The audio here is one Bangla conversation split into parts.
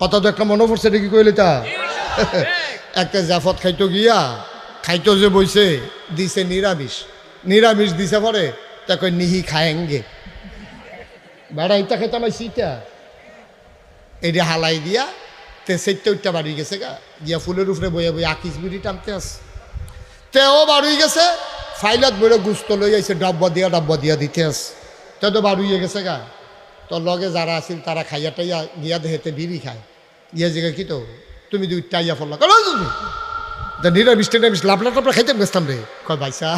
কথা তো একটা মনে পড়ছে নাকি কইলে তা একটা জাফত খাইতো যে বইছে দিছে নিরামিষ দিছে পরে তা কই নিহি খায়েঙ্গে বেড়া ইটা খেতে আমার সিটা এটা হালাই দিয়া তে সেটটা উঠটা বাড়ি গেছে গা গিয়া ফুলের উপরে বইয়া বইয়া আকিস বিড়ি টানতে আস তেও বাড়ি গেছে ফাইলত বইরে গুস্ত লই আইছে ডাব্বা দিয়া দিতে আস তে তো বাড়িয়ে গেছে গা তোর লগে যারা আছিল তারা খাইয়া টাইয়া গিয়া দেহেতে বিড়ি খায় গিয়া জিগা কি তো তুমি দুই টাইয়া ফল নিরামিষ লাপলা টাপলা খাইতে গেছতাম রে কয় ভাইসা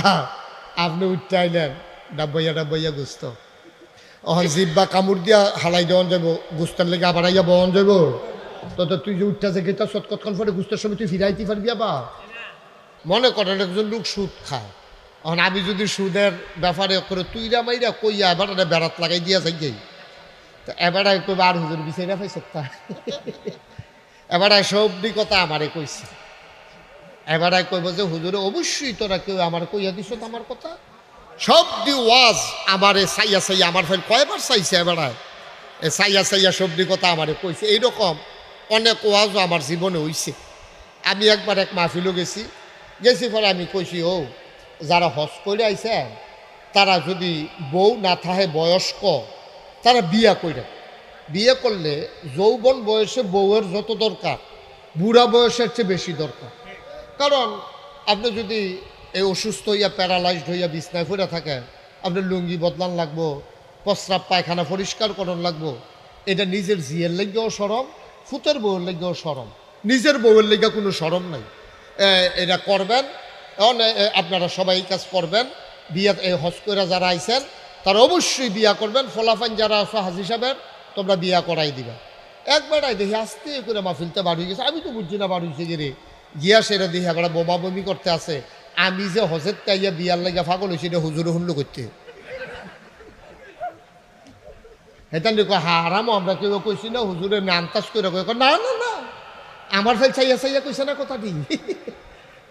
আপনি উঠটাইলেন ডাব্বাইয়া গুস্ত অহন জিব্বা কামড় দিয়া হালাই দেওয়ান যাব গুস্তার লেগে আবার আইয়া বহন যাব তো তুই যে উঠটা যে গেতা সৎকৎক্ষণ পরে গুস্তের সময় তুই ফিরাইতে পারবি বা মনে করেন একজন লোক সুদ খায় এখন আমি যদি সুদের ব্যাপারে করে তুইরা মাইরা কইয়া এবার বেড়াত লাগাই দিয়া যাই তো এবার কইবা আর হুজুর বিচাইরা পাইছ তা এবার সবদি কথা আমারে কইছে এবার কইব যে হুজুরে অবশ্যই তোরা কেউ আমার কইয়া দিছ আমার কথা সব দি ওয়াজ আমারে সাইয়া আমার ফেল কয়বার চাইছে এবার সাইয়া সবদি কথা আমারে কইছে এইরকম অনেক ওয়াজও আমার জীবনে হইছে আমি একবার এক মাহফিলও গেছি পরে আমি কইছি ও যারা হজ করে আইছে তারা যদি বউ না থাকে বয়স্ক তারা বিয়ে করলে যৌবন বয়সে বউয়ের যত দরকার বুড়া বয়সের চেয়ে বেশি দরকার কারণ আপনি যদি এই অসুস্থ হইয়া প্যারালাইজড হইয়া বিছনায় পড়ে থাকেন আপনার লুঙ্গি বদলান লাগবো প্রস্রাব পায়খানা পরিষ্কার করন লাগবো এটা নিজের জিয়ের লেগেও সরম ফুতের বউয়ের লেগেও সরম নিজের বউয়ের লেগে কোনো সরম নাই এটা করবেন আপনারা সবাই কাজ করবেন বিয়া এই হজ করে যারা আইছেন তারা অবশ্যই বিয়া করবেন ফলাফান যারা আছো হাজি সাহেবের তোমরা বিয়া করাই দিবা একবার দেখি আস্তে করে মাহফিলতে বার হয়ে গেছে আমি তো বুঝছি না বার হয়েছে গিয়ে গিয়া সেরা দেখি একবার বোমা বমি করতে আছে আমি যে হজের তাইয়া বিয়ার লাগে ফাগল হয়েছি এটা হুজুরে হুল্লো করতে হেতান দেখো হারামো আমরা কেউ কইছি না হুজুরে আন্তাজ করে না আমার ফেল চাইয়া কইছে না কথাটি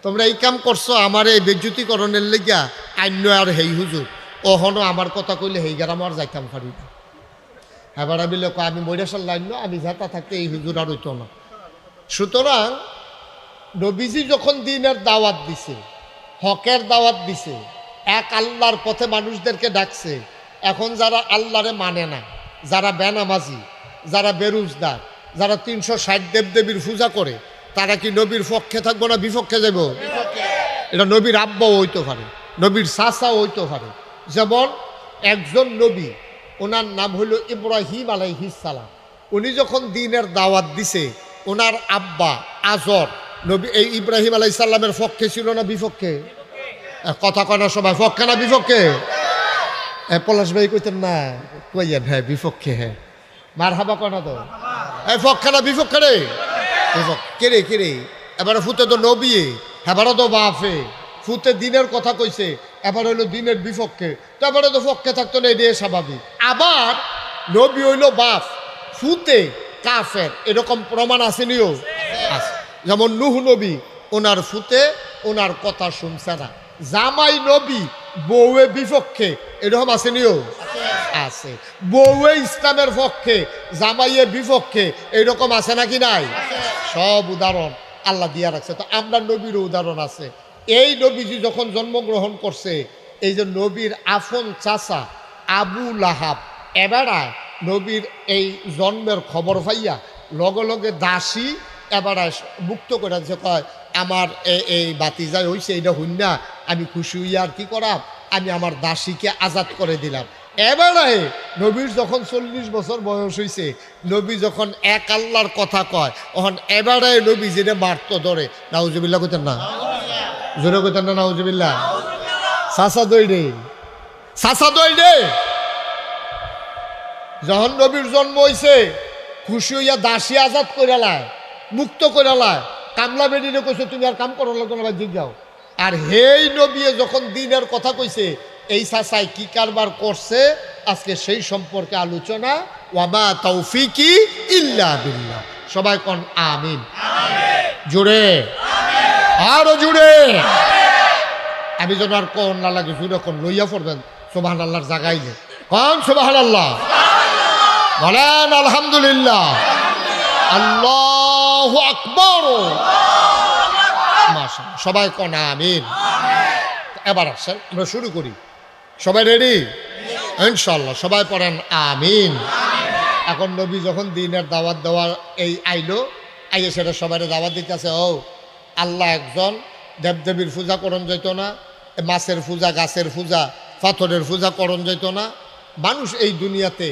তোমরা এই কাম করছো আমার এই বেজ্জুতিকরণের লেগিয়া আইন্য আর হেই হুজুর ওহনো আমার কথা কইলে হেই গ্রাম আর যাইতাম পারি না এবার বিলে আমি মৈরাসার লাইন আমি যাতা থাকতে এই হুজুর আর হইতো না সুতরাং নবীজি যখন দিনের দাওয়াত দিছে হকের দাওয়াত দিছে এক আল্লাহর পথে মানুষদেরকে ডাকছে এখন যারা আল্লাহরে মানে না যারা বেনামাজি যারা বেরুজদার যারা 360 দেবদেবীর পূজা করে তারা কি নবীর পক্ষে থাকবো না বিপক্ষে যাব এটা নবীর আব্বাও হইতে পারে নবীর চাচাও হইতে পারে যেমন একজন নবী ওনার নাম হলো ইব্রাহিম আলাইহিস সালাম উনি যখন দ্বীনের দাওয়াত দিছে ওনার আব্বা আজর নবী এই ইব্রাহিম আলাইহিস সালামের পক্ষে ছিল না বিপক্ষে কথা কনা সবাই পক্ষে না বিপক্ষে পলাশ ভাই কইতেন না কইয়েন হ্যাঁ বিপক্ষে হ্যাঁ মারহাবা কনা তো পক্ষে না বিপক্ষে রে কেরে এবারে ফুতে তো নবী এবারে তো বাফে ফুতে দিনের কথা কইছে এবার হইলো দিনের বিপক্ষে তো এবারে তো পক্ষে থাকতো না এটাই স্বাভাবিক আবার নবী হইলো বাপ ফুতে কাফের এরকম প্রমাণ আসেনিও আছে যেমন নূহ নবী ওনার ফুতে ওনার কথা শুনছে না জামাই নবী বউয়ে বিপক্ষে এরকম আসেনিও আছে বউয়ে ইসলামের পক্ষে জামাইয়ে বিপক্ষে এইরকম আছে নাকি নাই সব উদাহরণ আল্লাহ দিয়া রাখছে তো আমরা নবীরও উদাহরণ আছে এই নবীজি যখন জন্মগ্রহণ করছে এই যে নবীর আফন চাচা আবু লাহাব এবারায় নবীর এই জন্মের খবর পাইয়া লগে দাসী এবারায় মুক্ত করে যে কয় আমার এই বাতিজাই হইছে এইটা হইনা আমি খুশি হইয়া আর কি করাম আমি আমার দাসীকে আজাদ করে দিলাম এবারে নবীর যখন 40 বছর বয়স হয়েছে নবী যখন এক আল্লাহর কথা কয় তখন এবারে নবী যেটা মারত ধরে নাউজুবিল্লাহ কইতেন না জোরে কইতেন না নাউজুবিল্লাহ চাচা দইডে যখন নবীর জন্ম হয়েছে খুশি হইয়া দাসী আজাদ করে লায় মুক্ত করে লায় কামলা বেডিনে কইছে তুমি আর কাম করো লাগতো না জিজ্ঞাও আর হেই নবী যখন দিনের কথা কইছে এই চাচাই কি কারবার করছে আজকে সেই সম্পর্কে আলোচনা ওয়ামা তৌফিকি ইল্লা বিল্লাহ সবাই কোন আমিন জোরে আরো জোরে আমি যেন আর কোন না লাগে জোরে কোন লইয়া পড়বেন সুবহানাল্লাহর জায়গায় কোন সুবহানাল্লাহ বলেন আলহামদুলিল্লাহ আল্লাহু আকবার। মাশাআল্লাহ, সবাই কোন আমিন। এবার আসেন আমরা শুরু করি। সবাই রেডি? ইনশাআল্লাহ সবাই পড়েন আমিন। এখন নবী যখন দিনের দাওয়াত দেওয়ার এই আইলো, আইয়ে সেটা সবাই দাওয়াত দিতেছে। ও আল্লাহ একজন, দেবদেবীর পূজা করণ যেত না, মাছের পূজা, গাছের পূজা, পাথরের পূজা করণ যেত না। মানুষ এই দুনিয়াতে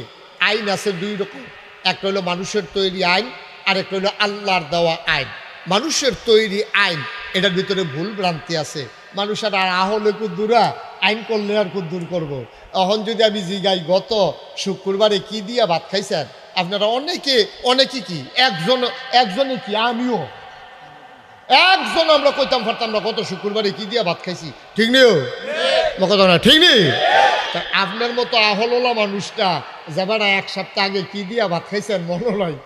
আইন আছে দুই রকম, একটা হলো মানুষের তৈরি আইন, আর একটা হলো আল্লাহর দেওয়া আইন। মানুষের তৈরি আইন, এটার ভিতরে ভুল ভ্রান্তি আছে। মানুষের আর আহলে কুদ্দুরা আইন করলে আর কুদ্দুর করবো। এখন যদি আমি জিগাই গত শুক্রবারে কি দিয়া ভাত খাইছেন, আপনারা অনেকে কি একজনে কি আমিও একজন আমরা কইতাম পারতাম না গত শুক্রবারে কি দিয়া ভাত খাইছি। ঠিক নেই কথা না? ঠিক নেই? আপনার মতো আহলোলা মানুষটা যাবার এক সপ্তাহ আগে কি দিয়া ভাত খাইছেন মনে নয়।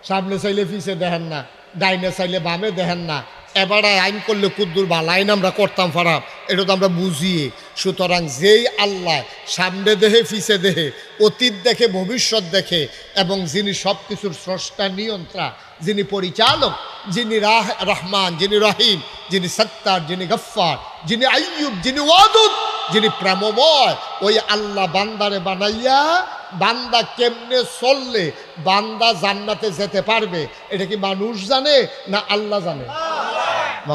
সামনে চাইলে পিছে দেখেন না, ডাইনে চাইলে বামে দেখেন না। এবারে আইন করলে কুদ্দুর ভালো আইন আমরা করতাম ফারাপ, এটা তো আমরা বুঝিয়ে। সুতরাং যেই আল্লাহ সামনে দেহে পিছে দেহে, অতীত দেখে ভবিষ্যৎ দেখে, এবং যিনি সব কিছুর স্রষ্টা নিয়ন্ত্রা, যিনি পরিচালক, যিনি রহমান, যিনি রহিম, যিনি সত্তার, যিনি গফ্ফার, যিনি আইয়ুব, যিনি ওয়াদুদ, যিনি প্রেমময়, ওই আল্লাহ বান্দারে বানাইয়া বান্দা কেমনে চললে বান্দা জান্নাতে যেতে পারবে, এটা কি মানুষ জানে না আল্লাহ জানে?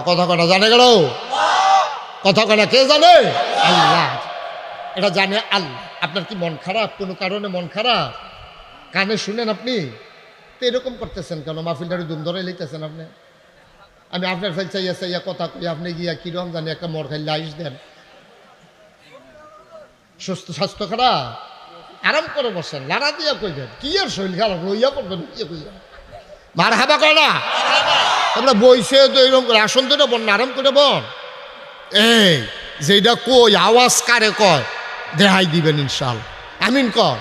কথা কটা জানে গেল? কথা কটা কে জানে? আল্লাহ। এটা জানে আল্লাহ। আপনার কি মন খারাপ? কোনো কারণে মন খারাপ? কানে শুনেন আপনি তো এরকম করতেছেন কেন? মাহফিলটারে দুম ধরে লিখতেছেন আপনি। আমি আপনার ফেল চাইয়া কথা কই, আপনি গিয়া কিরম জানি একটা মর খাইলে আইস দেন। সুস্থ স্বাস্থ্য খারাপ, আরাম করে বসেন, লাড়া দিয়া কই দেন। কি আর শরীর খারাপ লইয়া করবেন? মার হাবা করে না আমরা বইসে তো এরকম করে আসন তো বন না, আরাম করে বন। এই যেটা কই আওয়াজ কারে কয় দেখাই দিবেন ইনশাল। আমিন কর।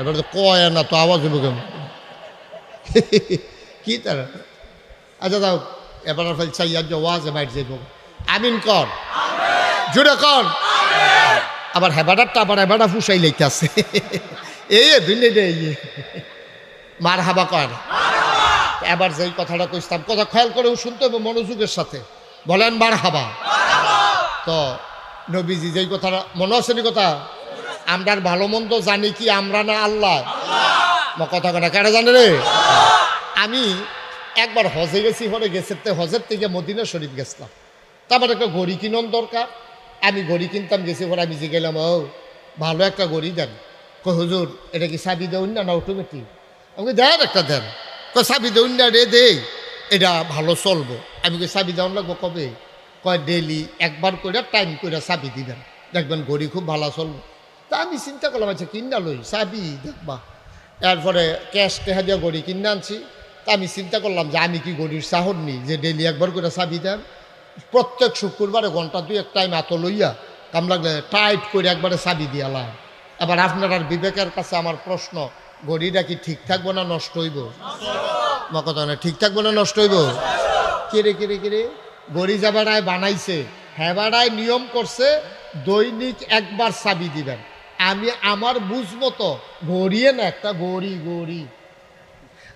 এবার তো কয় না তো আওয়াজ হইব কেমন? কি তার? আচ্ছা দাও এবার ফেল চাইয়া ওয়াজে বাইর যাইব। আমিন কর, জোরে কর। আবার হেবাডারটা আবার হেবাডা ফুসাই লাইতেছে। এই দুই মার হাবা কয় না। এবার যেই কথাটা কইতাম, কথা খেয়াল করেও শুনতে হবে মনোযোগের সাথে। বলেন মার হাবা। তো নবীজি যেই কথাটা মনে আছে নি কথা, আমরার ভালো মন্দ জানি কি আমরা না আল্লাহ? কথা কেনা কেন জানে রে? আমি একবার হজে গেছি, পরে গেছে হজের থেকে মদিনা শরীফ গেছিলাম। তারপর একটা ঘড়ি কিনন দরকার, আমি ঘড়ি কিনতাম গেছি। পরে আমি যে গেলাম, ও ভালো একটা ঘড়ি দেন। কই হুজুর এটা কি চাবি দেউন না অটোমেটিক? আমাকে দেন একটা দেন। কয় চাবি দেউন না রে, দে এটা ভালো চলবো। আমি কই চাবি দেওয়ান লাগবো কবে? কয় ডেলি একবার করে টাইম করে চাবি দিবেন, দেখবেন ঘড়ি খুব ভালো চলবো। তা আমি চিন্তা করলাম আচ্ছা কিনা লই চাবি দেখবা। এরপরে ক্যাশ টেহা দিয়ে ঘড়ি কিনে আনছি। তা আমি চিন্তা করলাম যে আমি কি ঘড়ির চাহর নি যে ডেলি একবার করে চাবি দেন। প্রত্যেক শুক্রবারে ঘন্টা দুই এক টাইম এত লইয়া কাম লাগলে টাইট করে একবারে চাবি দিয়ালাম। এবার আপনার আর বিবেকের কাছে আমার প্রশ্ন, ঘড়িটা কি ঠিক থাকবো না নষ্ট হইব? কথা না, ঠিক থাকবো না নষ্ট হইব? কিরে কিরে কিরে ঘড়ি যাবারায় বানাইছে, হেবারায় নিয়ম করছে দৈনিক একবার চাবি দিবেন। আমি আমার বুঝ মতো ঘড়িয়ে না একটা ঘড়ি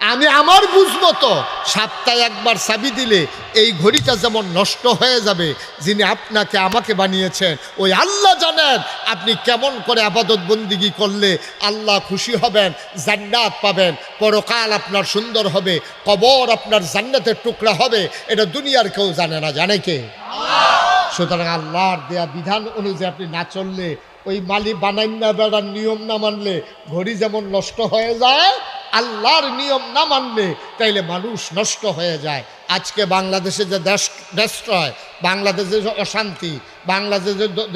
আমি আমার বুঝ মতো সপ্তাহে একবার চাবি দিলে এই ঘড়িটা যেমন নষ্ট হয়ে যাবে, যিনি আপনাকে আমাকে বানিয়েছেন ওই আল্লাহ জানেন আপনি কেমন করে আবাদত বন্দিগি করলে আল্লাহ খুশি হবেন, জান্নাত পাবেন, পরকাল আপনার সুন্দর হবে, কবর আপনার জান্নাতের টুকরা হবে। এটা দুনিয়ার কেউ জানে না, জানে কে? সুতরাং আল্লাহর দেয়া বিধান অনুযায়ী আপনি না চললে, ওই মালি বানাইন না বেড়ার নিয়ম না মানলে ঘড়ি যেমন নষ্ট হয়ে যায়, আল্লাহর নিয়ম না মানলে তাইলে মানুষ নষ্ট হয়ে যায়। আজকে বাংলাদেশে যে দেশট্রয়, বাংলাদেশে যে অশান্তি,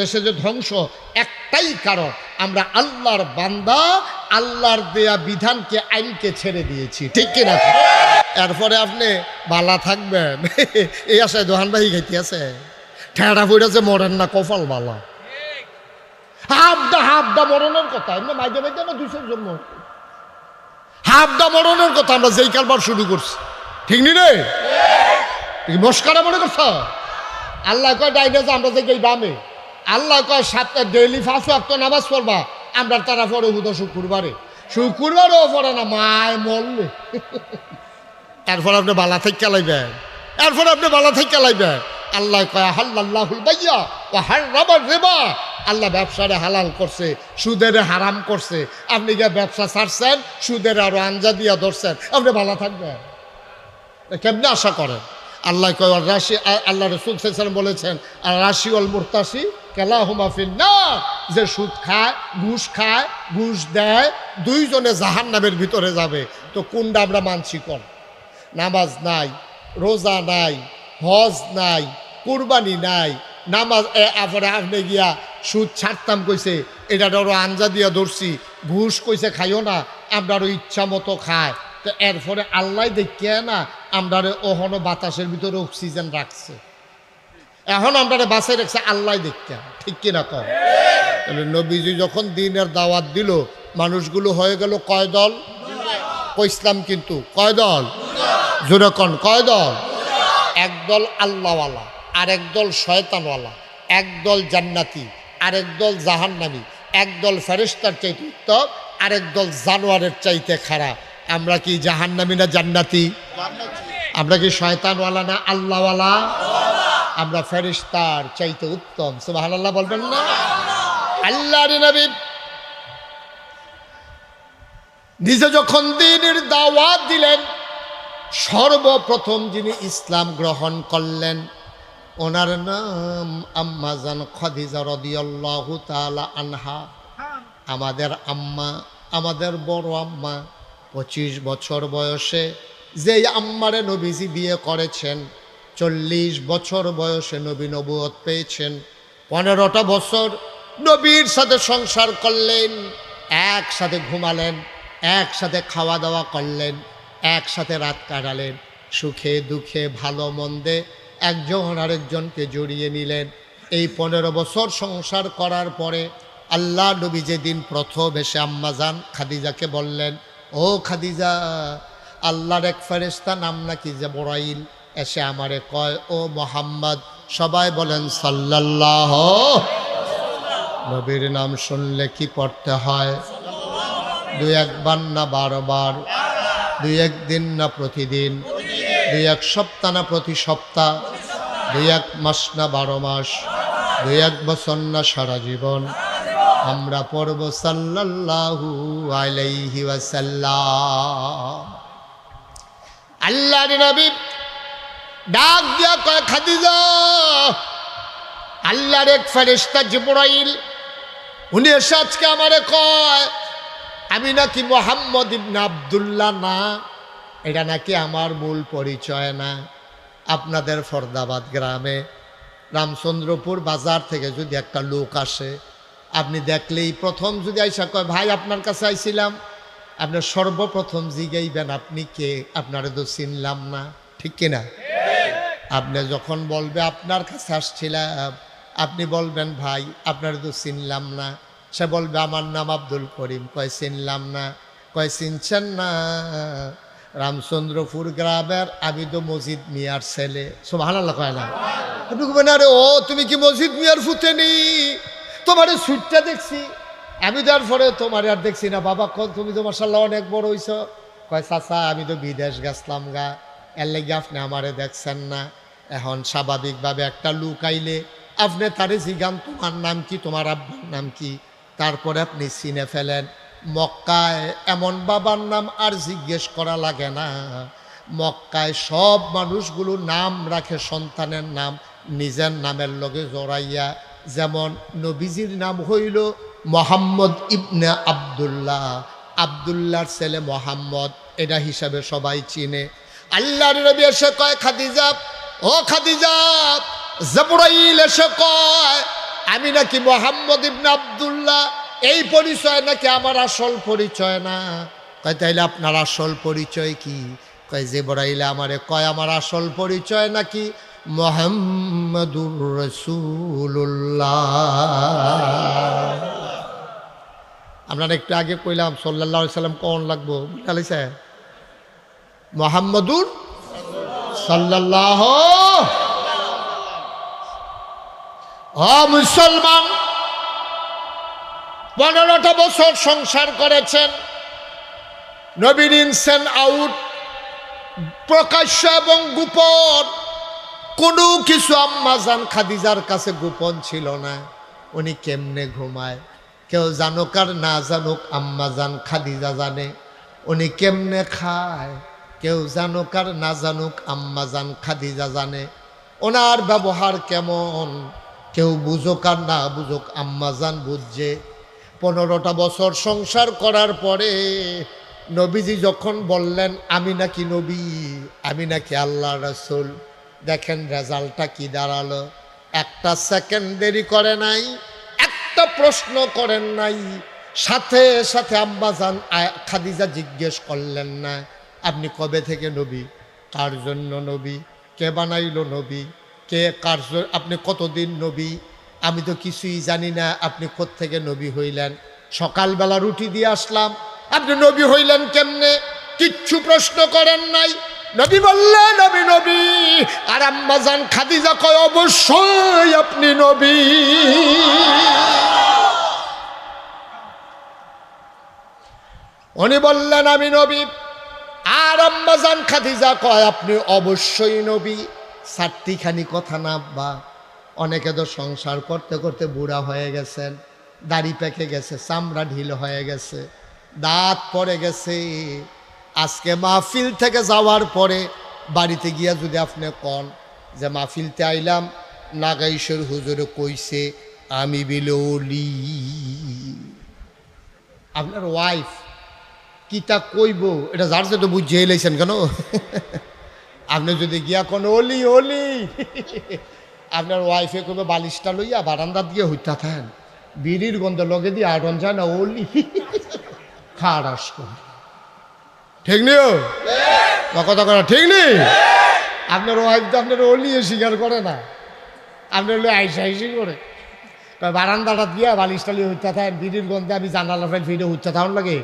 দেশে যে ধ্বংস, একটাই কারণ আমরা আল্লাহর বান্দা, আল্লাহর দেয়া বিধানকে আইনকে ছেড়ে দিয়েছি। ঠিক কিনা? এরপরে আপনি বালা থাকবেন এই আশায় দোহান ভাই খাইতে আছে ঠেড়া ফুড়েছে মরেন না, কপাল বালা। হাফদা মরণের কথা এমনি মাইদে মাইদে না, 200 জন হাফদা মরণের কথা আমরা যেই কারবার শুরু করছি। ঠিক নি রে? মস্কারা মনে করছ? আল্লাহ কয় ডাইনে যে আমরা যে গেই বামে, আল্লাহ কয় 7 ডেইলি 5 ওয়াক্ত নামাজ পড়বা, আমরা তারা পড়ে শুক্রবারে। শুক্রবারও পড়ে না, মায় মরলে এরপর আপনি বালা থেকে চালাইবেন, এরপর আপনি বালা থেকে চালাইবেন। আল্লাহ কয় হাল্লাল্লাহুল বাইয়া ওয়া হাররামার রিবা, আল্লাহ ব্যবসারে হালাল করছে, সুদের হারাম করছে। আপনি গিয়ে ব্যবসা ছাড়ছেন, সুদের আরো আঞ্জা দিয়া ধরছেন, আপনি ভালো থাকবেন? কেমনে আশা করেন? আল্লাহ কয় রাশি, আল্লাহ রাসূল সাল্লাল্লাহু আলাইহি ওয়াসাল্লাম বলেছেন আর রাশি ওয়াল মুরতাসি কালাহুমা ফিন্নার, যে সুদ খায়, ঘুষ দেয়, দুইজনে জাহান্নামের ভিতরে যাবে। তো কোনটা আমরা মানছি? কর নামাজ নাই, রোজা নাই, হজ নাই, কুরবানি নাই, নামাজ আপরে আপনি গিয়া সুদ ছাড়তাম কইছে, এটা আরো আঞ্জা দিয়া ধরছি, ঘুষ কইছে খাইও না, আমরা আরো ইচ্ছা মতো খায়। তো এরপরে আল্লাহ দেখিয়ে না আমরা ওহনো বাতাসের ভিতরে অক্সিজেন রাখছে, এখন আমরা বাসায় রাখছে আল্লাহ দেখিয়া, ঠিক কিনা কম? তাহলে নবীজি যখন দিনের দাওয়াত দিল, মানুষগুলো হয়ে গেল কয় দল? ইসলাম কিন্তু কয় দল? জোরে কন, কয় দল? একদল আল্লাহওয়ালা, আরেক দল শয়তানওয়ালা, একদল জান্নাতি, আরেক দল জাহান্নামী, একদল ফেরেশতার চাইতে উত্তম, আরেক দল জানোয়ারের চাইতে খারাপ। আমরা কি জাহান্নামী না জান্নাতি? আমরা কি শয়তানওয়ালা না আল্লাহওয়ালা? আমরা ফেরেশতার চাইতে উত্তম। সুবহানাল্লাহ বলবেন না? আল্লাহর নবী নিজে যখন দ্বীনের দাওয়াত দিলেন, সর্বপ্রথম যিনি ইসলাম গ্রহণ করলেন ওনার নাম আম্মা জান খাদিজা রাদিয়াল্লাহু তাআলা আনহা। আমাদের আম্মা, আমাদের বড় আম্মা, 25 বছর বয়সে যেই আম্মারে নবীজি বিয়ে করেছেন, 40 বছর বয়সে নবী নবুয়ত পেয়েছেন, 15টা বছর নবীর সাথে সংসার করলেন, একসাথে ঘুমালেন, একসাথে খাওয়া দাওয়া করলেন, একসাথে রাত কাটালেন, সুখে দুঃখে ভালো মন্দে একজন আরেকজনকে জড়িয়ে নিলেন। এই 15 বছর সংসার করার পরে আল্লাহ নবী যেদিন প্রথম এসে আম্মাজান খাদিজাকে বললেন, ও খাদিজা, আল্লাহর এক ফেরেশতা নাম নাকি জিবরাইল এসে আমারে কয়, ও মোহাম্মদ, সবাই বলেন সাল্লাল্লাহু। নবীর নাম শুনলে কি পড়তে হয়? 2-1 বার না 12 বার? 2-1 দিন না প্রতিদিন? 2-1 সপ্তাহ না প্রতি সপ্তাহ? 2-1 মাস না 12 মাস? 2-1 বছর না সারা জীবন? আমরা পড়ব সাল্লাল্লাহু আলাইহি ওয়াসাল্লাম। আল্লাহর নবী ডাক দিয়া কয়, খাদিজা, আল্লাহর এক ফেরেশতা জিবরাইল উনি এসে আজকে আমারে কয় আমি নাকি মোহাম্মদ ইবনে আব্দুল্লাহ না, এটা নাকি আমার মূল পরিচয় না। আপনাদের ফরদাবাদ গ্রামে রামচন্দ্রপুর বাজার থেকে যদি একটা লোক আসে, আপনি দেখলেই প্রথম যদি আইসা কয় ভাই আপনার কাছে আইছিলাম, আপনি সর্বপ্রথম জিগাইবেন আপনি কে? আপনারে তো চিনলাম না, ঠিক কিনা? আপনি যখন বলবে আপনার কাছে আসছিলাম, আপনি বলবেন ভাই আপনারে তো চিনলাম না। সে বলবে আমার নাম আব্দুল করিম। কয় চিনলাম না। কয় চিনছেন না? রামচন্দ্রপুর গ্রামের আমি তো মজিদ মিয়ার ছেলে। সুবহানাল্লাহ কয় না? আপনি বলবেন আরে ও তুমি কি মজিদ মিয়ার ফুতেনি? তোমার সুটটা দেখছি আমি, তারপরে তোমার আর দেখছি না। বাবা কন তুমি তো মাশাআল্লাহ অনেক বড় হইছ। কয় চাচা আমি তো বিদেশ গেছলাম গা, এর লেগে আপনি আমারে দেখছেন না। এখন স্বাভাবিকভাবে একটা লোক আইলে আপনি তারে জিগান তোমার নাম কি, তোমার আব্বার নাম কি, তারপরে আপনি চিনে ফেলেন। মক্কায় এমন বাবার নাম আর জিজ্ঞেস করা লাগে না। মক্কায় সব মানুষগুলো নাম রাখে সন্তানের নাম নিজের নামের লগে জড়াইয়া। যেমন নবীজির নাম হইল মোহাম্মদ ইবনে আব্দুল্লাহ, আব্দুল্লাহর ছেলে মোহাম্মদ, এটা হিসাবে সবাই চিনে। আল্লাহর নবী এসে কয় খাদিজা, ও খাদিজা, জিবরাইল এসে কয় আমি নাকি মোহাম্মদ ইবনে আব্দুল্লাহ, এই পরিচয় নাকি আমার আসল পরিচয় না। কয় তাইলে আপনার আসল পরিচয় কি? কয় জিবরাইল আমারে কয় আমার আসল পরিচয় নাকি মুহাম্মাদুর রাসূলুল্লাহ। আপনারা একটু আগে কইলাম সাল্লাল্লাহু আলাইহি সাল্লাম কোন লাগবো বুঝাইছে? মুহাম্মাদুর সাল্লাল্লাহু। ও মুসলমান, 15টা বছর সংসার করেছেন, নবীর ইনসেন আউট, প্রকাশ্য এবং গোপন কোনো কিছু আম্মাজান খাদিজার কাছে গোপন ছিল না। উনি কেমনে ঘুমায় কেউ জানুক আর না জানুক, আম্মাজান খাদিজা জানে। উনি কেমনে খায় কেউ জানুক আর না জানুক, আম্মাজান খাদিজা জানে। ওনার ব্যবহার কেমন কেউ বুঝুক আর না বুঝুক, আম্মাজান বুঝছে। 15টা বছর সংসার করার পরে নবীজি যখন বললেন আমি নাকি নবী, আমি নাকি আল্লাহ রাসূল, দেখেন রেজাল্টটা কি দাঁড়ালো। একটা সেকেন্ড দেরি করে নাই, একটা প্রশ্ন করেন নাই, সাথে সাথে আম্মাজান খাদিজা জিজ্ঞেস করলেন না আপনি কবে থেকে নবী, কার জন্য নবী, কে বানাইলো নবী, কে কার আপনি কতদিন নবী, আমি তো কিছুই জানি না, আপনি কোত্থেকে নবী হইলেন, সকালবেলা রুটি দিয়ে আসলাম, আপনি নবী হইলেন কেমনে, কিচ্ছু প্রশ্ন করেন নাই। নবী বললেন আমি নবী, আর আম্মাজান খাদিজা কয় অবশ্যই আপনি নবী। উনি বললেন আমি নবী, আর আম্মাজান খাদিজা কয় আপনি অবশ্যই নবী। চারটিখানি কথা না বা, অনেকে তো সংসার করতে করতে বুড়া হয়ে গেছেন, দাড়ি পেকে গেছে, চামড়া ঢিল হয়ে গেছে, দাঁত পড়ে গেছে। আজকে মাহফিল থেকে যাওয়ার পরে বাড়িতে গিয়া যদি আপনি কন যে মাহফিলতে আইলাম, নাগাইশ্বর হুজুরে কইছে আমি বিললি, আপনার ওয়াইফ কিতা কইব এটা যার যেটা বুঝিয়ে এলাইছেন কেন। আপনি যদি গিয়া কোনো অলি অলি, আপনার ওয়াইফে কইবে বালিশটা লইয়া বারান্দা দিয়ে হইতা থাকেন, বিড়ির গন্ধ লগে দিয়ে আটন যায় না অলি খাড়াস করে, ঠিক নিও বা কথা করা ঠিক নেই। আপনার ওয়াইফ তো আপনার অলিয়ে স্বীকার করে না, আপনার লোক আইসা আইসি করে বারান্দাটা দিয়া বালিশটা লিয়ে হইতা থাকেন, বিড়ির গন্ধে আমি জানালা ফেল ফিরে হইতা থাকুন লাগে,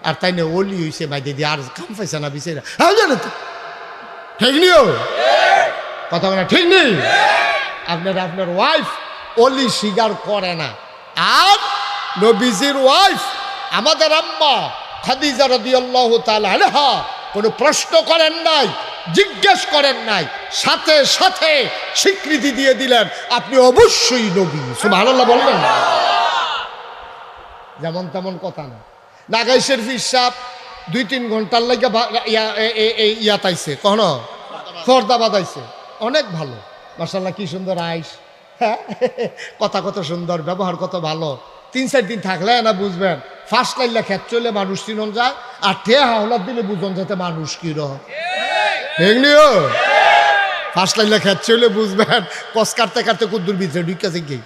আর তাই না অলি হয়েছে বাইদে দিয়ে আর কাম পাইছে না বিচেরা, হ্যাঁ জানো তো ঠিক নিও কথা বলা ঠিক নেই। আপনার ওয়াইফ অলি স্বীকার করে না। আর নবীজির ওয়াইফ আমাদের আম্মা খাদিজা রাদিয়াল্লাহু তাআলা আনহা কোনো প্রশ্ন করেন নাই, জিজ্ঞেস করেন নাই, সাথে সাথে স্বীকৃতি দিয়ে দিলেন আপনি অবশ্যই নবী। সুবহানাল্লাহ বলবেন, যেমন তেমন কথা না। নাগাইশের ফিরসাব 2-3 ঘন্টার লাগে ইয়াতাইছে, কখনো ফর্দাবাদ আইছে, অনেক ভালো মাশাআল্লাহ, কি সুন্দর আইস, হ্যাঁ কথা কত সুন্দর, ব্যবহার কত ভালো। 3-4 দিন থাকলে না বুঝবেন, ফার্স্ট লাইনলা খেত চলে মানুষ চিনন যায়, আর ঠে হাওলাত দিলে বুঝন যাতে মানুষ কি রহ, ঠিক নিও ফার্স্ট লাইনলা খেত চলে বুঝবেন, কস কাটতে কাটতে কুদ্দুর ভিতরে ঢুকাছে গিয়ে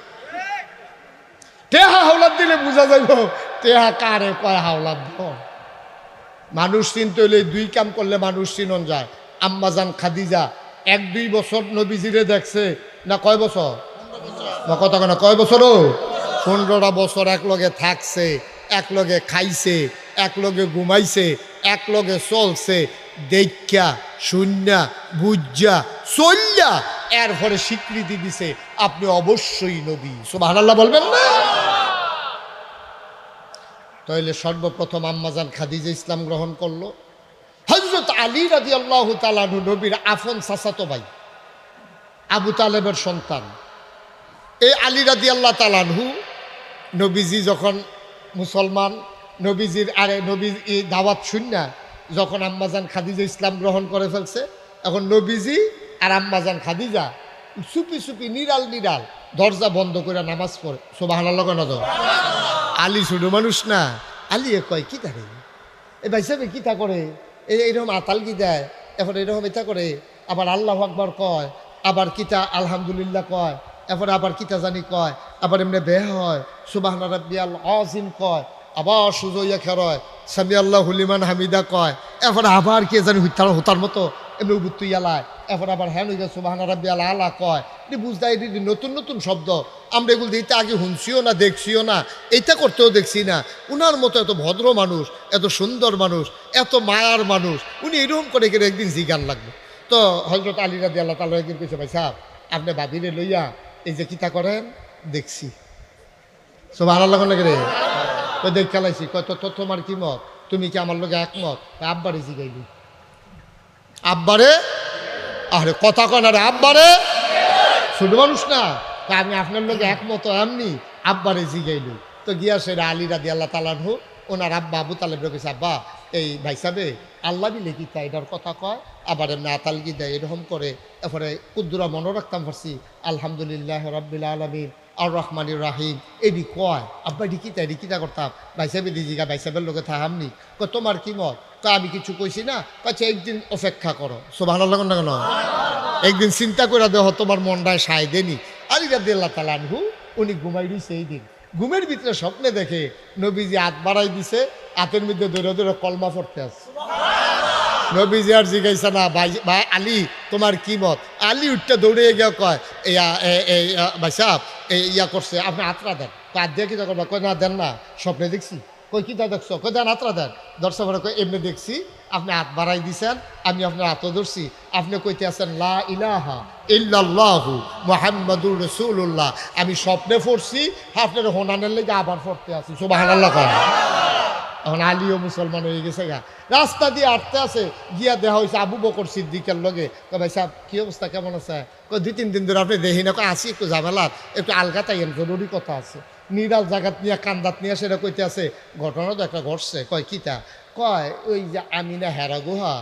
টেহা হাওলাত দিলে বুঝা যাইব টেহা কারে কয় হাওলাত দ। মানুষ চিনতে হইলে 2 কাম করলে মানুষ চিনন যায়। আম্মাজান খাদিজা 1-2 বছর নবীজিরে দেখছে না, কয় বছর না কথা না কয় বছর, 15টা বছর একলগে থাকছে, একলগে খাইছে, একলগে ঘুমাইছে, একলগে চলছে, দেখা শুন্যা বুঝা চল্যা এরপরে স্বীকৃতি দিছে আপনি অবশ্যই নবী। সুবহানাল্লাহ বলবেন না? তাইলে সর্বপ্রথম আম্মাজান খাদিজা ইসলাম গ্রহণ করলো। হযরত আলী রাদিয়াল্লাহু তাআলা নবীর আফন চাচাতো ভাই, আবু তালেবের সন্তান। এই আলী রাদিয়াল্লাহু তাআলা নবীজি যখন মুসলমান, নবীজির আরে নবীর এই দাওয়াত শুননা যখন আম্মাজান খাদিজা ইসলাম গ্রহণ করে ফেলছে, এখন নবীজি আর আম্মাজান খাদিজা চুপি চুপি নিরাল নিরাল দরজা বন্ধ করে নামাজ পড়ে। সুবহানাল্লাহ কেন তো? আলী ছোট মানুষ না, আলী কয় কি থাকে এই ভাই সাহেব কিতা করে, এইরকম আতাল কি দেয়, এখন এরকম এটা করে, আবার আল্লাহু আকবার কয়, আবার কিতা আলহামদুলিল্লাহ কয়, এরপরে আবার কিতা জানি কয়, আবার এমনি বেহ হয় সুবহান রাব্বিয়াল আযীম কয়, আবার সুজইয়া খেরয় সামি আল্লাহু লিমান হামিদা কয়, এরপরে আবার কে জানি হতার মতো এমনি উবুত্তু ইয়ালায়, এরপরে আবার হ্যাঁ হইয়া সুবহান রাব্বিয়াল আলা কয়। এটি বুঝতে নতুন নতুন শব্দ, আমরা এগুলো এইটা আগে শুনছিও না, দেখছিও না, এইটা করতেও দেখছি না। উনার মতো এত ভদ্র মানুষ, এত সুন্দর মানুষ, এত মায়ার মানুষ, উনি এরকম করে গেলে একদিন জিগান লাগবে। তো হযরত আলী রাদিয়াল্লাহু তাআলা একদিন কইছে ভাই সাহেব আপনি বাবিরে লইয়া এই যে কিতা করেন দেখছি। সুবহানাল্লাহ লাগে রে, দেখ খেলাইছি, কত তোমার কি মত, তুমি কি আমার লোক একমত? আব্বারে জিগাইলি, আব্বারে, আরে কথা কন, আরে আব্বারে, ছোট মানুষ না, আমি আপনার লোক একমত এমনি আব্বারে জিগাইলু। তো গিয়া সেটা আলী রাদিয়াল্লাহু তাআলা আনহু ওনার আব্বা আবু তালেব রেখেছে, আব্বা এই ভাই সাহেবে আল্লাহ বিলে কি তাই এটার কথা কয়, আবার এমনি আতালগি দেয় এরকম করে। এরপরে কুদ্দুরা মনে রাখতাম পারছি আলহামদুলিল্লাহ রাব্বিল আলামিন আর রহমানির রাহিম এডি কয়, আব্বা ডিকিতা ডিকিতা করতাম। ভাই সাহেবে দিজিগা ভাই সাহেবের লোকে থাহামনি, কয় তোমার কি মত? কয় আমি কিছু কইছি না, কাছে একদিন অপেক্ষা করো। সুবহানাল্লাহ না কেন, একদিন চিন্তা করে দেহ তোমার মনটায় সায় দেনি। আলী রাদিয়াল্লাহু তাআলা আনহু উনি ঘুমাই দিয়েছে। এই দিন ঘুমের ভিতরে স্বপ্নে দেখে নবীজি হাত বাড়াই দিছে, হাতের মধ্যে ধরে ধরে কলমা পড়তে আছে। নবীজি আর জিজ্ঞাসা না, ভাই ভাই আলী তোমার কি মত? আলী উঠতে দৌড়ে গিয়ে কয় ভাই সাহেব ইয়া করছে, আপনি আত্রা দেন। হাত দিয়ে কিতা করবা? কয় না দেন না, স্বপ্নে দেখছি। কই কিতা দেখছো? কয় দেন আত্রা দেন। দর্শক কয় এমনি দেখছি, আপনি হাত বাড়াই দিছেন, আমি আপনার হাতও ধরছি, আপনি কইতে আছেন লা ইলাহা ইল্লাল্লাহু মুহাম্মাদুর রাসূলুল্লাহ। আমি স্বপ্নে পড়ছি, আপনার হোনানের লেগে আবার পড়তে আছি। সুবহানাল্লাহ কয়। এখন আলীও মুসলমান হয়ে গেছে গা। রাস্তা দিয়ে হাঁটতে আছে, গিয়া দেখা হয়েছে আবু বকর সিদ্দিকের লগে। ভাই সাহেব কি অবস্থা, কেমন আছে? কয় 2-3 দিন ধরে আপনি দেখি না। কয় আসি একটু ঝামেলাত, একটু আলগা তাইয়েন, জরুরি কথা আছে। নিরাল জাগাত নিয়ে কান্দাত নিয়ে সেটা কইতে আছে। ঘটনা তো একটা ঘটছে। কয় কিতা? কয় ওই যে আমিনা হেরা গুহা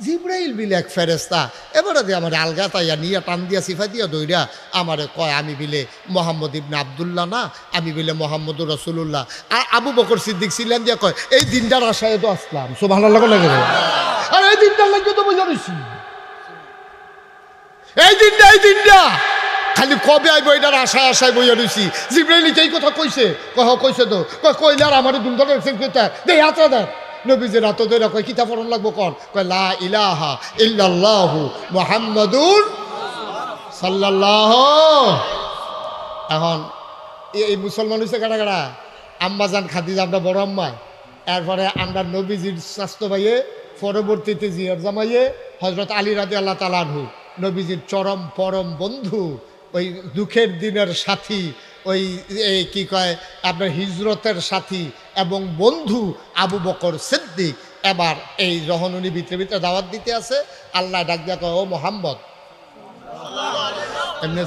জিব্রাইল বিলে এক ফেরেস্তা এবারে দিয়ে আমার আলগা তাইয়া নিয়ে টান দিয়া সিফা দিয়া দইরা আমারে কয় আমি বিলে মোহাম্মদ ইবনে আবদুল্লাহ না, আমি বিলে মোহাম্মদুর রাসূলুল্লাহ। আর আবু বকর সিদ্দিক ছিলেন দিয়া কয় এই দিনটার আশায় তো আসলাম। সুবহানাল্লাহ লাগে। আর এই দিনটার লাগে তো বুঝা নিছি, এই দিনটা খালি কবে আইব এটার আশায় আশায় বইয়া রইছি। জিব্রাইল এই কথা কইছে, কইছে তো কইলে আর আমার দুমদার দেই হাতরা দেন। নবীজির হাত ধরে কয় কিতাব পড়ন লাগবো কন? কয় লা ইলাহা ইল্লাল্লাহু মুহাম্মাদুর সাল্লাল্লাহু। এখন এই মুসলমান হইছে কাটা কাটা আম্মাজান খাদিজা, আমরা বড় আম্মা, এরপরে আমরা নবীজির স্বাস্থ্য ভাইয়ে, পরবর্তীতে জিয়ার জামাইয়ে হযরত আলী রাদিয়াল্লাহু তাআলা আনহু, নবীজির চরম পরম বন্ধু, ওই দুঃখের দিনের সাথী, ওই কি কয় আপনার হিজরতের সাথী এবং বন্ধু আবু বকর সিদ্দিক। এবার এই যখন উনি ভিতরে ভিতরে দাওয়াত দিতে আছে, আল্লাহ ডাক দিয়া কয় ও মোহাম্মদ, এমনি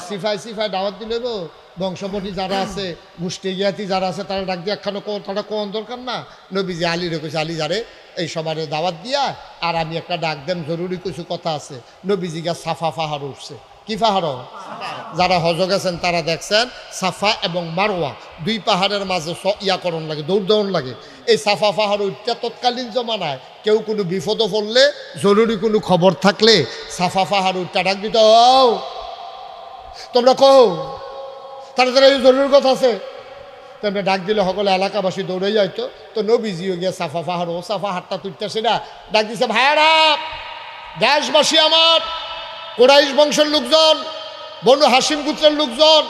সিফাই দাওয়াত দিলে গো বংশপতি যারা আছে, গোষ্ঠী জ্ঞাতি যারা আছে, তারা ডাক দিয়ে একখানে তারা কোন দরকার না। নবীজি আলী রেখেছে, আলী যারে এই সবার দাওয়াত দিয়া আর আমি একটা ডাক দেন, জরুরি কিছু কথা আছে। নবীজি গা সাফা পাহাড় উঠছে। কি পাহাড়? যারা হজ গেছেন তারা দেখছেন সাফা এবং মারওয়া 2 পাহাড়ের মাঝে ইয়াকরণ লাগে, দৌড় লাগে। এই সাফা পাহাড় উঠতে তৎকালীন জমানায় কেউ কোনো বিপদ পড়লে, জরুরি কোনো খবর থাকলে সাফা পাহাড় উঠতে ডাক দিত, তোমরা কও তারা এই জরুরি কথা আছে। তেমনি ডাক দিলে সকলে এলাকাবাসী দৌড়ে যাইতো। তো নবীজিও গিয়ে সাফা পাহাড়, ও সাফা হাটটা তুলতেছে না, ডাক দিছে ভাইয়ারা, দেশবাসী আমার, কুরাইশ বংশের লোকজন, বনু হাসিম গোত্রের লোকজন,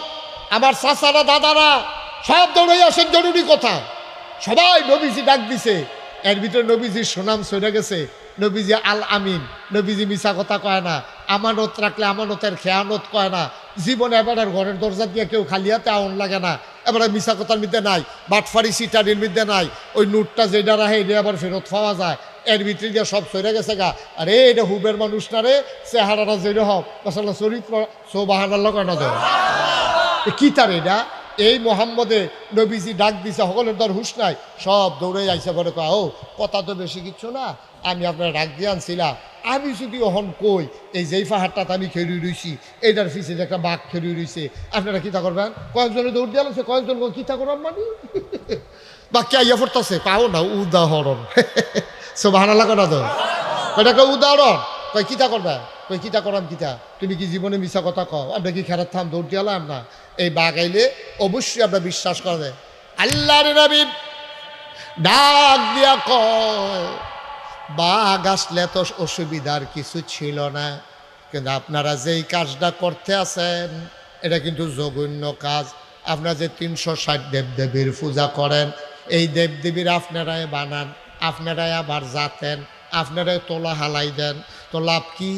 আমার চাচারা দাদারা সব দৌড়ে আসেন, জরুরি কথা। সবাই নবীজি ডাক দিছে। এর ভিতরে নবীজির সুনাম সরে গেছে। নবীজি আল আমিন, নবীজি মিছা কথা কয় না, আমানত রাখলে আমানতের খেয়ানত কয় না। জীবনে এবার আর ঘরের দরজা দিয়ে কেউ খালি হাতে আউন লাগে না। এবারে মিছা কথার মধ্যে নাই, বাটফারি সিটারির মধ্যে নাই। ওই নোটটা যেটা রাখে এটা আবার ফেরত পাওয়া যায়। এর ভিতরে দিয়ে সব সরে গেছে গা। আরে এটা হুবের মানুষ না রে, চেহারাটা যেটা হোক আসলে চরিত্র সুবহানাল্লাহ কয় না দেয় কি তার এটা। এই মোহাম্মদে নবীজি ডাক দিছে, সকলের দর হুশ নাই, সব দৌড়ে যাইছে। বলে কয় ও কথা তো বেশি কিচ্ছু না, আমি আপনার ডাক দিয়ে আনছিলাম। আমি যদি অহন কই এই যেই পাহাড়টাতে আমি খেলি রইছি, এইটার পিছিয়ে একটা বাঘ খেলি রইছে, আপনারা কিতা করবেন? কয়েকজনে দৌড় দিয়ে আনছে, কয়েকজন কিতা করবেন মানে বাক্য আইয়া পড়তেছে, পাও না উদাহরণ। সুবহানাল্লাহ কয় না তো, এটাকে উদাহরণ। কয় কিতা করবে? কই কিতা করাম কিতা? তুমি কি জীবনে মিছা কথা কও? আমরা কি খেরাত থাম দৌড় দিয়ে আলাম না? এই বাঘ আইলে অবশ্যই আমরা বিশ্বাস করবে। আল্লাহর নবী ডাক দিয়া কয় বাঘ আসলে তো অসুবিধার কিছু ছিল না, কিন্তু আপনারা যেই কাজটা করতে আছেন এটা কিন্তু জঘন্য কাজ। আপনারা যে 360 দেবদেবীর পূজা করেন, এই দেবদেবীর আপনারাই বানান, আপনারাই আবার জাতেন, আপনারাই তোলা হালাই দেন। তো লাভ কি?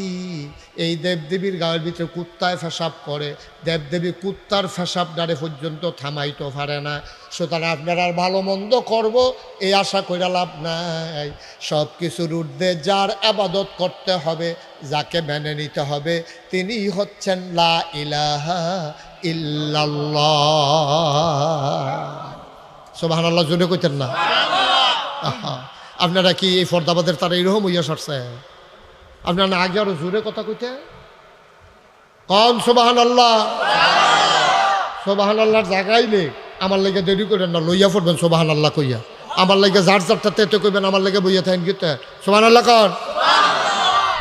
এই দেবদেবীর গায়ের ভিতরে কুত্তায় পেশাব করে, দেবদেবী কুত্তার পেশাব ডারে পর্যন্ত থামাইতে পারে না। সুতরাং আপনারা আর ভালো মন্দ করব এই আশা করে লাভ নাই। সব কিছুর ঊর্ধ্বে যার আবাদত করতে হবে, যাকে মেনে নিতে হবে, তিনি হচ্ছেন লা ইলাহা ইল্লাল্লাহ। সুবহানাল্লাহ জোরে কইতেন না? আপনারা কি এই ফরদাবাদের তারা এরকম হইয়া সরছে? আপনারা না আগে আরো জোরে কথা কইতে কন সুবহানাল্লাহ। সুবহানাল্লাহর জায়গাইলে আমার লাগে দেরি করেন না, লইয়া পড়বেন সুবহানাল্লাহ কইয়া। আমার লাগে যার যারটা তেতে কইবেন, আমার লাগে বইয়া থাকেন গীতে সুবহানাল্লাহ কন,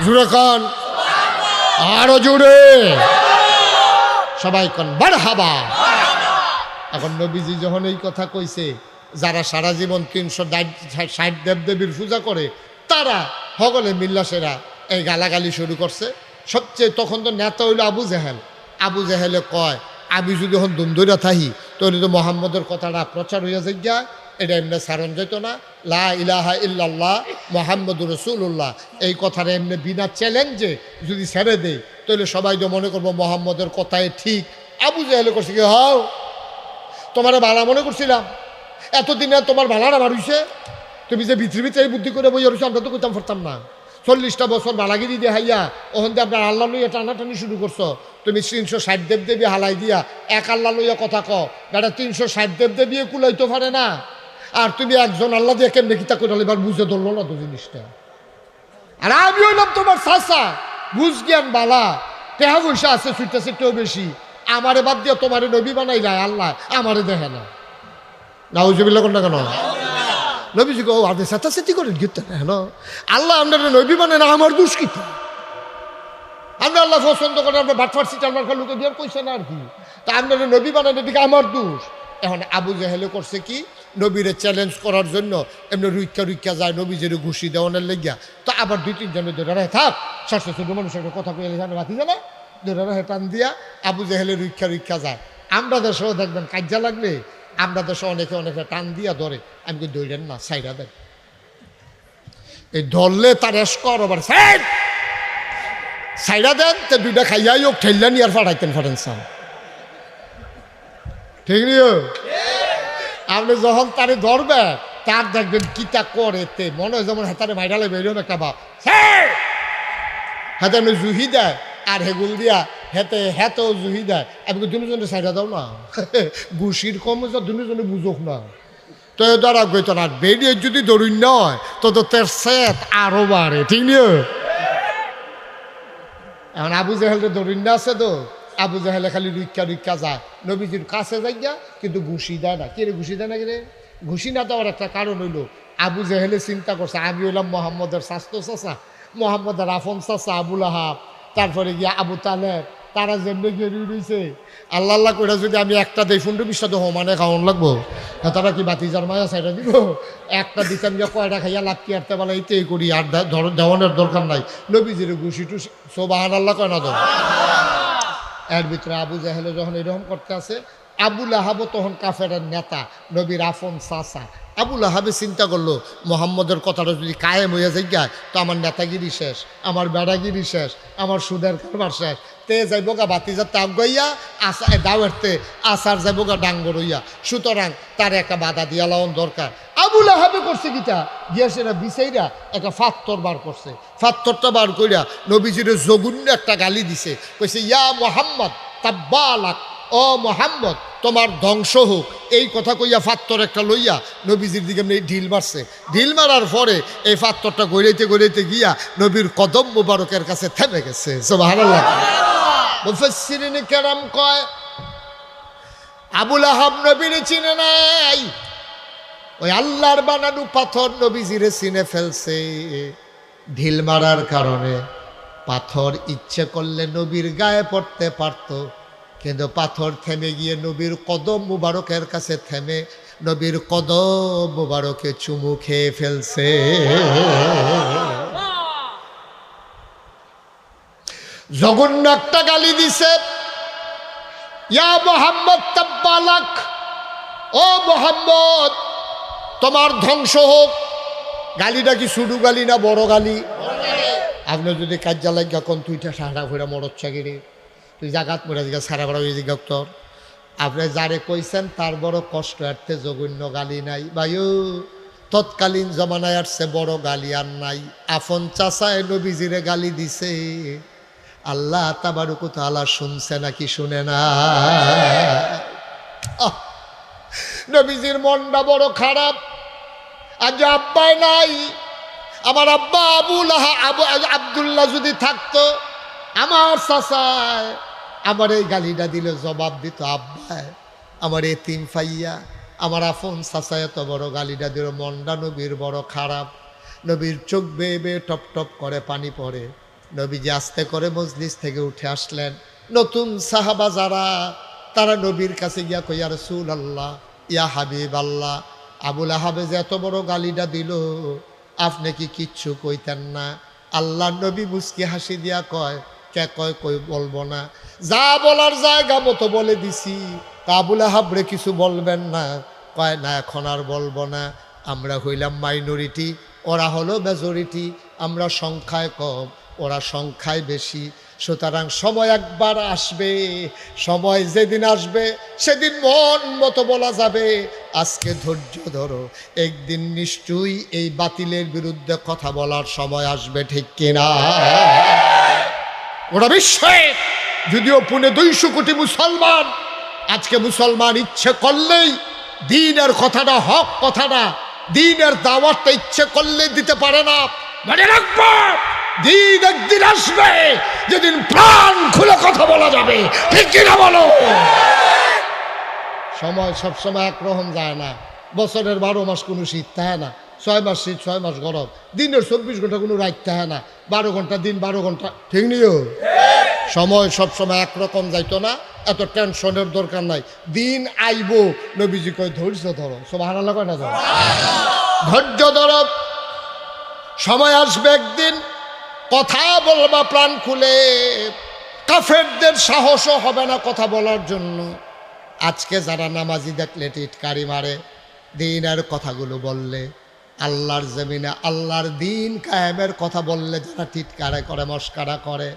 জোরে কন, আরো জোরে সবাই কন মারহাবা। এখন নবীজি যখন এই কথা কইছে, যারা সারা জীবন 360 দেবদেবীর পূজা করে তারা সকলে মিল্লাসেরা এই গালাগালি শুরু করছে। সবচেয়ে তখন তো নেতা হইল আবু জেহেল। আবু জেহেলে কয়, আমি যদি এখন দুমদৈরা থাকি তাহলে তো মোহাম্মদের কথাটা প্রচার হইয়া যাইয়া, এটা এমনি সারণ যেত না। লা ইলাহা ইল্লাল্লাহ মুহাম্মাদুর রাসূলুল্লাহ এই কথাটা এমনি বিনা চ্যালেঞ্জে যদি ছেড়ে দেয় তাহলে সবাই তো মনে করবো মোহাম্মদের কথাই ঠিক। আবু জেহেলে করছে কি, হাও তোমারে ভালা মনে করছিলাম, এতদিনে তোমার ভালাটা বাড়িছে, তুমি যে ভিতরে ভিতরে এই বুদ্ধি করে বইয়া রয়েছে, আমরা তো কইতাম পারতাম না। 40টা বছর বালাগিরি দিয়ে হাইয়া ওখান দিয়ে আপনার আল্লাহ লইয়া টানাটানি শুরু করছো। তুমি 360 দেবদেবী হালাই দিয়া এক আল্লাহ লইয়া কথা কও, বেটা 360 দেবদেবী কুলাইতে পারে না। আর তুমি একজন আল্লাহ দিয়ে কেমনে কিতা করে এবার বুঝে ধরলো না তো জিনিসটা। আর আমি হইলাম তোমার চাচা, বুঝ জ্ঞান বালা, টেহা পয়সা আছে, ছুটতে ছুটতেও বেশি। আমারে বাদ দিয়ে তোমারে নবী বানাই যায় আল্লাহ, আমারে দেখে না। নাউজুবিল্লাহ কোনটা কেন? নবীজি গো আপনি চেঁচাচেঁচি করেন গীতা কেন? আল্লাহ আপনারা নবী মানে না, আমার দুষ্কৃত। আমরা আল্লাহ পছন্দ করেন, আপনার বাটফার সিট আমার লোকে দিয়ে কইছে না আর কি। তা আপনারা নবী বানান, এদিকে আমার দোষ। এখন আবু জেহেলে করছে কি, নবীরে চ্যালেঞ্জ করার জন্য এমনি রুইকা যায় নবীজির ঘুষি দেওয়ানের লেগিয়া। তো আবার 2-3 জনের ধরে থাক, ষষ্ঠ ছোট মানুষের কথা কইলে বাতি জানা ধরে হেটান দিয়া আবু জেহেলে রুইকা যায়। আমরা দেশেও দেখবেন কাজ্জা লাগলে আমরা দেশে অনেকে অনেকে টান দিয়া ধরে, আমি কি দৌড়েন না, সাইডা দেন। এই ধরলে তার এসকর আবার সাইডা দেন, তো 2টা খাইয়াই হোক ঠেললেন আর ফাটাইতেন ফাটেন। ঠিক নিও? আপনি যখন তারে ধরবে তার দেখবেন কিতা করে, তে মনে হয় যেমন হেতারে মাইডালে বেরোবে একটা বাপ হাতে জুহি দেয় আর হেগুল দিয়া হেতেও জুহি দেয়। আমি দুজনে সাইডা দাও না, ঘুষির কম দুজনে বুঝুক না। তো ধরা গইত না, বেরিয়ে যদি দৌড়ুন নয় তো তোর সেট আরো বাড়ে। ঠিক নিও? এখন আবু জেহেলের দৌড়ুন না আছে তো, আবু জেহেলে খালি রুইকা যায় নবীজির কাছে যাইয়া, কিন্তু ঘুষি দেয় না। কে রে ঘুষি দেয় না? কি রে ঘুষি না দেওয়ার একটা কারণ হইল, আবু জেহেলে চিন্তা করছে আমি হইলাম মোহাম্মদের স্বাস্থ্য চাচা, মোহাম্মদের আফন চাচা আবুল আহাব, তারপরে গিয়া আবু তালেব, তারা যেমনি গিয়ে রয়েছে। আল্লাহ আল্লাহ করে যদি আমি একটা দেই 15-20টা তো হোমানে খাওয়ান লাগবো, তারা কি বাতিজার মায়া সাইডা দিব? একটা দিতাম গিয়া কয়টা খাইয়া লাভ কি আরতে বেলা এইতেই করি, আর দেওয়ানের দরকার নাই। নবীজির ঘুষি টুসি সুবহানাল্লাহ কয় না তো? এর ভিতরে আবু জাহেলে যখন এরকম করতে আছে, আবুল আহাবও তখন কাফেরের নেতা, নবীর আফন চাচা। আবুল আহাবে চিন্তা করলো মোহাম্মদের কথাটা যদি কায়েম হইয়া যায় তো আমার নেতাগিরি শেষ, আমার বেড়াগিরি শেষ, আমার সুদের কারবার শেষ। তে যাইব গা বাতিজার তাক গাইয়া আসা দাওয়ারতে আসার যাইব গা ডাঙ্গর হইয়া। সুতরাং তার একটা বাধা দিয়া লাউন দরকার। আবুল আহাবে করছে কিতা, গিয়াসেরা বিচাইরা একটা ফাত্তর বার করছে। ফাত্তরটা বার কইরা নবীজির জগুন্য একটা গালি দিছে, কইছে ইয়া মোহাম্মদ তাব্বালাক, ও মোহাম্মদ তোমার ধ্বংস হোক। এই কথা কইয়া ফাত্তর একটা লইয়া নবীজির দিকে ঢিল মারছে। ঢিল মারার পরে এই ফাত্তরটা গড়াইতে গিয়া নবীর কদম মুবারকের কাছে থেমে গেছে। সুবহানাল্লাহ। মুফাসসিরিন কেরাম কয় আবুল আহাব নবীরে চিনে নাই, ওই আল্লাহর বানানো পাথর নবীজিরে চিনে ফেলছে। ঢিল মারার কারণে পাথর ইচ্ছে করলে নবীর গায়ে পড়তে পারত, কিন্তু পাথর থেমে গিয়ে নবীর কদম মুবারকের কাছে থেমে নবীর কদম মুবারকে চুমু খেয়ে ফেলছে। জঘন্য একটা গালি দিছে, ইয়া মোহাম্মদ তাব্বালাক, ও মোহাম্মদ তোমার ধ্বংস হোক। গালিটা কি ছোট গালি না বড় গালি? আপনি যদি কাজ্যা লাগিয়া কোন তুইটা সারা ঘুরে মরচ্ছা গিরি তুই জাগাত মরে দিকে সারা বড় হয়ে দিকে তোর আপনি যারে কইছেন তার বড় কষ্ট আর্থে জঘন্য গালি নাই ভাইও তৎকালীন জমানায় আসছে বড় গালি আর নাই আফন চাচায় নবীজিরে গালি দিছে আল্লাহ তাবারক ওয়া তাআলা শুনছে নাকি শুনে না নবীজির মনটা বড় খারাপ আজ আব্বাই নাই আমার আব্বা আব্দুল্লাহ যদি থাকতো আমার চাচায় আমার এই গালিটা দিলে জবাব দিত আব্বায় আমার এতিম ফাইয়া আমার আফন চাচায় এত বড় গালিটা দিল মনটা নবীর বড় খারাপ নবীর চোখ বেয়ে বেয়ে টপ টপ করে পানি পড়ে নবীজি আস্তে করে মজলিস থেকে উঠে আসলেন নতুন সাহাবা যারা তারা নবীর কাছে গিয়া কই ইয়া রাসূলুল্লাহ ইয়া হাবিব আল্লাহ আবুল আহাবে যে এত বড় গালিটা দিল আপনি কি কিচ্ছু কইতেন না আল্লাহ নবী মুস্কি হাসি দিয়া কয় কে কয় কই বলবো না যা বলার জায়গা মতো বলে দিছি আবুল আহাবরে কিছু বলবেন না কয় না এখন আর বলবো না আমরা হইলাম মাইনরিটি ওরা হলো মেজরিটি আমরা সংখ্যায় কম ওরা সংখ্যায় বেশি সুতরাং সময় একবার আসবে সময় যেদিন আসবে সেদিন মন মতো বলা যাবে আজকে ধৈর্য ধরো একদিন নিশ্চয়ই এই বাতিলের বিরুদ্ধে কথা বলার সময় আসবে ঠিক কিনা ওরা বিশ্বে যদিও 250 কোটি মুসলমান আজকে মুসলমান ইচ্ছে করলেই দ্বীনের কথাটা হক কথাটা দ্বীনের দাওয়াতটা ইচ্ছে করলে দিতে পারে না মনে রাখবো দিন একদিন আসবে যেদিন প্রাণ খুলে কথা বলা যাবে ঠিক কিনা বলো সময় সবসময় একরকম যায় না বছরের 12 মাস কোনো শীত থাকে না 6 মাস শীত 6 মাস গরম দিনের 24 ঘন্টা কোনো রাত থাকে না 12 ঘন্টা দিন 12 ঘন্টা ঠিক নিও সময় সবসময় একরকম যাইতো না এত টেনশনের দরকার নাই দিন আইব নবীজি কয় ধৈর্য ধরো সুবহানাল্লাহ কয় না ধরো ধৈর্য ধরো সময় আসবে একদিন কথা বলবা প্রাণ খুলে কাফেরদের সাহসও হবে না কথা বলার জন্য আজকে যারা নামাজি দেখলে টিটকারি মারে দিনের কথাগুলো বললে আল্লাহর জমিনে আল্লাহর দিন কায়েমের কথা বললে যারা টিটকারা করে মস্কারা করে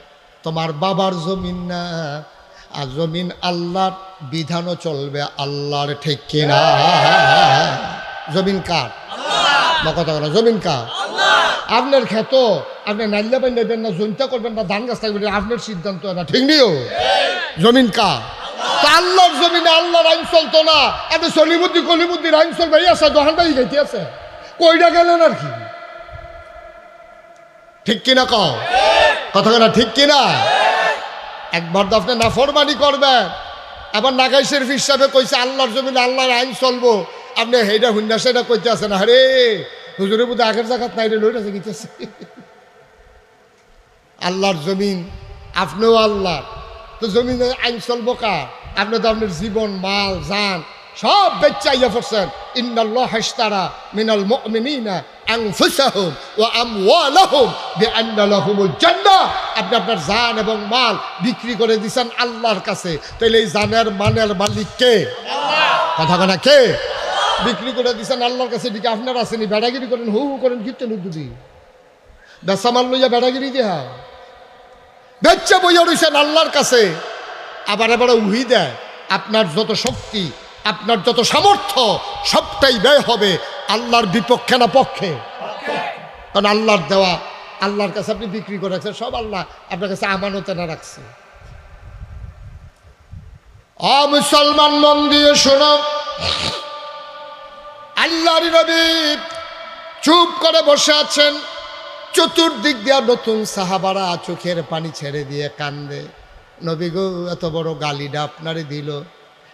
তোমার বাবার জমিন না আর জমিন আল্লাহর বিধানও চলবে আল্লাহর ঠিক কিনা জমিন কার বা কথা বলা জমিন কার আপনার খেত আপনি নাইলে পাই নেবেন না জমিটা করবেন না ধান গাছ থাকবেন আপনার সিদ্ধান্ত না ঠিক নিও জমিন কার আল্লাহর জমিনে আল্লাহর আইন চলতো না এত সলিবুদ্দি কলিবুদ্দির আইন চলবে এই আছে দোকানটাই গাইতে আছে কইটা গেলেন আর কি ঠিক কিনা কও কথা না ঠিক কিনা একবার তো আপনি নাফরমানি করবেন আবার নাগাই শরীফ হিসাবে কইছে আল্লাহর জমিনে আল্লাহর আইন চলবো আপনি হেইটা হুন্না সেটা কইতে আছেন আরে হুজুরের মধ্যে আগের জায়গাত নাই রে লইটাছে গিতেছে আল্লাহর জমিন আপনিও আল্লাহ তো জমিনে আইন চলবো কার আপনি তো আপনার জীবন মাল জান সব বেচাইয়া পড়ছেন ইন্নাল্লাহা ইশতারা মিনাল মুমিনিনা আনফুসাহুম ওয়া আমওয়ালাহুম বিআন্না লাহুমুল জান্নাহ আপনি আপনার জান এবং মাল বিক্রি করে দিয়েছেন আল্লাহর কাছে তাহলে এই জানের মানের মালিক কে আল্লাহ কথা বলা কে বিক্রি করে দিয়েছেন আল্লাহর কাছে দিকে আপনার আসেনি বেড়াগিরি করেন হু হু করেন কীর্তন উদ্যুদি বেসামাল লইয়া বেড়াগিরি দেহা বেচ্চা বইয়া রয়েছেন আল্লাহর কাছে আবার এবার উহি দেয় আপনার যত শক্তি আপনার যত সামর্থ্য সবটাই ব্যয় হবে আল্লাহর বিপক্ষে না পক্ষে কারণ আল্লাহর দেওয়া আল্লাহর কাছে আপনি বিক্রি করে রাখছেন সব আল্লাহ আপনার কাছে আমানতে না রাখছে মুসলমান মন দিয়ে শোনো আল্লাহর নবী চুপ করে বসে আছেন চতুর্দিক দিয়া নতুন সাহাবারা চোখের পানি ছেড়ে দিয়ে কান্দে নবী গো এত বড় গালিটা আপনারে দিল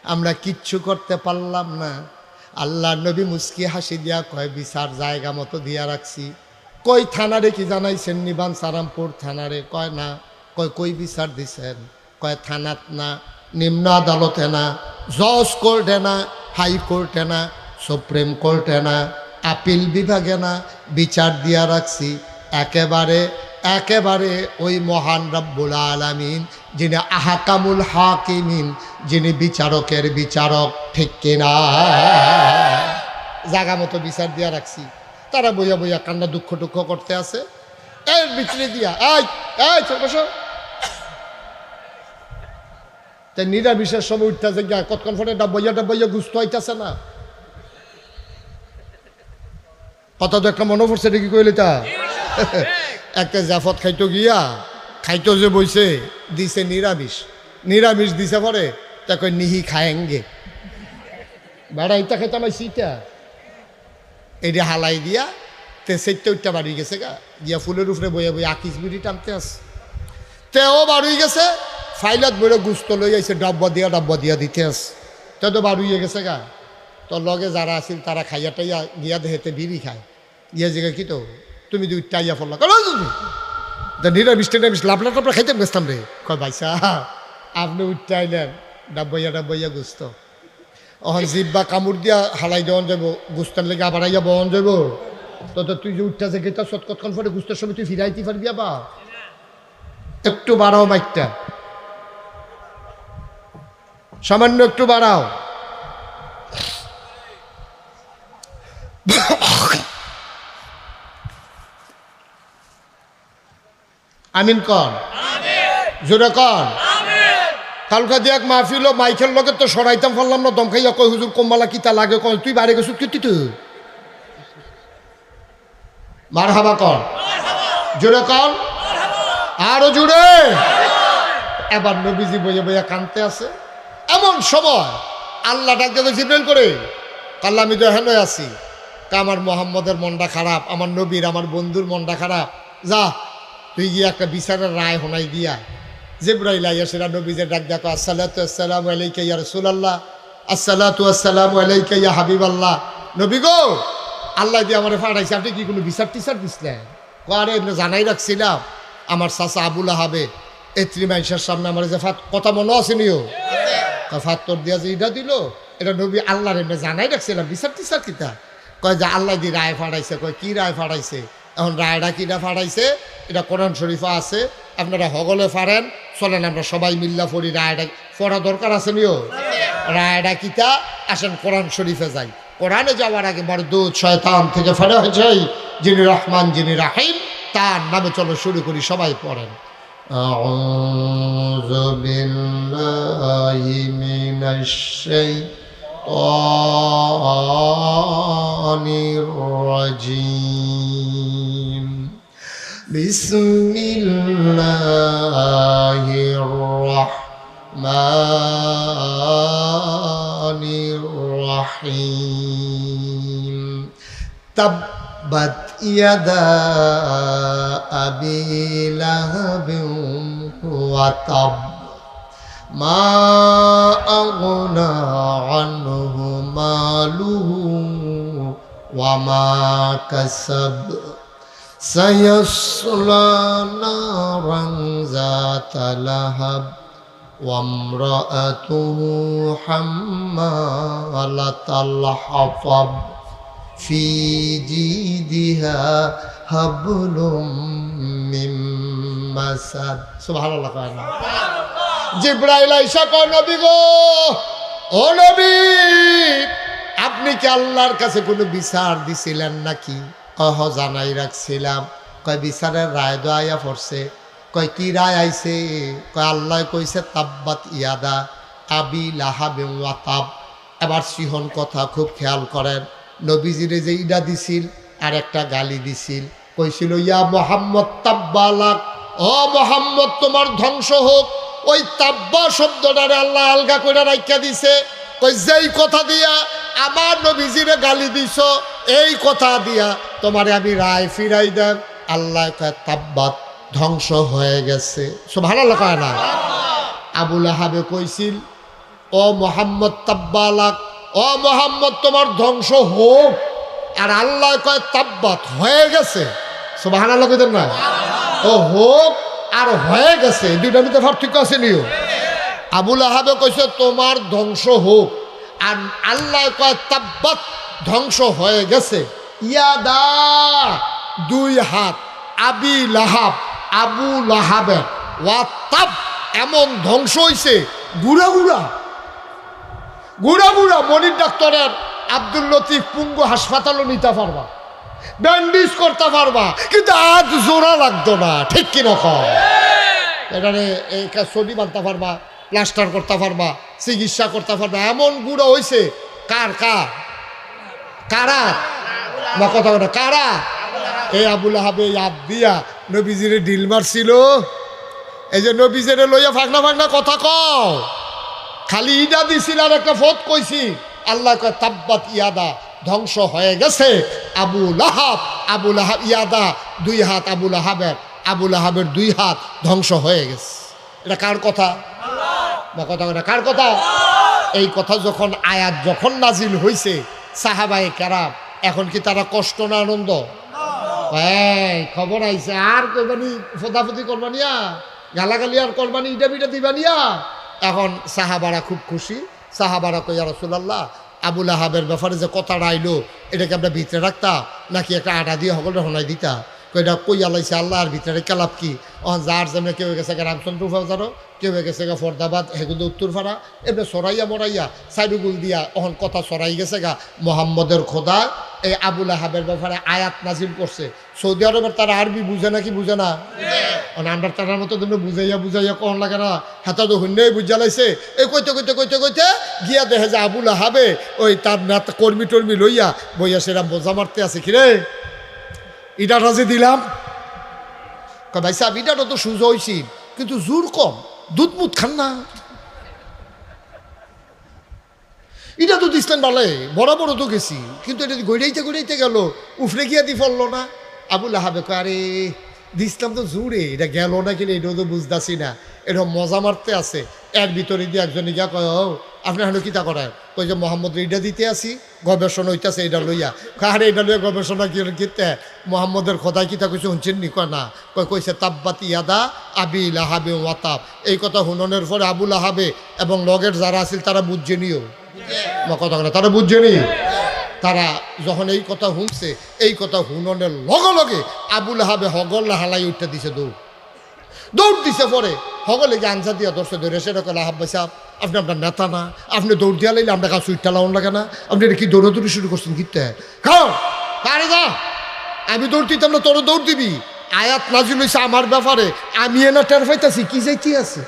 আমরা কিচ্ছু করতে পারলাম না আল্লাহ নবী মুস্কি হাসি দিয়া কয় বিচার জায়গা মতো দিয়া রাখছি কই থানারে কি জানাইছেন নিবান সারামপুর থানারে কয় না কই বিচার দিছেন কয় থানাত না নিম্ন আদালতে না জজ কোর্টে না হাইকোর্টে না সুপ্রিম কোর্টে না আপিল বিভাগে না বিচার দিয়া রাখছি একেবারে ওই মহান রব্বুল আলামিন যিনি আহকামুল হাকিমিন যিনি বিচারকের বিচারক ঠিক কিনা জায়গা মতো বিচার দিয়া রাখছি তারা বইয়া বইয়া কান্না দুঃখ টুক্ষ করতে আছে এর ভিতরে দিয়া এই এই বসো। তাই নিরামিষের সময় উঠতেছে গিয়া কতক্ষণ ফোনে ডাব্বাইয়া গুস্ত হইতেছে না। কথা তো একটা মনে পড়ছে নাকি কইলে তা একটা জাফত খাইতো গিয়া খাইতো যে বইছে দিছে নিরামিষ দিছে পরে তা কই নিহি খায়েঙ্গে বেড়া ইটা খাইতাম সিটা এইটা হালাই দিয়া তে সেইটা উঠটা বাড়ি গেছে গা গিয়া ফুলের উপরে বইয়া বইয়া আকিস বিড়ি টানতে আস তেও বাড়ি গেছে ফাইলত বইলে গুস্ত লই আইছে ডাব্বা দিয়া দিতে আস তে তো বাড়িয়ে গেছে গা। তোর লগে যারা আছিল তারা খাইয়া টাইয়া গিয়া দেহেতে বিড়ি খায় গিয়া জিগা কি তো তুমি দুই টাইয়া ফেললা নিরামিষ টেরামিষ লাভলা টাপলা খাইতাম গেছতাম রে কয় ভাইসা আপনি উঠতে আইলেন ডাব্বাইয়া গুস্ত অহন জিব্বা কামড় দিয়া হালাই দেওয়ান যাব গুস্তার লেগে আবার আইয়া বহন যাব তো তুই যে উঠতে আছে গেতা সৎকতক্ষণ পরে গুস্তার সময় তুই ফিরাইতে পারবি আবা একটু বাড়াও মাইকটা সামান্য একটু বাড়াও। আমিন কন জোরে কন। কালকা দিয়ে এক মাহফিল মাইকেল লগে তো সরাইতাম পারলাম না দম খাইয়া কই হুজুর কম্বালা কিতা লাগে কয় তুই বাড়ি গেছিস কি তুই মার হাবা কন জোরে কন আরো জোরে। এবার নবীজি বইয়া বইয়া কানতে আছে এমন সময় আল্লাহ ডাক দিয়ে জিব্রাইল করে আল্লাহ আমি তো হেন আছি আমার মোহাম্মদের মনটা খারাপ আমার নবীর আমার বন্ধুর মনটা খারাপ যা তুই গিয়ে একটা বিচারের রায় হোনাই দিয়া জিব্রাইল আইয়া সেরা নবীজে ডাক দেখো আসসালাতু আসসালামু আলাইকা ইয়া রাসূলুল্লাহ আসসালাতু আসসালামু আলাইকা ইয়া হাবিবাল্লাহ। নবী গো আল্লাহ দিয়ে আমারে ফাড়াইছে আপনি কি কোনো বিচার টিচার দিছিলেন? আরে জানাই রাখছিলাম আমার চাচা আবুল আহাবে এত্রিমাইশের সামনে আমার যে কথা মনে আছে নিও ফাত্তর দিয়া যে এটা দিল এটা নবী আল্লাহর এমনি জানাই রাখছিলাম বিচার টিচার কিতা কয় যে আল্লাহ দিয়ে রায় ফাড়াইছে কয় কি রায় ফাড়াইছে এখন রায়টা কিনা ফাড়াইছে এটা কোরআন শরীফা আছে আপনারা হগলে ফাড়েন চলেন আমরা সবাই মিল্লা পড়ি রায়টা পড়া দরকার আছে নিও রায়টা কিতা আসেন কোরআন শরীফে যাই কোরআনে যাওয়ার আগে মারদুদ শয়তান থেকে ফাড়া হয়ে যাই যিনি রহমান যিনি রাহিম তার নামে চলো শুরু করি সবাই পড়েন আউযু বিল্লাহি মিনাশ শাইতানির রাজিম বিসমিল্লাহির রাহমানির রাহিম তাব্বাত ইয়াদা আবি লাহাবিন ওয়া তাব মা আগনা আনহু মালুহু ওয়া মা কাসাব সায়াসলা নারান যাতা লাহাব ওয়া ইমরাআতুহু হাম্মালাতাল হাতাব ফি জিদিহা হাবলুম মিন মাসাদ। সুবহানাল্লাহ। জিবরাইল আইসা কয় নবী গো ও নবী আপনি কি আল্লাহর কাছে কোনো বিচার দিছিলেন নাকি? কহ জানাই রাখছিলাম। কয় বিচারের রায় দোয়া পড়ছে। কয় কি রায় আইছে? কয় আল্লাহ কইছে তাব্বাত ইয়াদা আবি লাহাবিন ওয়া তাব। এবার সিহন কথা খুব খেয়াল করেন নবীজিরে যে ইডা দিছিল আর একটা গালি দিছিল কইছিল ইয়া মুহাম্মদ তাব্বালাক ও মুহাম্মদ তোমার ধ্বংস হোক। ওই তাব্বা শব্দটারে আল্লাহ আলগা করে রাখিয়া দিছে। কই যেই কথা দিয়া আমার নবীজিরে গালি দিছ এই কথা দিয়া তোমারে আমি রায় ফিরাই দেন। আল্লাহ কয় তাব্বাত ধ্বংস হয়ে গেছে। সুবহানাল্লাহ কয় না? আবুল আহাবে কইছিল ও মুহাম্মদ তাব্বালাক ও মুহাম্মদ তোমার ধ্বংস হোক। আর আল্লাহ কয় তাব্বাত হয়ে গেছে। সুবহানাল্লাহ কইতেন না? ও হোক আর হয়ে গেছে দুইটার মধ্যে পার্থক্য আছে নিও। আবুল আহাবে কইছে তোমার ধ্বংস হোক আর আল্লাহ কয় তাব্বাত ধ্বংস হয়ে গেছে। ইয়াদা দুই হাত আবি লাহাব আবু লাহাবের ওয়া তাব এমন ধ্বংস হইছে গুড়া গুড়া গুড়া গুড়া। মনির ডাক্তারের আব্দুল লতিফ পুঙ্গু হাসপাতালও নিতে পারবা ব্যান্ডেজ করতে পারবা, কিন্তু হাত জোড়া লাগতো না, ঠিক কিনা কয়? এখানে এই ছড়ি বাঁধতে পারবা, প্লাস্টার করতে পারবা, চিকিৎসা করতে পারবা, এমন গুঁড়ো হয়েছে। কার কার কারা বা কথা কথা কারা? এই আবুল আহাবে ইয়াদ দিয়া নবীজিরে ডিল মারছিল। এই যে নবীজিরে লইয়া ফাঁকনা ফাঁকনা কথা কও, খালি ইডা দিছিল আর একটা ফত কইছি। আল্লাহ কয় তাব্বাত ইয়াদা, ধ্বংস হয়ে গেছে আবুল আহাব। আবুল আহাব ইয়াদা, দুই হাত আবুল আহাবের, আবুল আহাবের দুই হাত ধ্বংস হয়ে গেছে। এটা কার কথা? বা কথা কথা কার কথা? এই কথা যখন আয়াত যখন নাজিল হইছে, সাহাবায়ে কেরাম এখন কি তারা কষ্ট না আনন্দ? এই খবর আইছে, আর করবানি ফোদাফুদি করবানিয়া, গালাগালি আর করবানি, ইটা বিটা দিবানিয়া। এখন সাহাবারা খুব খুশি। সাহাবারা কই, ইয়া রাসূলুল্লাহ, আবুল আহাবের ব্যাপারে যে কথাটা আইলো, এটাকে আমরা ভিতরে রাখতাম নাকি একটা আটা দিয়ে সকলটা শোনাই দিতা? কইটা কই আলাইছে আল্লাহ, আর ভিতরে কালাপ কি? যার যেমন কেউ গেছে রামচন্দ্র ফাজারও, কেউ গেছে গা ফরদাবাদ, হেগুদ উত্তরপাড়া, এমনি সরাইয়া মরাইয়া সাইডুগুল দিয়া অহন কথা সরাই গেছে গা মোহাম্মদের খোদা। এই আবুল আহাবের ব্যাপারে আয়াত নাজিল করছে। সৌদি আরবের তারা আরবি বুঝে নাকি বুঝে না? আমরা তারার মতো বুঝাইয়া বুঝাইয়া কন লাগে না, হাতা তো শূন্যই বুঝা লাইছে। এই কইতে কইতে কইতে কইতে গিয়া দেখে যে আবুল আহাবে ওই তার নেতা কর্মী টর্মী লইয়া বইয়া সেরাম বোঝা মারতে আছে। কিরে ইটা রাজে দিলাম, ভাই সাহেব ইটাটা তো সুজা হয়েছি, কিন্তু জোর কম, দুধ মুধ খান না। এটা তো দিচ্ছেন ভালো, বরাবরও তো গেছি, কিন্তু এটা গড়াইতে গড়াইতে গেল, উফরে গিয়া দি ফললো না। আবুল আহাবে কয়, আরে দিছিলাম তো জোরে, এটা গেল না কিনা এটাও তো বুঝতেছি না, এটা মজা মারতে আছে। এর ভিতরে দিয়ে একজনে গিয়া কয়, ও আপনি হলো কিতা করেন? কই যে মোহাম্মদ ইটা দিতে আসি, গবেষণা হইতেছে এটা লইয়া। আরে এটা লইয়া গবেষণা কিতে মোহাম্মদের খোদায় কিতা কইছে শুনছেন নি? কয় না। কইছে তাব্বাত ইয়াদা আবিল আহাবে ওয়াতাব। এই কথা হুননের পরে আবুল আহাবে এবং লগের যারা আছিল তারা বুঝছে নিও, কথা বলে তারা বুঝছে নি। তারা যখন এই কথা শুনছে, এই কথা হুননের লগে লগে আবুল আহাবে হগল্লা হালাই উঠতে দিছে, দৌড় দিছে। পরে হগলে গিয়ে আনসা দিয়া ধরছে, ধরে সেটা কলে আহাব ভাই সাহেব, আপনি আপনার নেতা না, আপনি দৌড় দিয়া লাইলে আমরা কাছে সুইটটা লাউন লাগে না, আপনি এটা কি দৌড়াদৌড়ি শুরু করছেন? কিতে খাও কারে যা, আমি দৌড় দিতাম না, তোর দৌড় দিবি। আয়াত নাজিল হইছে আমার ব্যাপারে, আমি এনা টের পাইতাছি কি যাইতে আছে,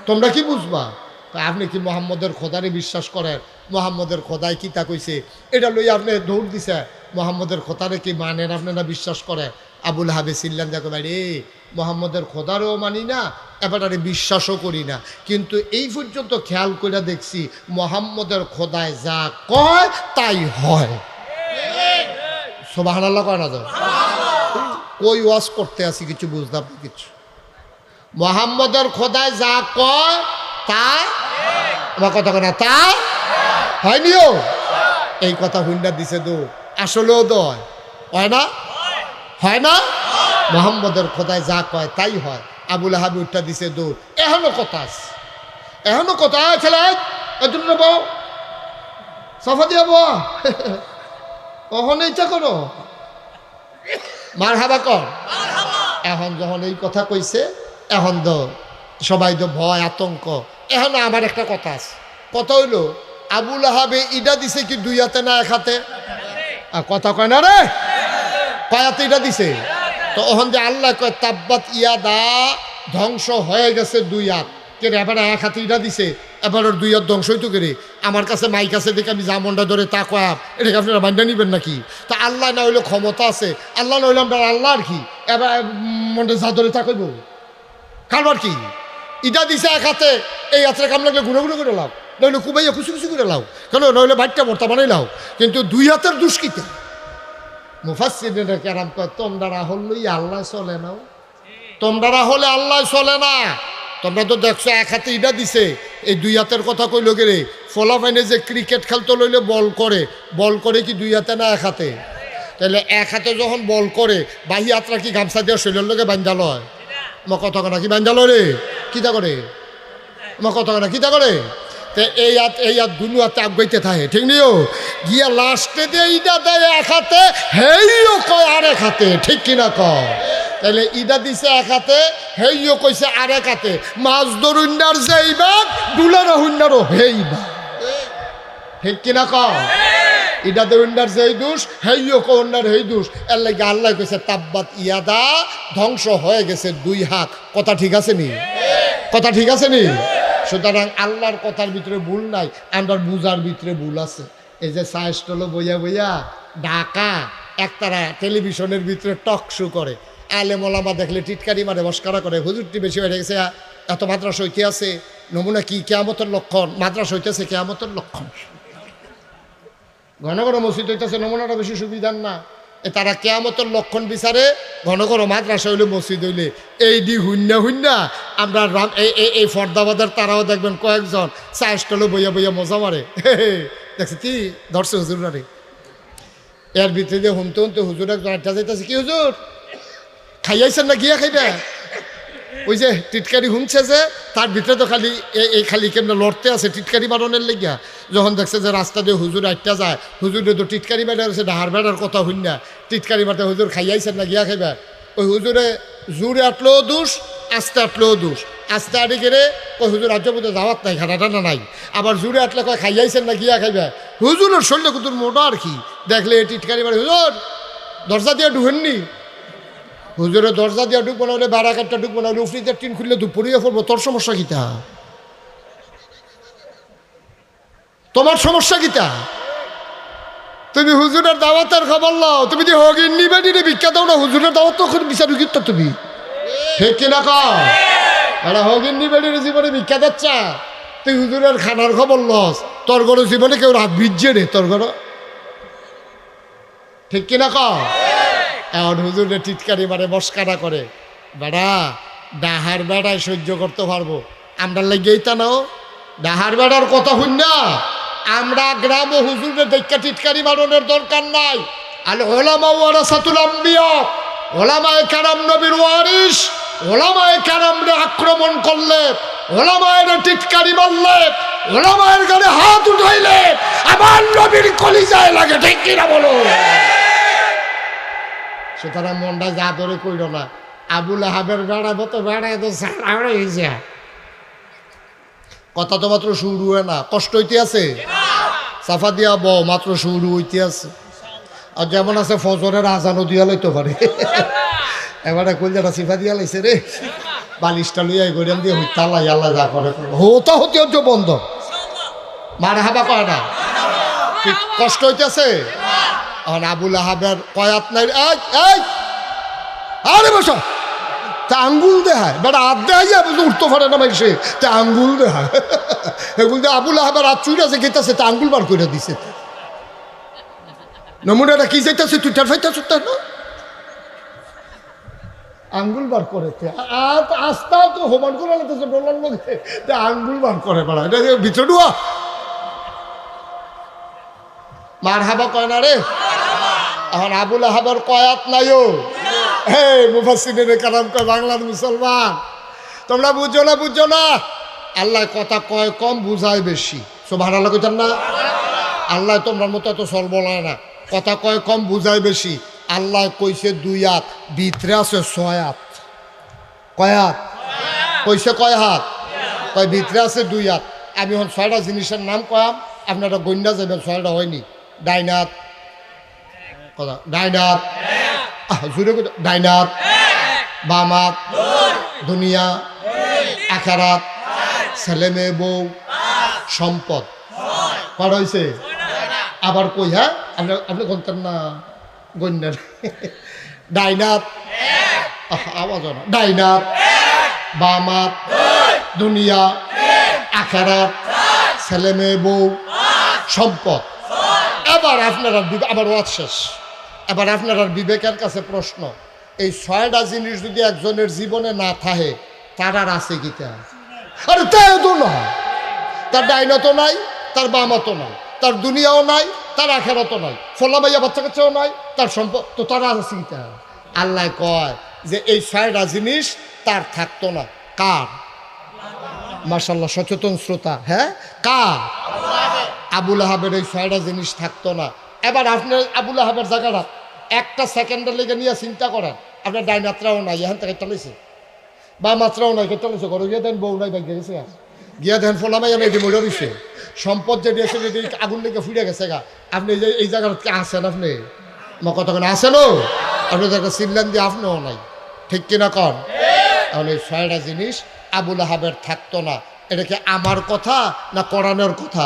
তোমরা কি বুঝবা? আপনি কি মোহাম্মদের খোদারে বিশ্বাস করেন? মোহাম্মদের খোদায় কি তা কইছে এটা লই আপনি দৌড় দিছে। মোহাম্মদের খোদারে কি মানেন, আপনারা বিশ্বাস করেন? আবুল আহাবে সিল্লান দেখো ভাই রে, মোহাম্মদের খোদারও মানি না, এবারে বিশ্বাসও করি না, কিন্তু এই পর্যন্ত খেয়াল করে দেখছি মোহাম্মদের খোদায় যা কয় তাই হয়। সুবহানাল্লাহ কয় না তো? কই ওয়াজ করতে আসি কিছু বুঝলাম না কিছু। মোহাম্মদের খোদায় যা কয় তাই, আমার কথা কয় না তাই হয়নিও। এই কথা হুন্ডা দিছে দৌড়, আসলেও দয় হয় না, হয় না? মোহাম্মদের খোদায় যা কয় তাই হয়। আবুল আহাব উঠটা দিছে দৌড়। এখনো কথা আছে, এখনো কথা ছেলে এজন্য বউ সাফা দিয়া বউ কখন ইচ্ছা করো মার হাবা কর। এখন যখন এই কথা কইছে, এখন তো সবাই তো ভয় আতঙ্ক। এখন আমার একটা কথা আছে, কথা হইলো আবুল আহাবে ইডা দিছে কি দুই হাতে না এক হাতে? কথা কয় না রে, কয় হাতে ইডা দিছে? তো ওখান যে আল্লাহ কয় তাব্বাত ইয়াদা, ধ্বংস হয়ে গেছে দুই হাত। কে এবার এক হাতে ইডা দিছে, এবার ওর দুই হাত ধ্বংস হইতো কে রে? আমার কাছে মাইক আছে দেখে আমি জামনটা ধরে তা কয়াব, এটাকে আপনারা বান্ধা নিবেন নাকি? তা আল্লাহ না হইলে ক্ষমতা আছে, আল্লাহ না হইলে আমরা আল্লাহ আর কি এবার মনটা যা ধরে তা কইব কারবার কি? ইটা দিছে এক হাতে, এই হাতের কাম লাগলে গুঁড়ো গুঁড়ো করে লাও, নইলে কুবাইয়া খুশি খুশি করে লাও, কেন নইলে বাড়িটা ভর্তা বানাই লাও, কিন্তু দুই হাতের দুষ্কিতে মুফাসসিরিনে কেরাম কয় তোমরা হলেই আল্লাহ চলে নাও, তোমরা হলে আল্লাহ চলে না। তোমরা তো দেখছো এক হাতে ইটা দিছে, এই দুই হাতের কথা কই লোকে রে? ফলাফাইনে যে ক্রিকেট খেলতে লইলে বল করে কি দুই হাতে না এক হাতে? তাহলে এক হাতে যখন বল করে বাহি হাতরা কি গামছা দিয়ে শরীরের লোকে বাঞ্জাল হয়? আমার কথা না কি বাঞ্জাল রে? কিতা করে আমার কথা না কিতা করে? তো এই হাত দুনু হাতে আগাইতে থাকে, ঠিক নিও গিয়া লাস্টে দিয়ে ইটা দেয় এক হাতে, হেইও কয় আর এক হাতে, ঠিক কিনা কয়? তাহলে ইটা দিছে এক হাতে, হেইও কইছে আর এক হাতে। মাছ ধরুন্ডার যেই বাঘ, দুলারা হুন্ডারও হেই বাঘ, ঠিক কিনা কয়? ইডাতে উন্ডার যেই দোষ হেইও কন্যার হেই দোষ এর লাগে আল্লাহ কইছে তাব্বাত ইয়াদা, ধ্বংস হয়ে গেছে দুই হাত। কথা ঠিক আছে নি? কথা ঠিক আছে নি? সুতরাং আল্লাহর কথার ভিতরে ভুল নাই, আমরা বুঝার ভিতরে ভুল আছে। এই যে সাইস্টলো বইয়া বইয়া ঢাকা একতারা টেলিভিশনের ভিতরে টক শো করে, আলেম ওলামা দেখলে টিটকারি মারে, মস্কারা করে, হুজুরটি বেশি বেড়ে গেছে, এত মাদ্রাসা হইতে আছে, নমুনা কি কেয়ামতের লক্ষণ, মাদ্রাসা হইতেছে কেয়ামতের লক্ষণ। ঘন ঘন মসজিদ হইতেছে, নমুনাটা বেশি সুবিধার না। তারা কেয়ামতের লক্ষণ বিচারে, ঘন ঘন মাদ্রাসা হইলে মসজিদ হইলে এই দি হুন্না হুন্না আমরা এই ফর্দাবাদের তারাও দেখবেন কয়েকজন চাষটলে বইয়া বইয়া মজা মারে। দেখছি কি ধরছে হুজুরারে, এর ভিতরে দিয়ে হুমতে হুমতে হুজুর একজন একটা যাইতেছে, কি হুজুর খাইয়াইছেন না গিয়া খাইবে? ওই যে টিটকারি হুমছে যে তার ভিতরে তো খালি এই খালি কেমন লড়তে আছে টিটকারি মারণের লেগিয়া। যখন দেখছে যে রাস্তা দিয়ে হুজুর আটটা যায়, হুজুরে তো টিটকারি মারে আছে, ডাহার বেড়ার কথা হইন না, টিটকারি মারতে হুজুর খাইয়াইছেন না গিয়া খাইবে? ওই হুজুরে জোরে আটলেও দোষ, আস্তে আটলেও দোষ। আস্তে আটে গেলে ওই হুজুর রাজ্য মধ্যে দাওয়াত নাই, খানা টানা নাই। আবার জোরে আটলে কয় খাইয়াইছেন না গিয়া খাইবে? হুজুরের শরীরে কুতুর মোটা আর কি, দেখলে টিটকারি মারে, হুজুর দরজা দিয়ে ঢুকেননি? হুজুরের দরজা দিয়ে ঢুকবো না হলে বারাকারটা ঢুকবো না হলে উফরিদের টিন খুললে দুপুরিয়ে পড়বো, তোর সমস্যা কিতা? তোমার সমস্যা কিতা? তুমি হুজুরের দাওয়াতের খবর লও, তুমি যে হগিন নিবে নিলে ভিক্ষা দাও না, হুজুরের দাওয়াত তো বিচারু কিতা তুমি? ঠিক কিনা কও? হগিন নিবে নিলে জীবনে ভিক্ষা দিচ্ছা, তুই হুজুরের খানার খবর লস, তোর ঘরে জীবনে কেউ রাত ভিজছে রে তোর ঘর। ঠিক কিনা কও? এখন হুজুরে টিটকারি মারে, মস্কারা করে, বেড়া ডাহার বেড়ায় সহ্য করতে পারবো, আমরা লেগেই তা নাও ডাহার বেড়ার কথা হইন না। আমরা গ্রাম ও হুজুরের দেখা টিটকারি মারণের দরকার নাই। আল ওলামা ওয়ারাসাতুল আম্বিয়া, ওলামায়ে কেরাম নবীর ওয়ারিস, ওলামায়ে কেরামরে আক্রমণ করলে, ওলামায়ের টিটকারি মারলে, ওলামায়ের গায়ে হাত উঠাইলে আমার নবীর কলিজায় লাগে। ঠিক কিনা বলো? সুতরাং মনটা যা ধরে কইল না, আবুল আহাবের বেড়া মতো বেড়ায় তো হয়েছে। কথা তো মাত্র শুরু হয় না, কষ্ট হইতে আছে, সাফা দিয়া ব মাত্র শুরু হইতে আছে। আর যেমন আছে ফজরের আজানও দিয়া লইতে পারে, এবারে কইলাটা সিফা দিয়া লাইছে রে, বালিশটা লইয়া গরিয়াম দিয়ে হইতে আল্লাহ আল্লাহ যা করে হতা হতে হচ্ছে বন্ধ, মার হাবা কয় না, ঠিক কষ্ট হইতেছে। এখন আবুল আহাবের কয়াত নাই, আরে বসো, তা আঙ্গুল দেখায় বেটা, হাত দেখাইয়া উঠতে পারে না মাইসে, তা আঙ্গুল দেখায়, এগুল দিয়ে আবুল আহাবের হাত চুইরা যে খেতেছে, তা আঙ্গুল বার করে দিছে। নমুনাটা কি যাইতেছে, তুই টার ফাইতেছ না, আঙ্গুল বার করে আস্তা তো হোমান করে লাগতেছে ডলার মধ্যে, তা আঙ্গুল বার করে বেড়া, এটা ভিতরে ডুয়া মার হাবা কয় না রে। এখন আবুল আহাবের কয়াত নাইও, হে মুফাসসিরিনে কেরাম কয় বাংলার মুসলমান তোমরা বুঝো না, বুঝো না, আল্লাহ কথা কয় কম বুঝায় বেশি। সুবহানাল্লাহ কইতাম না? আল্লাহ তোমরা মতো এত সল বলায় না, কথা কয় কম বুঝায় বেশি। আল্লাহ কইছে 2 হাত, ভিতরে আছে 6 হাত। কয় হাত কইছে? কয় হাত কয়? ভিতরে আছে 2 হাত। আমি এখন 6টা জিনিসের নাম কয়াম, আপনারা গন্যা যাবেন 6টা হয়নি। ডাইনাত, কথা ডাইনাত, জুড়ে ডাইনাত, বামাত, দুনিয়া, আখারাত, ছেলে মেয়ে বউ, সম্পদ। কটা হয়েছে? আবার কই, হ্যাঁ আপনি গন্তেন না গন্যার। ডাইনাত, আওয়াজ না, ডাইনাত, বামাত, দুনিয়া, আখারাত, ছেলে মেয়ে বউ, সম্পদ। এবার আপনারা আবার ওয়াজ শেষ, এবার আপনার বিবেকের কাছে প্রশ্ন, এই 6টা জিনিস যদি একজনের জীবনে না থাকে, তার আর আছে কিটা? আরে তাই তো না, তার ডাইনাতও নাই, তার বামাতও নাই, তার দুনিয়াও নাই, তার আখেরাতও নাই, ফলা ভাইয়া বাচ্চা কাচ্চাও নাই, তার সম্পদ তো তার আছে কিটা? আল্লাহ কয় যে এই 6টা জিনিস তার থাকতো না। কার? মাশাআল্লাহ, সচেতন শ্রোতা। হ্যাঁ, কার? আবুল আহাবের এই 6টা জিনিস থাকতো না। এবার আপনার আবুল আহাবের জায়গাটা একটা সেকেন্ডের লেগে নিয়ে চিন্তা করেন, আপনার ডাইনাত্রাও নাই, এখান থেকে চলেছে, বা মাত্রাও নাই, চলেছে, ঘরে গিয়ে দেন বউ নাই, বাইকে গেছে, গিয়া দেখেন ফোলামাই এনে এটি মরে দিছে সম্পদ যে দিয়েছে যদি আগুন লেগে ফুটে গেছে গা আপনি যে এই জায়গার আসেন আপনি আমার কতক্ষণ আসেনও আপনি তো একটা সিল্লান দিয়ে আপনিও নাই ঠিক কিনা কন তাহলে ছয়টা জিনিস আবুল আহাবের থাকতো না এটা কি আমার কথা না কোরআনের কথা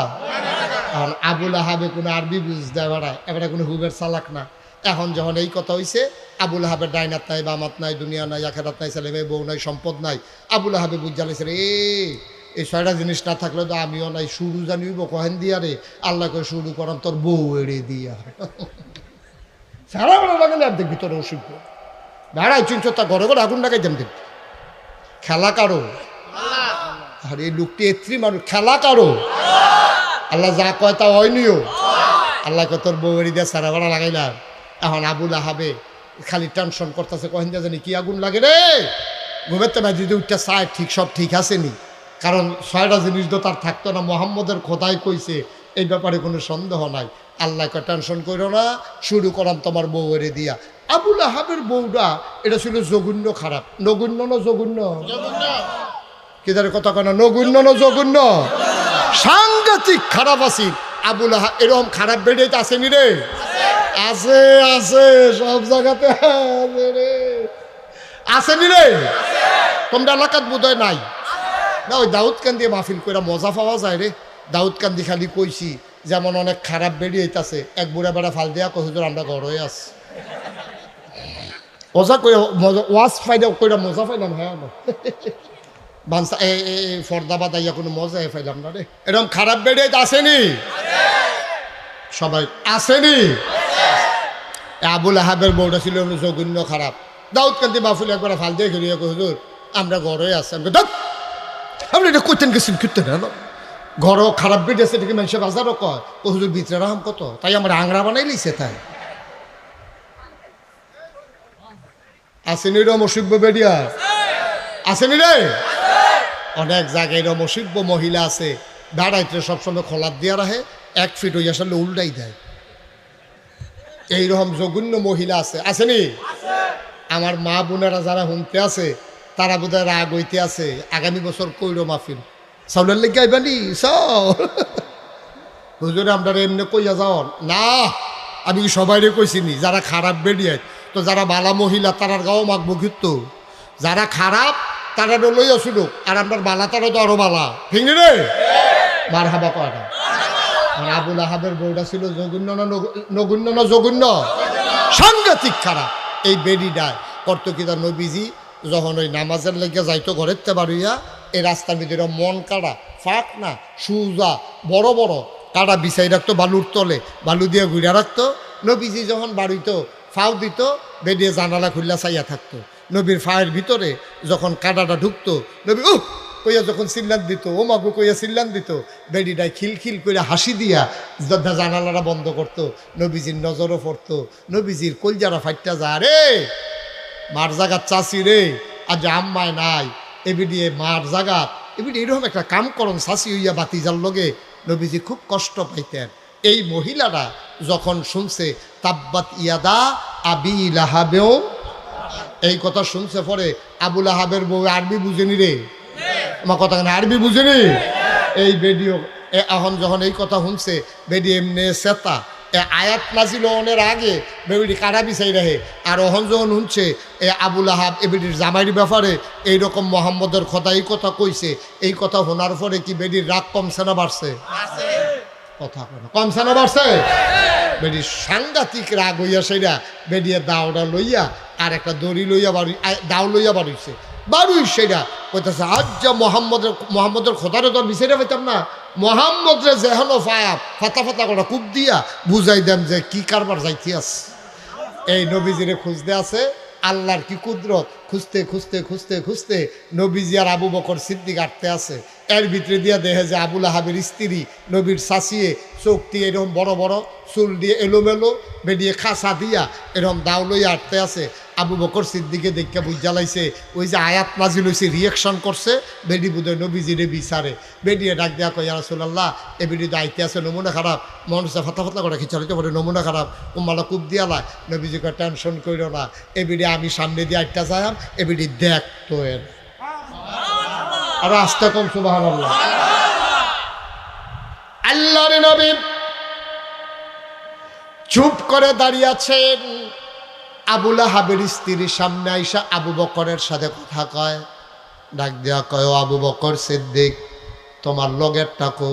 কারণ আবুল আহাবে কোনো আরবি বুঝতে বেড়ায় এবারে কোনো হুবের চালাক না এখন যখন এই কথা হইছে আবুল আহাবের ডাইনাত নাই বামাত নাই দুনিয়া নাই আখেরাত নাই ছেলে মেয়ে বউ নাই সম্পদ নাই আবুল আহাবে বুঝ জ্বালিয়েছে এই ছয়টা জিনিস না থাকলে তো আমিও নাই শুরু জানিব কহেন দিয়া রে আল্লাহকে শুরু করাম তোর বউ এড়ে দিয়া সারা বেড়া লাগালে আর দেখবি তোর অসুখ বেড়াই চিনছ তা ঘরে ঘরে আগুন লাগাই যেন দেখবি খেলা কারো আর এই লোকটি এত্রী মানুষ খেলা কারো আল্লাহ যা কয় তা হয়নিও আল্লাহকে তোর বউ এড়ে দিয়া সারা বেড়া লাগাইলাম এখন আবুল আহাবে খালি টেনশন করতেছে কহেন দিয়া জানি কি আগুন লাগে রে ঘুমের তো যদি উঠতে চায় ঠিক সব ঠিক আসেনি কারণ ছয়টা জিনিস তো তার থাকতো না মোহাম্মদের খোদাই কইছে এই ব্যাপারে কোনো সন্দেহ নাই আল্লাহকে টেনশন করো না শুরু করাম তোমার বউ এড়ে দিয়া আবুল আহাবের বউটা এটা ছিল জঘন্য খারাপ নগণ্য না জঘন্য কিদারে কথা কেন নগণ্য না জঘন্য সাংঘাতিক খারাপ আছি আবুল আহাব এরকম খারাপ বেড়েতে আসেনি রে আছে আছে সব জায়গাতে আছে রে আসেনি রে তোমরা এলাকাত বোধহয় নাই না ওই দাউদ কান্দি মাহফিল করে মজা পাওয়া যায় রে দাউদ কান্দি খালি কইছি যেমন অনেক খারাপ বেরিয়েছে এক বুড়া বেড়া ফাল দিয়া কহুজুর আমরা ঘর হয়ে আছি মজা করে মজা ওয়াজ ফাইদা করে মজা পাইলাম হ্যাঁ বানসা ফর্দা বাদাইয়া কোনো মজা পাইলাম না রে এরকম খারাপ বেরিয়ে আসেনি সবাই আসেনি আবুল আহাবের বউটা ছিল জঘন্য খারাপ দাউদ কান্দি মাহফিল একবার ফাল দিয়ে খেলিয়ে কহুজুর আমরা ঘর হয়ে আসছি আমি আপনি এটা করতেন গেছেন কীর্তেন না ঘরও খারাপ বেড়েছে এটাকে মানুষের বাজারও কয় ও হুজুর ভিতরে রাহাম কত তাই আমার আংরা বানাই লিছে তাই আসেনি রম অসভ্য বেরিয়া আসেনি রে অনেক জায়গায় এরম অসভ্য মহিলা আছে দাঁড়াইতে সবসময় খোলার দিয়া রাখে 1 ফিট হয়ে আসলে উল্টাই দেয় এইরকম জঘন্য মহিলা আছে আসেনি আমার মা বোনেরা যারা শুনতে আছে তারা বোধহয় রাগ হইতে আছে আগামী বছর কইরো মাহফিল চাউলের লেগে আইবানি হুজুরে আমরা এমনি কইয়া যাও না আমি সবাইরে কইছিনি যারা খারাপ বেরিয়ে তো যারা বালা মহিলা তারার গাও মাখবো কিন্তু যারা খারাপ তারা লইয়া শুধু আর আপনার বালা তারা তো আরো বালা ঠিক রে মার হাবা কয়টা আর আবুল আহাবের বউটা ছিল জঘন্য না নগণ্য না জঘন্য সাংঘাতিক খারাপ এই বেডিটায় করতো কি তার নবীজি যখন ওই নামাজের লেগে যাইতো ঘরের তে বাড়িয়া এই রাস্তার ভিতরে মন কাটা ফাঁক না সুজা বড় বড় কাটা বিছাই রাখতো বালুর তলে বালু দিয়ে ঘুরে রাখতো নবীজি যখন বাড়িতো ফাও দিত বেরিয়ে জানালা খুললা চাইয়া থাকতো নবীর ফায়ের ভিতরে যখন কাটাটা ঢুকতো নবী কইয়া যখন চিল্লান দিত ও মাগু কইয়া চিল্লান দিত বেডিটায় খিলখিল করে হাসি দিয়া জানালাটা বন্ধ করতো নবীজির নজরও পড়তো নবীজির কলজারা ফাইটটা যা রে মার জাগাত চাষি রে আজ আম্মায় নাই এবিডিয়ে মার জাগাত এবিডি এরকম একটা কাম করন চাষি হইয়া বাতিজার লগে নবীজি খুব কষ্ট পাইতেন এই মহিলারা যখন শুনছে তাব্বাত ইয়াদা আবি লাহাবেও এই কথা শুনছে পরে আবুল আহাবের বউ আরবি বুঝেনি রে আমার কথা কেন আরবি বুঝেনি এই বেডিও এখন যখন এই কথা শুনছে বেডি এমনি সেতা আয়াত নাজিল হওয়ার আগে বেবিডি কাটা বিছাই রাখে আর অহন যখন শুনছে আবুল আহাব এবিডির জামাইয়ের ব্যাপারে এইরকম মোহাম্মদের কথা এই কথা কইছে এই কথা শোনার পরে কি বেডির রাগ কমছে না বাড়ছে কথা কমছে না বাড়ছে বেডির সাংঘাতিক রাগ হইয়া সেইটা বেডিয়ে দাওটা লইয়া আর একটা দড়ি লইয়া বাড়ি দাও লইয়া বাড়িছে বাড়ুই সেটা কইতেছে আজ যা মোহাম্মদের খোদারে তোর বিচারে পাইতাম না মোহাম্মদরে যেহেন ফাতা ফাতা করা কূপ দিয়া বুঝাই দেন যে কি কারবার যাইতে আছে এই নবীজিরে খুঁজতে আছে আল্লাহর কি কুদরত খুঁজতে খুঁজতে খুঁজতে খুঁজতে নবীজি আর আবু বকর সিদ্দিক আটতে আছে এর ভিতরে দিয়া দেখে যে আবুল আহাবের স্ত্রী নবীর শাসিয়ে চোখটি এরকম বড় বড় চুল দিয়ে এলোমেলো বেরিয়ে খাসা দিয়া এরকম দাও লইয়া আটতে আছে আবু বকর সিদ্দিকে দেখে বুঝ জ্বালাইছে ওই যে আয়াত নাজিল হয়েছে রিয়েকশন করছে বেডি বুধের নবীজিরে বিচারে বেডিয়ে ডাক দেওয়া কই রাসূলুল্লাহ এ বেডি দায়িত্বে আছে নমুনা খারাপ মানুষে ফাতা ফাতা করে খিচালিতে পারে নমুনা খারাপ উম্মালা কূপ দিয়ালা নবীজিকে টেনশন করিল না এ বেডি আমি সামনে দিয়ে আটটা যাইম এ বেডি দেখ তো এর আর আস্তে কম সুবহানাল্লাহ আল্লাহর নবী চুপ করে দাঁড়িয়ে আছেন। আবু লাহাবের স্ত্রীর সামনে আইসা আবু বকরের সাথে কথা কয়, ডাক দেয়া কয়, ও আবু বকর সিদ্দিক, তোমার লগের টাকো।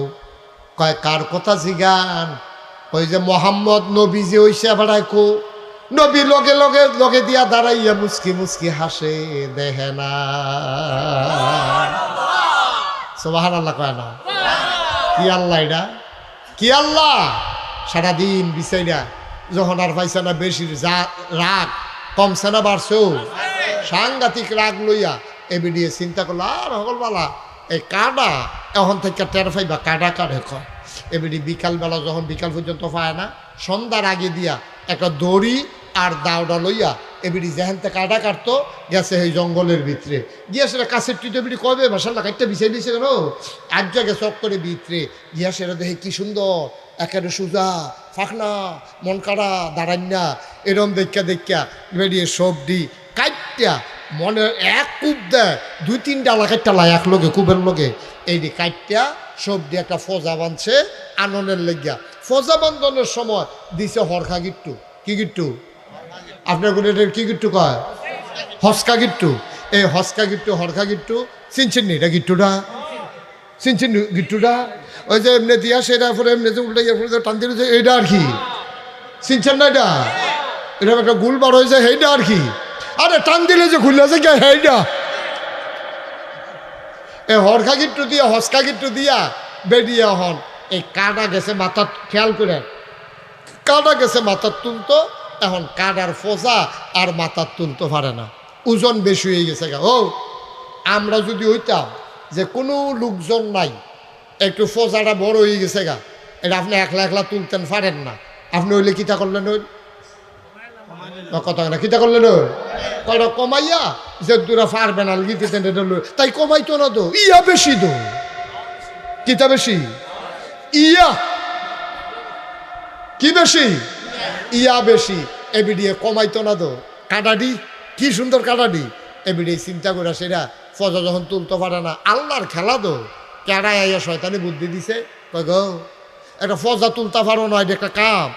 কয়, কার কথা জিগান? ওই যে মোহাম্মদ নবী যে হইছে বেড়ায় কো। নবী লগে লগে লগে দিয়া দাঁড়াইয়া মুস্কি মুস্কি হাসে, দেখে না। সুবহানাল্লাহ কয় না? কি আল্লাহ এটা? কি আল্লাহ? সারাদিন বিচাইরা যখন আর পাইছে না, বেশি রাগ কমছে না বাড়ছেও, সাংঘাতিক রাগ লইয়া এবিডিয়ে চিন্তা করলো, আর হকলবালা এই কাডা এখন থেকে টের পাইবা কাডা কাড়ে কয়। এবিডি বিকালবেলা যখন বিকাল পর্যন্ত পায় না, সন্ধ্যার আগে দিয়া একটা দড়ি আর দাওটা লইয়া এবিডি যেখান থেকে কাটা কাটতো গেছে এই জঙ্গলের ভিতরে গিয়া সেটা কাছের টুইটে বিড়ি কবে মাসাল্লাহ কাটটা বিছাই দিয়েছে কেন এক জায়গায় চক করে ভিতরে গিয়া সেটা দেখে কি সুন্দর একেবারে সুজা ফাঁকনা মন কাড়া দাঁড়ান্না এরম দেখা দেখা বেরিয়ে সবডি কাইটটা মনে এক কূপ দেয়, 2-3 ডালা কাটটা লাই এক লোকে কূপের লোকে এইটি কাইটটা সবডি একটা ফজা বাঁধছে আননের লেগিয়া। ফজা বান্ধনের সময় দিছে হরখা গিট্টু। কি গিট্টু? আপনার কোনো এটার কি গিট্টু কয়? হস্কা গিট্টু। এই হস্কা গিট্টু হরখা গিট্টু চিনছেন নি? এটা গিট্টুটা চিনছেন গিট্টুটা? ওই যে এমনি দিয়া সেটা পরে এমনি যে উল্টা ইয়ে টান দিয়েছে, এইটা আর কি চিনছেন না? এটা এরকম একটা গুল বার হয়েছে, সেইটা আর কি? আরে টান দিলে যে খুললেছে কে সেইটা। এই হরখা গিট্টু দিয়া হস্কা গিট্টু দিয়া বেরিয়ে হন এই কাটা গেছে মাথার, খেয়াল করে কাটা গেছে মাথার তুলতো, এখন কাটার ফোজা আর মাথার তুলতে পারে না, ওজন বেশি হয়ে গেছে গা। ও আমরা যদি হইতাম যে কোনো লোকজন নাই, একটু ফোজাটা বড় হয়ে গেছে গা, এটা আপনি একলা একলা তুলতেন পারেন না, আপনি হইলে কিতা করলেন? ওই কথা না কিতা করলেন? ওই কয়টা কমাইয়া যে দূরা পারবেন আর গিতে তাই কমাইতো না তো, ইয়া বেশি তো। কিতা বেশি? ইয়া কি বেশি? ইয়া বেশি। এবিডিয়ে কমাইতো না তো, কাটাডি কি সুন্দর কাটাডি। এবিডিয়ে চিন্তা করে সেটা ফজা যখন তুলতে পারে না, আল্লাহর খেলা তো কেডায় আইয়া শয়তানি বুদ্ধি দিছে, কয় গো একটা ফজা তুলতে পারো না, এটা একটা কাম।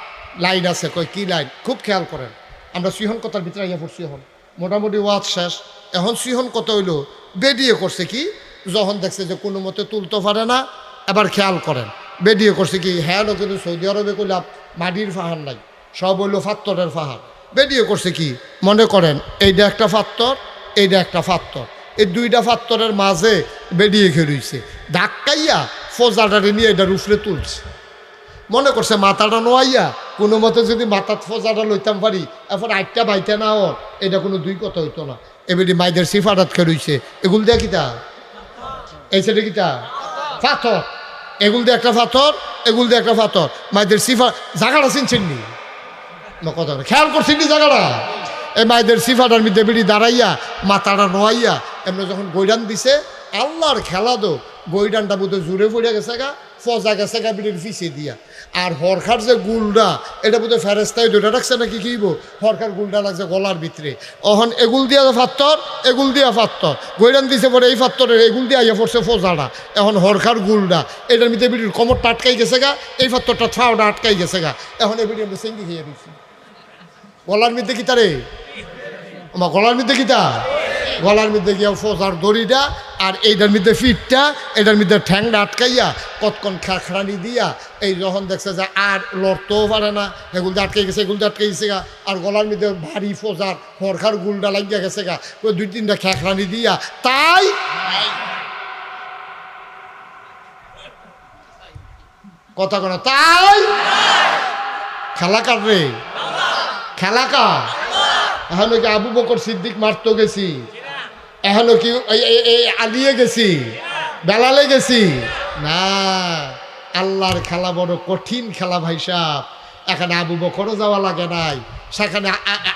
লাইন আছে, কয় কি লাইন? খুব খেয়াল করেন, আমরা সিহন কথার ভিতরে আইয়া পড়ছি। এখন মোটামুটি ওয়াজ শেষ, এখন সিহন কথা হইলো বেডিয়ে করছে কি, যখন দেখছে যে কোনো মতে তুলতে পারে না, এবার খেয়াল করেন বেডিয়ে করছে কি, হ্যাঁ কিন্তু সৌদি আরবে করলাম মাটির পাহাড় নাই, সব হইলো পাথরের পাহাড়। বেডিয়ে করছে কি, মনে করেন এইটা একটা পাথর, এইটা একটা পাথর, এই দুইটা পাথরের মাঝে বেডিয়ে খেলুইছে, ধাক্কাইয়া ফজাটারে নিয়ে এটার উপরে তুলছে। মনে করছে মাথাটা নোয়াইয়া কোনো মতে যদি মাথার ফজাটা লইতাম পারি, এখন আটটা বাইতে না ওর, এটা কোনো দুই কথা হইতো না। এবারে মাইদের সিফাটাত খেলুইছে, এগুল দেয়া কিতা, এই সাইডে কিতা পাথর, এগুল দিয়ে একটা পাথর, এগুল দিয়ে একটা পাথর, মাইদের সিফা জায়গাটা চিনছেন নি? কথা খেয়াল করছেন নি জায়গাটা? এই মাইদের সিফাটার মধ্যে বেড়ি দাঁড়াইয়া মাথাটা নোয়াইয়া এমনি যখন গৈরান দিছে, আল্লাহর খেলা দো, গৈরানটা বোধহয় জুড়ে পড়ে গেছে গা, ফজা গেছে গা বিড়ির পিছিয়ে দিয়া। আর হরখার যে গুলটা, এটা বোধহয় ফেরেস্তায় দুটা রাখছে নাকি কিব, হরখার গুলটা লাগছে গলার ভিতরে। অহন এগুল দিয়া পাত্তর, এগুল দিয়া পাত্তর, গৈরান দিছে পরে এই পাত্তরের এগুল দিয়ে আইয়া পড়ছে ফজাটা, এখন হরখার গুলটা এটার মধ্যে বিড়ির কোমরটা আটকাই গেছে গা, এই পাত্তরটা ছাওটা আটকাই গেছে গা, এখন এই বিড়ি আমরা সেঙ্গি খেয়ে দিচ্ছি। গলার মধ্যে কি তারে আমার গলার মধ্যে কিতা, গলার মধ্যে গিয়া ফোজার দড়িটা আর এইটার মধ্যে ফিটটা, এটার মধ্যে ঠ্যাংটা আটকাইয়া কতক্ষণ খাখরানি দিয়া এই যখন দেখছে যে আর লড়তেও পারে না, এগুলটা আটকে গেছে, এগুলটা আটকে গেছে গা, আর গলার মধ্যে ভারী ফোজার হরখার গুলটা লাগিয়া গেছে গা, 2-3টা খাখরানি দিয়া, তাই কথা কোনো তাই খেলা কার রে, খেলা কার? এখনো কি আবু বকর সিদ্দিক মারতে গেছি, এখনো কি আলিয়ে গেছি, বেলালে গেছি না। আল্লাহর খেলা বড় কঠিন খেলা ভাই সাহেব। এখানে আবু বকরও যাওয়া লাগে নাই, সেখানে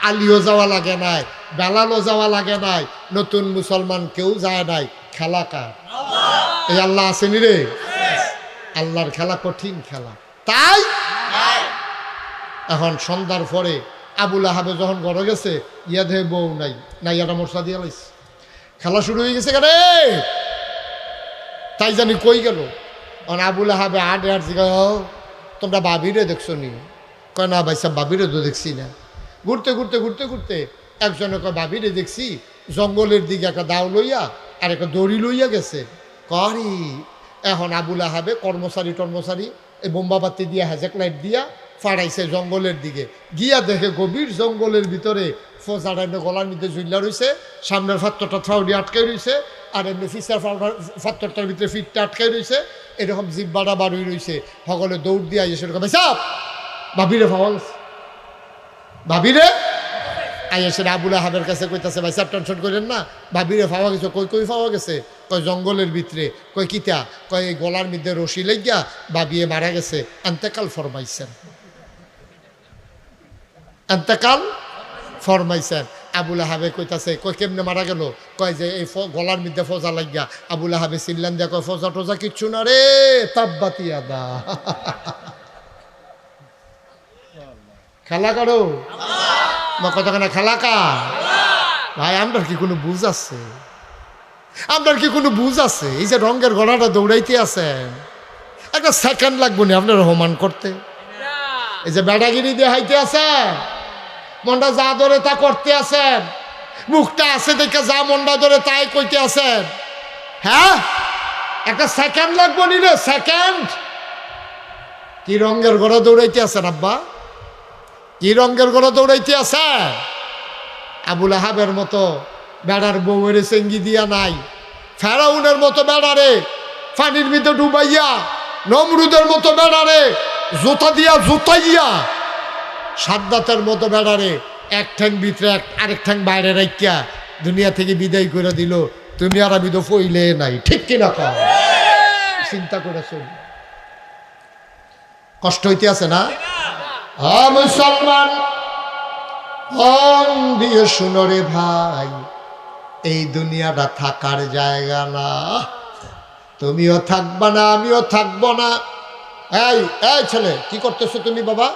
আলিও যাওয়া লাগে নাই, বেলালও যাওয়া লাগে নাই, নতুন মুসলমান কেউ যায় নাই। খেলা কার? এই আল্লাহ আসেনি রে। আল্লাহর খেলা কঠিন খেলা। তাই এখন সন্ধ্যার পরে আবু লাহাবে যখন ঘরে গেছে, ইয়া দেহে বউ নাই, না ইয়াটা মশলা দিয়া লাইছে, খেলা শুরু হয়ে গেছে কেন, তাই জানি কই গেল। আবুল আহাবে আট আর জিগাও তোমরা বাবিরে দেখছো নি? কয় না ভাই সাহেব বাবিরে তো দেখছি না। ঘুরতে ঘুরতে ঘুরতে ঘুরতে একজনে কয় বাবিরে দেখছি জঙ্গলের দিকে একটা দাও লইয়া আর একটা দড়ি লইয়া গেছে। করি এখন আবুল আহাবে কর্মচারী এই বোম্বাবাতি দিয়া হ্যাজেক লাইট দিয়া ফাড়াইছে জঙ্গলের দিকে গিয়া দেখে গভীর জঙ্গলের ভিতরে ফোজার এমনি গলার মধ্যে ঝুল্লা রয়েছে, সামনের ফাত্তরটা থ্রাউডি আটকাই রয়েছে আর এমনি ফিসার ফাত্তরটার ভিতরে ফিটটা আটকাই রয়েছে, এরকম জিব্বাটা বাড়ুই রয়েছে। সকলে দৌড় দিয়ে আইসে এরকম সাপ ভাবিরে পাওয়া গেছে, ভাবিরে আইসে আবুল আহাবের কাছে কইতাছে ভাই সাহেব টেনশন করেন না, ভাবিরে পাওয়া গেছে। কই কই পাওয়া গেছে? কয় জঙ্গলের ভিতরে। কয় কিতা? কয় এই গলার মধ্যে রশি লেগিয়া ভাবিয়ে মারা গেছে, এন্তেকাল ফরমাইছেন, এন্তেকাল ফরমাইছেন। আবুল আহাবে কইতাছে কয় কেমনে মারা গেল? কয় যে এই গলার মধ্যে ফজা লাগিয়া। আবুল আহাবে চিল্লান দিয়া কয় ফজা টজা কিচ্ছু না রে, তাব্বাতিয়া দা খেলা করো কতখানা খেলা কা ভাই। আপনার কি কোনো বুঝ আছে? আপনার কি কোনো বুঝ আছে? এই যে রঙের গলাটা দৌড়াইতে আছেন, একটা সেকেন্ড লাগবো না আপনার রহমান করতে। এই যে বেড়াগিরি দিয়ে হাইতে আছেন, মনটা যা ধরে তা করতে আছেন, মুখটা আছে দেখে যা মনটা ধরে তাই কইতে আছেন। হ্যাঁ, একটা সেকেন্ড লাগবো নি রে, সেকেন্ড। কি রঙের গড়া দৌড়াইতে আছেন আব্বা? কি রঙের গড়া দৌড়াইতে আছেন? আবুল আহাবের মতো বেড়ার বউয়ের চেঙ্গি দিয়া নাই, ফেরাউনের মতো বেড়ারে পানির ভিতরে ডুবাইয়া, নমরুদের মতো বেড়ারে জুতা দিয়া জুতাইয়া, সাদ্দাতের মতো বেড়ারে এক ঠ্যাং ভিতরে আরেক ঠ্যাং বাইরে রাখিয়া দুনিয়া থেকে বিদায় করে দিল। তুমি আর আমি তো ফইলে নাই, ঠিক কিনা কও? চিন্তা করেছ, কষ্ট হইতে আছে না? মুসলমান মন দিয়ে শুনো রে ভাই, এই দুনিয়াটা থাকার জায়গা না। তুমিও থাকবা না, আমিও থাকবো না। এই এই ছেলে কি করতেছো তুমি বাবা?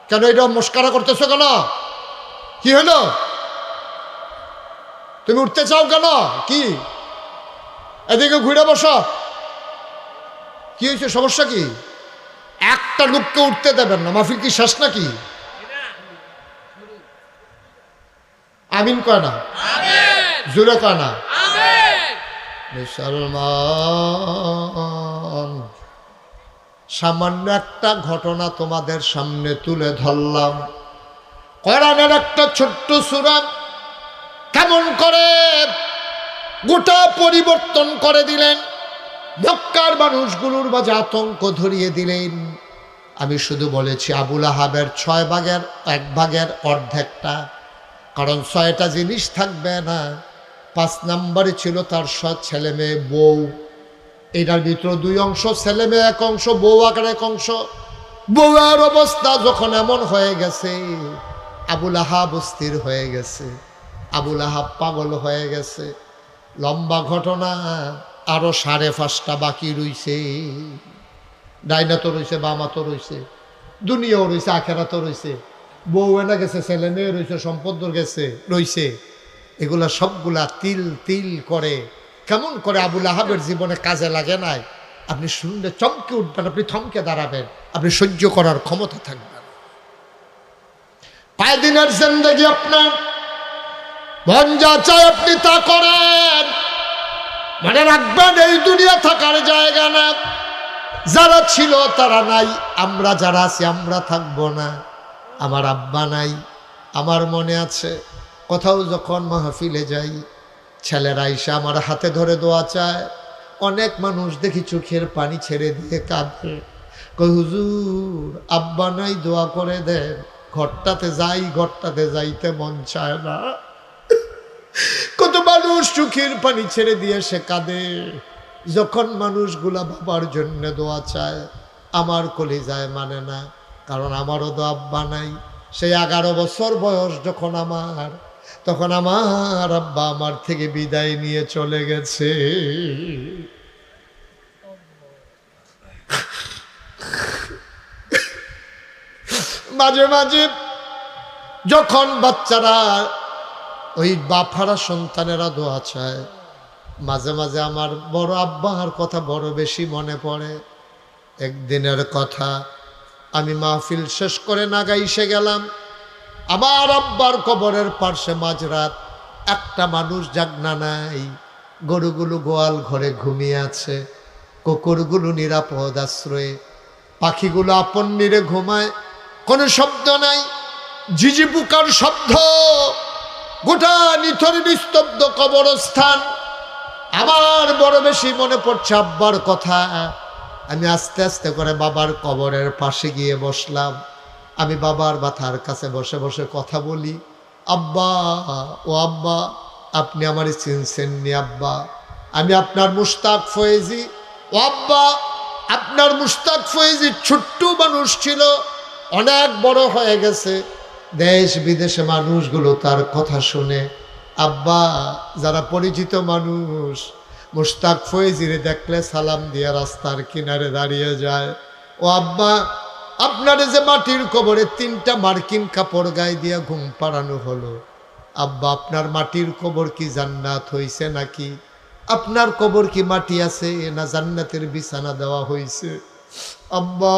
কেন এটা মস্কারা করতেছো কেন? কি হলো? তুমি উঠতে চাও কেন? কি এদিকে ঘুরে বসো। কি হয়েছে, সমস্যা কি? একটা লোককে উঠতে দেবেন না, মাহফিল কি শেষ নাকি? আমিন কয় না, জোরে কয় না। মুসলমান সামান্য একটা ঘটনা তোমাদের সামনে তুলে ধরলাম। কোরআনের একটা ছোট্ট সূরা কেমন করে গোটা পরিবর্তন করে দিলেন, মক্কার মানুষগুলোর মাঝে আতঙ্ক ধরিয়ে দিলেন। আমি শুধু বলেছি আবুল আহাবের 6 ভাগের 1 ভাগের অর্ধেকটা, কারণ 6টা জিনিস থাকবে না। 5 নম্বরে ছিল তার 7 ছেলে মেয়ে বউ। এটার ভিতরে 2 অংশ ছেলে মেয়ে, 1 অংশ বউ আকার 1 অংশ। বউয়ের অবস্থা যখন এমন হয়ে গেছে, আবুল আহাব অস্থির হয়ে গেছে, আবুল আহাব পাগল হয়ে গেছে। লম্বা ঘটনা, আরো 5.5টা বাকি রইছে। ডাইনা তো রইছে, বামা তো রইছে, দুনিয়াও রইছে, আখেরা তো রইছে, বউ এনে গেছে, ছেলে মেয়ে রইছে, সম্পদ গেছে রইছে। এগুলা সবগুলা তিল তিল করে কেমন করে আবুল আহাবের জীবনে কাজে লাগে নাই। আপনি শুনলে চমকে উঠবেন, আপনি থমকে দাঁড়াবেন, আপনি সহ্য করার ক্ষমতা থাকবেন। কয়দিনের জিন্দেগি আপনার, মন যা চায় আপনি তা করেন। মনে রাখবেন এই দুনিয়া থাকার জায়গা না। যারা ছিল তারা নাই, আমরা যারা আছি আমরা থাকবো না। আমার আব্বা নাই, আমার মনে আছে কোথাও যখন মাহফিলে যাই, ছেলেরা এসে আমার হাতে ধরে দোয়া চায়। অনেক মানুষ দেখি চোখের পানি ছেড়ে দিয়ে কাঁদে, কই হুজুর আব্বা নাই, দোয়া করে দেন। ঘরটাতে যাই, ঘরটাতে যাইতে মন চায় না। কত মানুষ চোখের পানি ছেড়ে দিয়ে সে কাঁদে যখন মানুষগুলা বাবার জন্য দোয়া চায়। আমার কলিজায় মানে না, কারণ আমারও তো আব্বা নাই। সেই 11 বছর বয়স যখন আমার, তখন আমার আব্বা আমার থেকে বিদায় নিয়ে চলে গেছে। মাঝে মাঝে যখন বাচ্চারা, ওই বাফারা সন্তানেরা দোয়া চায়, মাঝে মাঝে আমার বড় আব্বার কথা বড় বেশি মনে পড়ে। একদিনের কথা, আমি মাহফিল শেষ করে নাগাইশে গেলাম। আমার আব্বার কবরের পাশে মাঝরাত, একটা মানুষ জাগনা নাই। গরুগুলো গোয়াল ঘরে ঘুমিয়ে আছে, কুকুরগুলো নিরাপদ আশ্রয়ে, পাখিগুলো আপন নিরে ঘুমায়, কোনো শব্দ নাই, ঝিঝি পোকার শব্দ, গোটা নিথর নিস্তব্ধ কবরস্থান। আমার বড় বেশি মনে পড়ছে আব্বার কথা। আমি আস্তে আস্তে করে বাবার কবরের পাশে গিয়ে বসলাম। আমি বাবার মাথার কাছে বসে বসে কথা বলি, আব্বা, ও আব্বা, আপনি আমার চিনছেননি আব্বা? আমি আপনার মুশতাক ফয়েজি। ও আব্বা, আপনার মুশতাক ফয়েজি ছোট্ট মানুষ ছিল, অনেক বড় হয়ে গেছে। দেশ বিদেশে মানুষগুলো তার কথা শুনে। আব্বা, যারা পরিচিত মানুষ মুশতাক ফয়েজিরে দেখলে সালাম দিয়ে রাস্তার কিনারে দাঁড়িয়ে যায়। ও আব্বা, আপনারে যে মাটির কবরে 3টা মার্কিন কাপড় গায়ে দিয়া ঘুম পাড়ানো হলো, আব্বা, আপনার মাটির কবর কি জান্নাত হইছে নাকি? আপনার কবর কি মাটি আছে না জান্নাতের বিছানা দেওয়া হইছে? আব্বা,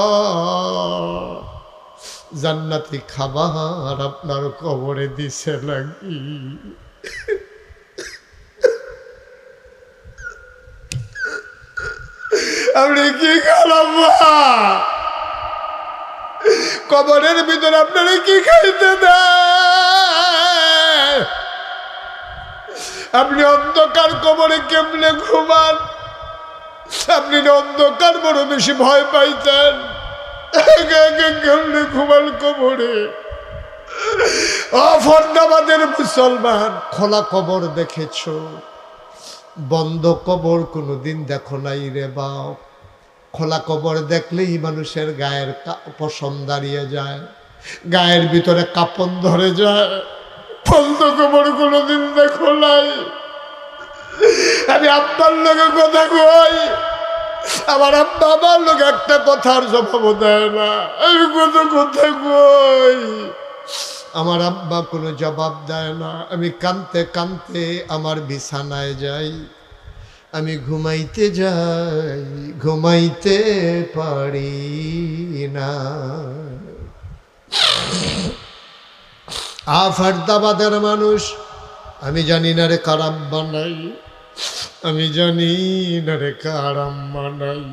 জান্নাতি খাবার আপনার কবরে দিছে নাকি? আপনি কি খারাপ কবরের ভিতরে আপনারা কি খাইতে দেয়? আপনি অন্ধকার কবরে কেমনে ঘুমান? আপনি অন্ধকার বড় বেশি ভয় পাইতেন, কেমনে ঘুমান কবরে? ফর্দাবাদের মুসলমান, খোলা কবর দেখেছ, বন্ধ কবর কোনোদিন দেখো নাই রে বাপ। খোলা কবর দেখলেই মানুষের গায়ের পশম দাঁড়িয়ে যায়, গায়ের ভিতরে কাপন ধরে যায়। বন্ধ কবর কোনোদিন দেখো নাই। আমি আব্বার লোকে কথা কই, আমার আব্বা আমার লোক একটা কথার জবাব দেয় না। আমি কথা কই, আমার আব্বা কোনো জবাব দেয় না। আমি কাঁদতে কাঁদতে আমার বিছানায় যাই, আমি ঘুমাইতে যাই, ঘুমাইতে পারি না। ফরদাবাদের মানুষ, আমি জানি না রে কার আব্বা নাই, আমি জানি না রে কার আম্মা নাই।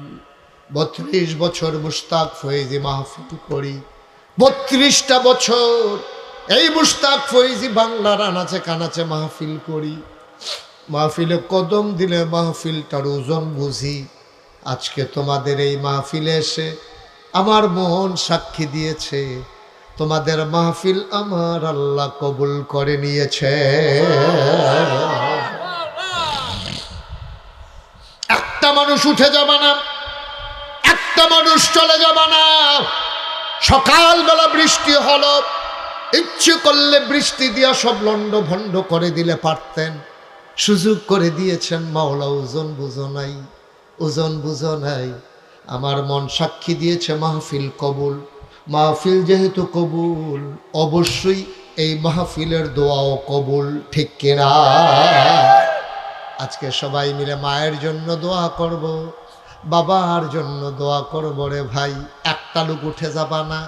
32 বছর মুশতাক ফয়েজি মাহফিল করি, 32টা বছর এই মুশতাক ফয়েজি বাংলার আনাচে কানাচে মাহফিল করি। মাহফিলে কদম দিলে মাহফিলটার ওজন বুঝি। আজকে তোমাদের এই মাহফিলে এসে আমার মন সাক্ষী দিয়েছে, তোমাদের মাহফিল আমার আল্লাহ কবুল করে নিয়েছে। একটা মানুষ উঠে যাবে না, একটা মানুষ চলে যাবে না। সকালবেলা বৃষ্টি হলো, ইচ্ছে করলে বৃষ্টি দিয়া সব লন্ড ভন্ড করে দিলে পারতেন, সুযোগ করে দিয়েছেন মাওলা। ওজন বুঝো নাই, ওজন বুঝো নাই। আমার মন সাক্ষী দিয়েছে মাহফিল কবুল। মাহফিল যেহেতু কবুল, অবশ্যই এই মাহফিলের দোয়াও কবুল, ঠিক কিনা? আজকে সবাই মিলে মায়ের জন্য দোয়া করব, বাবার জন্য দোয়া করব রে ভাই। একটা লোক উঠে যাবা না,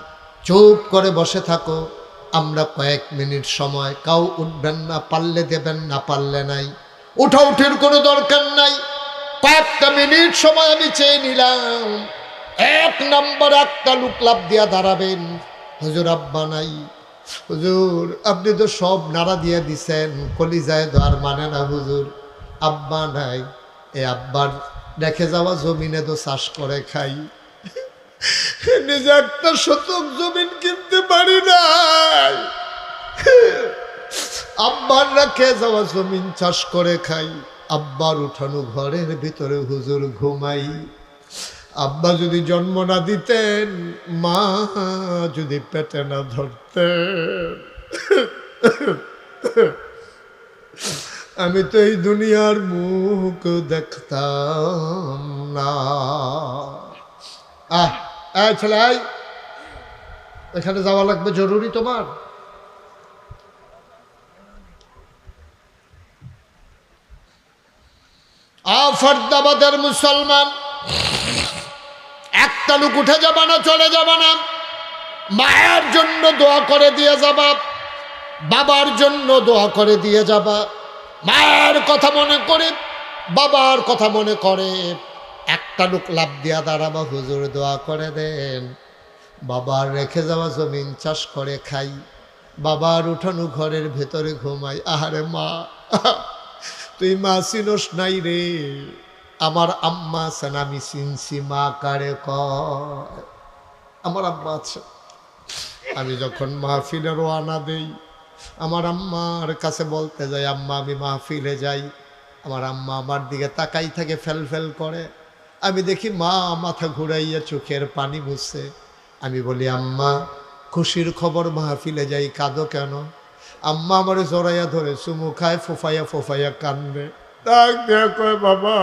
চুপ করে বসে থাকো। আমরা কয়েক মিনিট সময়, কাউ উঠবেন না, পারলে দেবেন, না পারলে নাই। উঠাউঠির কোনো দরকার নাই। কয়েকটা মিনিট সময় আমি চেয়ে নিলাম। 1 নম্বর একটা লোক লাভ দিয়া দাঁড়াবেন, হুজুর আব্বা নাই। হুজুর আপনি তো সব নাড়া দিয়ে দিছেন, কলিজায় দেওয়ার মানে না হুজুর। আব্বা নাই। এ আব্বার রেখে যাওয়া জমিনে তো চাষ করে খাই, নিজে একটা শতক জমিন কিনতে পারি নাই। আব্বার রেখে যাওয়া জমিন চাষ করে খাই। আব্বার উঠানো ঘরের ভিতরে হুজুর ঘুমাই। আব্বা যদি জন্ম না দিতেন, মা যদি পেটে না ধরতেন, আমি তো এই দুনিয়ার মুখ দেখতাম না। ছেলে, এখানে যাওয়া লাগবে, জরুরি তোমার। ফরদাবাদের মুসলমান, একটা লোক উঠে যাবা না, চলে যাবা না, মায়ের জন্য দোয়া করে দিয়ে যাবা, বাবার জন্য দোয়া করে দিয়ে যাবা। মায়ের কথা মনে করে, বাবার কথা মনে করে একটা লোক লাভ দিয়া দাঁড়াবা, হুজুর দোয়া করে দেন, বাবার রেখে যাওয়া জমিন চাষ করে খাই, বাবার উঠানো ঘরের ভেতরে ঘুমাই। আহারে মা, তুই মা চিনোস নাই রে, আমার আম্মা আছেন, আমি চিনছি মা কারে কয়। আমার আম্মা আছে, আমি যখন মাহফিলে রওনা দেই আমার আম্মার কাছে বলতে যাই, আম্মা আমি মাহফিলে যাই, আমার আম্মা আমার দিকে তাকাই থাকে, ফেল ফেল করে। আমি দেখি মা মাথা ঘুরাইয়া চোখের পানি মুছে। আমি বলি, আম্মা খুশির খবর, মাহফিলে যাই, কাঁদো কেন? আম্মা আমার জড়াইয়া ধরে চুমু খায়, ফোফাইয়া ফোফাইয়া কান্দে, ডাক দেয়া কয়, বাবা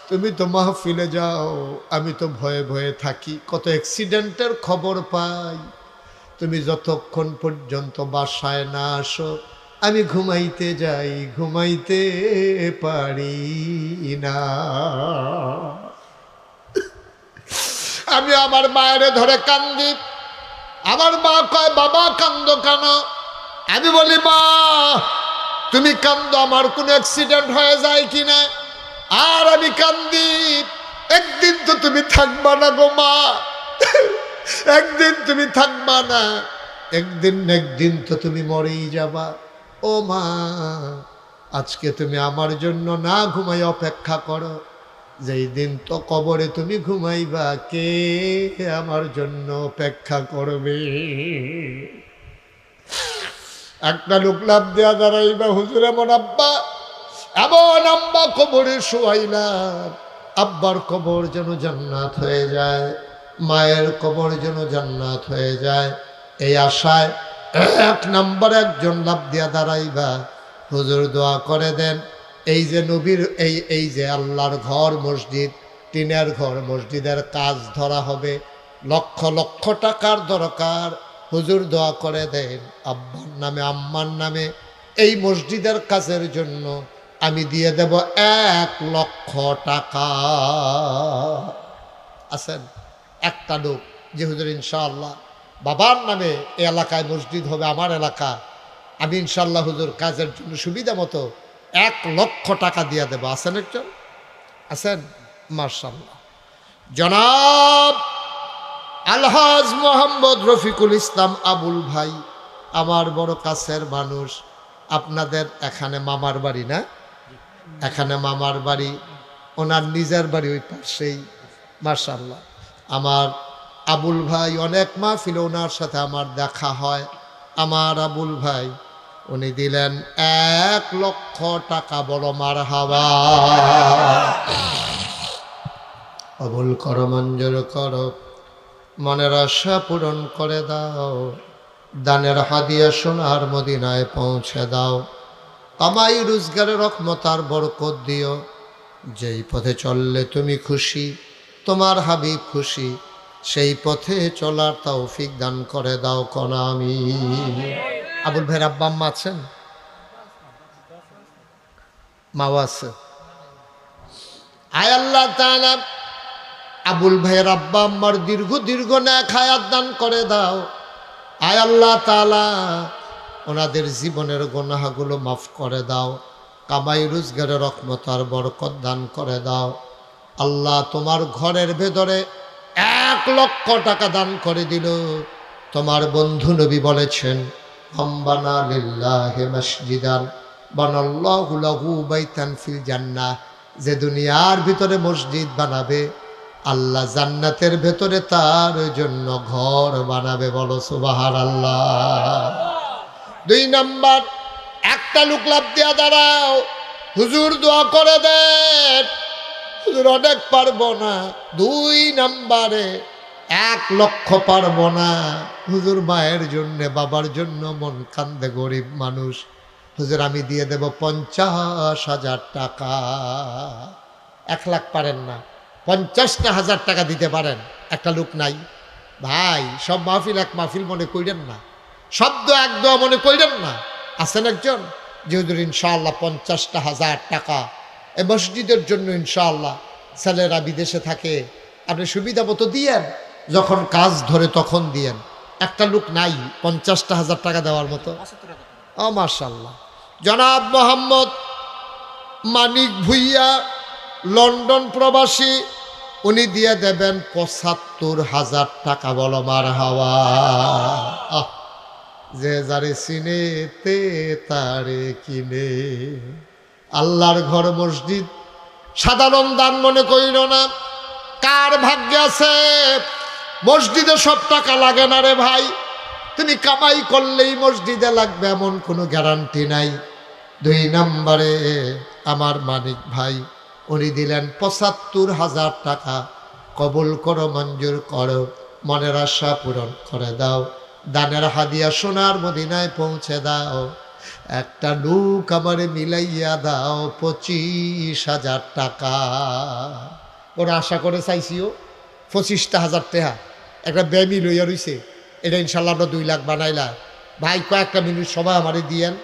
তুমি তো মাহফিলে যাও, আমি তো ভয়ে ভয়ে থাকি, কত অ্যাক্সিডেন্টের খবর পাই, তুমি যতক্ষণ পর্যন্ত বাসায় না আসো আমি ঘুমাইতে যাই, ঘুমাইতে পারি না। আমি আমার মায়ের ধরে কান্দি। আমার মা কয়, বাবা কান্দো কেন? আমি বলি, মা তুমি কান্দো, আমার কোনো অ্যাক্সিডেন্ট হয়ে যায় কিনা। আর আমি কান্দি, একদিন তো তুমি থাকবা না গো মা, একদিন তুমি থাকবা না, একদিন তো তুমি মরেই যাবা। ও মা, আজকে তুমি আমার জন্য না ঘুমাই অপেক্ষা করো, যেই দিন তো কবরে তুমি ঘুমাইবা, কে আমার জন্য অপেক্ষা করবে? একটা লোক লাভ দেয়া দাঁড়াইবা, হুজুর এমন আব্বা, এমন আম্মা কবরে শোয়াইলাম, আব্বার কবর যেন জান্নাত হয়ে যায়, মায়ের কবর যেন জান্নাত হয়ে যায়। এই আশায় এক নাম্বার একজন লাভ দিয়া দাঁড়াইবা, হুজুর দোয়া করে দেন, এই যে নবীর এই যে আল্লাহর ঘর মসজিদ, টিনের ঘর মসজিদের কাজ ধরা হবে, লক্ষ লক্ষ টাকার দরকার, হুজুর দোয়া করে দেন আব্বার নামে আম্মার নামে এই মসজিদের কাজের জন্য আমি দিয়ে দেব 1,00,000 টাকা। আছেন একটা লোক যে হুজুর ইনশাআল্লাহ বাবার নামে এই এলাকায় মসজিদ হবে, আমার এলাকা, আমি ইনশাআল্লাহ হুজুর কাজের জন্য সুবিধা মতো 1,00,000 টাকা দিয়ে দেব। আছেন একজন? আছেন? মাশাআল্লাহ। জনাব আলহাজ মোহাম্মদ রফিকুল ইসলাম আবুল ভাই, আমার বড় কাছের মানুষ। আপনাদের এখানে মামার বাড়ি না? এখানে মামার বাড়ি, ওনার নিজের বাড়ি ওই পাশেই। মাশাআল্লাহ, আমার আবুল ভাই অনেক মাহফিলে ওনার সাথে আমার দেখা হয়। আমার আবুল ভাই উনি দিলেন 1,00,000 টাকা। বড় মারহাবা। কবুল করো, মঞ্জুর করো, মনের আশা পূরণ করে দাও, দানের হাদিয়া সোনার মদিনায় পৌঁছে দাও, কামাই রোজগারের রহমত আর বরকত দিও, যেই পথে চললে তুমি খুশি, তোমার হাবিব খুশি, সেই পথে চলার তৌফিক দান করে দাও কোন আমিন। আবুল ভাইয়ের আব্বা আম্মা আছেন? মাও আছে? আয় আল্লাহ তাআলা আবুল ভাইয়ের আব্বা আম্মার দীর্ঘ নেক হায়াত দান করে দাও। আয় আল্লাহ তাআলা ওনাদের জীবনের গুনাহগুলো মাফ করে দাও, কামাই রোজগারের রহমত আর বরকত দান করে দাও। আল্লাহ তোমার ঘরের ভেতরে 1,00,000 টাকা দান করে দিল। তোমার বন্ধু নবী বলেছেন, হামবানা লিল্লাহি মসজিদান বানাল্লাহু লাহু বাইতান ফিল জান্নাহ, যে দুনিয়ার ভিতরে মসজিদ বানাবে আল্লাহ জান্নাতের ভেতরে তার জন্য ঘর বানাবে। বলো সুবহানাল্লাহ। 2 নাম্বার, একটা লোক লাভ দিয়া দাঁড়াও, হুজুর দোয়া করে দেন, হুজুর অনেক পারবো না। 2 নাম্বারে 1,00,000 পারবো না, হুজুর মায়ের জন্য বাবার জন্য মন কান্দে, গরিব মানুষ, হুজুর আমি দিয়ে দেব 50,000 টাকা। 1,00,000 পারেন না, 50,000 টাকা দিতে পারেন? একটা লোক নাই ভাই। সব মাহফিল এক মাহফিল মনে কইরেন না, শব্দ এক দোয়া মনে কইরেন না। আছেন একজন যে হুজুর ইনশাআল্লাহ 50,000 টাকা এই মসজিদের জন্য ইনশাআল্লাহ ছেলেরা বিদেশে থাকে, আপনি সুবিধা মতো দিয়েন, যখন কাজ ধরে তখন দিয়েন। একটা লোক নাই 50,000 টাকা দেওয়ার মতো? ও মাশাআল্লাহ। জনাব মোহাম্মদ মানিক ভুইয়া, লন্ডন প্রবাসী, উনি দিয়ে দেবেন 75,000 টাকা। বলো মারহাবা। যে যারে চিনে তে তারে কিনে। আল্লাহর ঘর মসজিদ সাধারণ দান মনে করিল না। কার ভাগ্যে আছে মসজিদে সব টাকা লাগে না রে ভাই। তুমি কামাই করলেই মসজিদে লাগবে এমন কোনো গ্যারান্টি নাই। 2 নম্বরে আমার মানিক ভাই, উনি দিলেন 75,000 টাকা। কবুল করো, মঞ্জুর করো, মনের আশা পূরণ করে দাও। দানের হাদিয়া সোনার মদিনায় পৌঁছে দাও। একটা লোক আমারে মিলাইয়া দাও 25,000 টাকা। ওরা আশা করে চাইছিও 25,000 টাকা একটা ব্যামি লইয়া রইছে। এটা ইনশাল্লাহ আমরা 2 লাখ বানাইলা। ভাই কয়েকটা মিনিট সবাই আমারে দিয়েন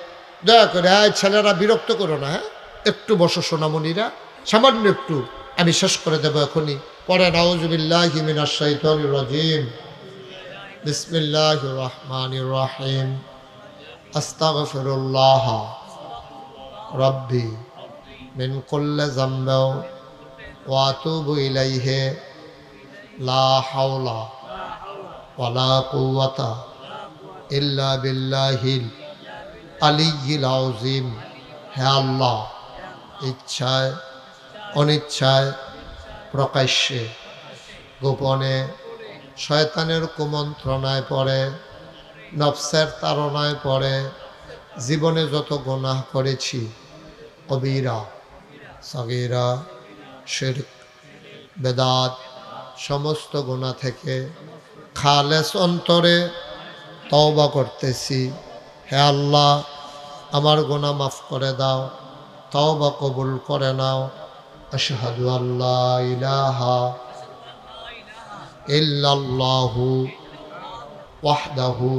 দয়া করে। ছেলেরা বিরক্ত করো না, হ্যাঁ একটু বসো সোনামণিরা, সামান্য একটু, আমি শেষ করে দেবো এখনই। পরে নাউযুবিল্লাহি মিনাশ শাইতানির রাজিম, বিসমিল্লাহির রহমানির রহিম, আস্তাগফিরুল্লাহ রাব্বি মিন কুল্লি যামবি ওয়া আতুবু ইলাইহি, লা হাওলা ওয়ালা কুওয়াতা ইল্লা বিল্লাহিল আলিয়্যিল আযীম। হে আল্লাহ, ইচ্ছায় অনিচ্ছায়, প্রকাশ্যে গোপনে, শয়তানের কুমন্ত্রণায় পড়ে, নফসের তাড়নায় পড়ে জীবনে যত গুনাহ করেছি, কবিরা সগীরা শিরক বেদাত সমস্ত গুনাহ থেকে খালেস অন্তরে তওবা করতেছি। হে আল্লাহ, আমার গুনাহ মাফ করে দাও, তওবা কবুল করে নাও। আশহাদু আল্লা ইলাহা ইল্লাল্লাহু ওয়াহদাহু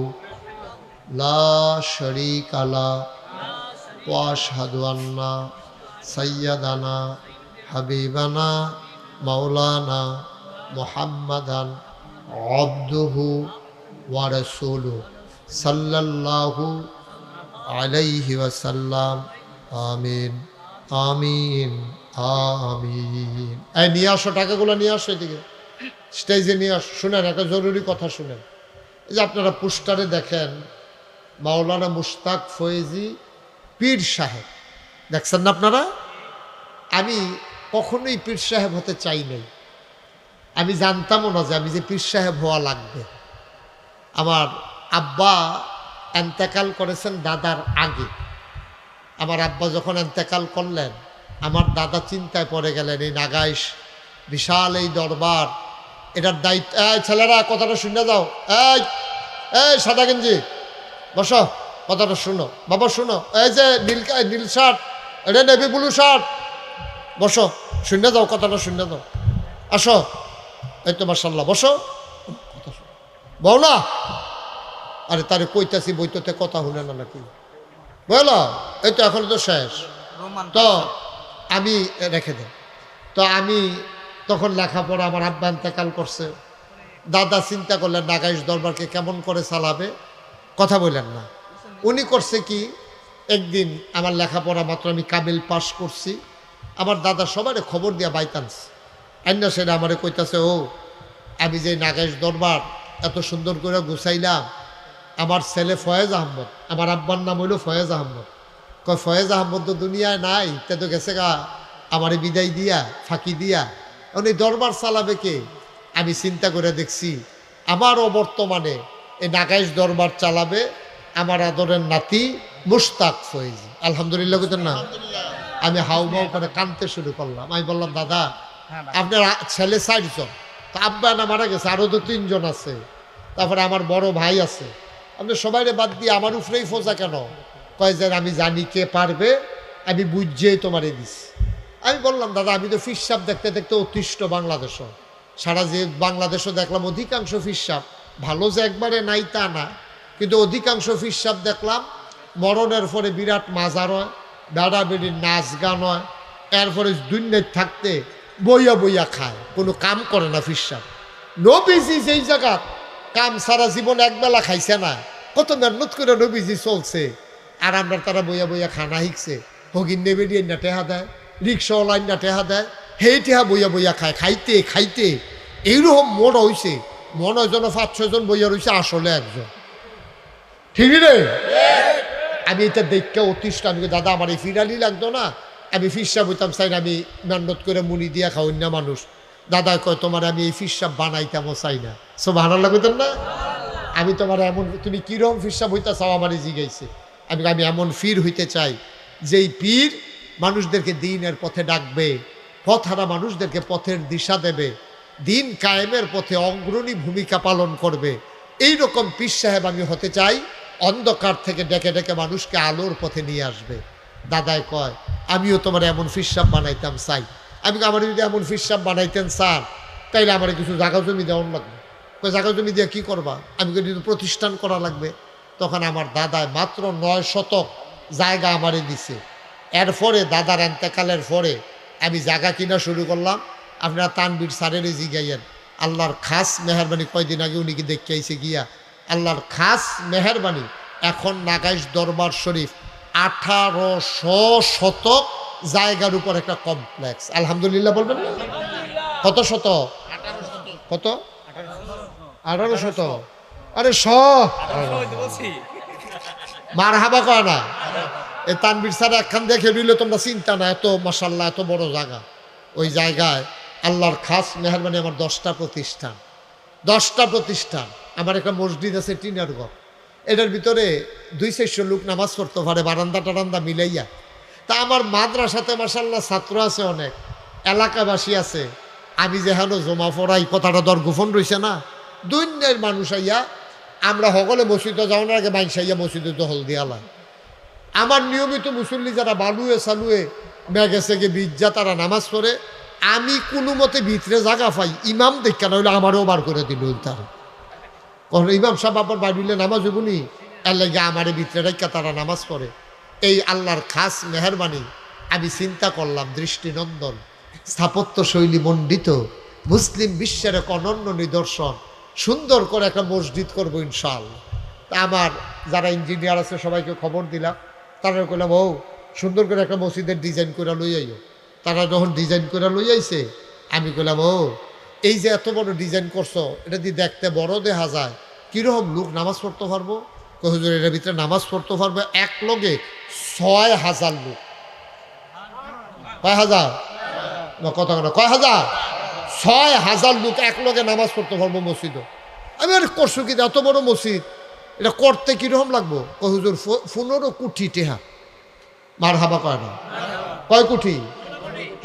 লা শারীকা লাহু ওয়া আশহাদু আন্না সাইয়্যিদানা হাবিবানা মাওলানা মুহাম্মাদান আবদুহু ওয়া রাসূলুহু সাল্লাল্লাহু আলাইহি ওয়াসাল্লাম। আমিন আমিন আমিন। এই নিয়ে আসো, টাকাগুলো নিয়ে আসো, এদিকে স্টেজে নিয়ে আসো। শুনেন, একটা জরুরি কথা শুনেন। এই যে আপনারা পোস্টারে দেখেন মাওলানা মুশতাক ফয়েজি পীর সাহেব, দেখছেন না আপনারা? আমি কখনোই পীর সাহেব হতে চাই নাই। আমি জানতামও না যে আমি যে পীর সাহেব হওয়া লাগবে। আমার আব্বা এন্তেকাল করেছেন দাদার আগে। আমার আব্বা যখন এন্তেকাল করলেন, আমার দাদা চিন্তায় পড়ে গেলেন। এই নাগাইশ বিশাল এই দরবার, এটার দায়িত্ব। এই ছেলেরা কথাটা শুনে যাও। এই সাদা গেঞ্জি বসো, কথাটা শুনো বাবা, শুনো। এই যে নীল শার্ট, এটা নেভি ব্লু শার্ট, বসো, শুনে যাও, কথাটা শুনে যাও। আসো, এই তো মাশাআল্লাহ, বসো, কথা শোনো, বল না। আরে তারে কইতাছি বইতে কথা শুনে না নাকি? বলো, এই তো এখন তো শেষ। তো আমি রেখে দেন। তো আমি তখন লেখাপড়া, আমার আব্বা ইন্তেকাল করছে। দাদা চিন্তা করলেন নাগাইশ দরবারকে কেমন করে চালাবে, কথা বললেন না। উনি করছে কি, একদিন আমার লেখাপড়া মাত্র আমি কাবিল পাস করছি, আমার দাদা সবারে খবর দিয়া বাইতান্স আইনা সেটা আমারে কইতাছে, ও আমি যে নাগাইশ দরবার এত সুন্দর করে গুছাইলাম, আমার ছেলে ফয়েজ আহমদ, আমার আব্বার নাম হইল ফয়েজ আহমদ। কয় ফয়েজ আহমদ তো দুনিয়ায় নাই, তে তো গেছে গা আমারে বিদায় দিয়া, ফাঁকি দিয়া। উনি দরবার চালাবে কে? আমি চিন্তা করে দেখছি আমার অবর্তমানে এই নাগাইশ দরবার চালাবে আমার আদরের নাতি মুশতাক ফয়েজি। আলহামদুলিল্লাহ কইতেন না? আমি হাউমাউ করে কাঁদতে শুরু করলাম। আমি বললাম, দাদা আপনার ছেলে 4 জন, তো আব্বা না মারা গেছে, আরও তো 3 জন আছে, তারপরে আমার বড় ভাই আছে, আপনি সবাইরে বাদ দিয়ে আমার উপরেই ফোজা কেন? কয় যে আমি জানি কে পারবে, আমি বুঝিয়েই তোমারে দিছি। আমি বললাম, দাদা আমি তো ফিরসাব দেখতে দেখতে অতিষ্ঠ বাংলাদেশও, সারা যে বাংলাদেশও দেখলাম অধিকাংশ ফিরসাব, ভালো যে একবারে নাই তা না, কিন্তু অধিকাংশ ফিরসাব দেখলাম মরণের পরে বিরাট মাজার হয়, বেড়া বেড়ির নাচ গান হয়, এরপরে দুনিয়ায় থাকতে বইয়া বইয়া খায়, কোনো কাম করে না ফিরসাব। নবীজি যেই জায়গা কাম সারা জীবন একবেলা খাইছে না, কত মেহনত করে নবীজি চলছে, আর আমরা তারা বইয়া বইয়া খানা শিখছে। হগিন নেবে দিয়ে না টেহা দেয়, রিক্সাওয়ালাইন না টেহা দেয়, সেই টেহা বইয়া বইয়া খায়, খাইতে খাইতে এইরকম মন হয়েছে, মনে হয় যেন 5-6 জন বইয়া রয়েছে, আসলে একজন। ঠিকই রে? আমি এটা দেখতে অতিষ্ঠ। আমি দাদা আমার এই ফিরালি লাগতো না, আমি ফিরসাব হইতাম চাই না, আমি মেহনত করে মুনি দিয়া খাওয়াই না মানুষ। দাদা কয় তোমার আমি এই ফিরসাব বানাইতামও চাই না। সব ভালো লাগতেন না? আমি তোমার এমন, তুমি কিরম ফিরসাব হইতা চাও আমারই জিগাইছে। আমি এমন ফির হইতে চাই যেই পীর মানুষদেরকে দিনের পথে ডাকবে, পথহারা মানুষদেরকে পথের দিশা দেবে, দিন কায়েমের পথে অগ্রণী ভূমিকা পালন করবে। এই রকম পীর সাহেব আমি হতে চাই, অন্ধকার থেকে ডেকে ডেকে মানুষকে আলোর পথে নিয়ে আসবে। দাদায় কয় আমিও তোমার এমন ফিরসাব বানাইতাম চাই। আমি আমার যদি এমন ফিরসাব বানাইতেন স্যার, তাইলে আমার কিছু জায়গা জমি দেওয়ার লাগবে। জায়গা জমি দিয়ে কী করবা? আমি কিন্তু প্রতিষ্ঠান করা লাগবে। তখন আমার দাদায় মাত্র 9 শতক জায়গা আমারে দিছে। এরপরে দাদার এন্তেকালের পরে আমি জায়গা কিনা শুরু করলাম। আপনারা তানবীর স্যারের জিগাইয়েন, আল্লাহর খাস মেহরবানি, কয়দিন আগে উনি কি দেখে আইসে গিয়া, আল্লাহর খাস মেহরবানি এখন নাগাইশ দরবার শরীফ 1800 শতক জায়গার উপর একটা কমপ্লেক্স। আলহামদুলিল্লাহ বলবেন না? কত শতক? কত? 18 শতক। আরে মার হাবা কয় না। এই তানবীর স্যার একখান দেখে নিলে তোমরা চিন্তা না, এত মাশাল্লাহ এত বড় জায়গা। ওই জায়গায় আল্লাহর খাস মেহরবানি আমার 10টা প্রতিষ্ঠান। 10টা প্রতিষ্ঠান। আমার একটা মসজিদ আছে টিনার ঘর, এটার ভিতরে 200-400 লোক নামাজ পড়তে পারে, বারান্দা টারান্দা মিলাইয়া। তা আমার মাদ্রাসাতে মাশাল্লাহ ছাত্র আছে অনেক, এলাকাবাসী আছে। আমি যেখানে জমা পড়াই, কথাটা দর গোপন রয়েছে না, দুনিয়ার মানুষ আইয়া, আমরা সকলে মসজিদে যাওয়ার আগে মানুষ আইয়া মসজিদে দহল দিয়ালাম। আমার নিয়মিত মুসল্লি যারা বালুয়ে সালুয়ে মেঘেছে গে বিজ্জা, তারা নামাজ পড়ে। আমি কোনো মতে ভিতরে জায়গা পাই, ইমাম দেখা না হইলে আমারও বার করে দিল। তার কখন ইমাম সাহেব আবার বাড়িলে নামাজ হইবনি, এর লাগে আমারে ভিতরে রেখা তারা নামাজ পড়ে। এই আল্লাহর খাস মেহরবানি আমি চিন্তা করলাম, দৃষ্টিনন্দন, স্থাপত্য শৈলী মণ্ডিত, মুসলিম বিশ্বের এক অনন্য নিদর্শন, সুন্দর করে একটা মসজিদ করবো ইনশাআল্লাহ। তা আমার যারা ইঞ্জিনিয়ার আছে সবাইকে খবর দিলাম। তারা কইলাম ও সুন্দর করে একটা মসজিদের ডিজাইন করে লই আইও। তারা যখন ডিজাইন করে লই আইছে, আমি কইলাম ও এই যে এত বড় ডিজাইন করছো, এটা দিয়ে দেখতে বড় দেখা যায়, কীরকম লোক নামাজ পড়তে পারবো? হুজুর এটার ভিতরে নামাজ পড়তে পারবে এক লগে 6000 লোক। কয় হাজার? কত কয় হাজার? 6000 লোক এক লগে নামাজ পড়তে পারবো মসজিদও। আমি আর করছো কি এত বড় মসজিদ, এটা করতে কীরকম লাগবো? হুজুর 15 কোটি টেহা। মার হাবা কয় না? কয় কোটি?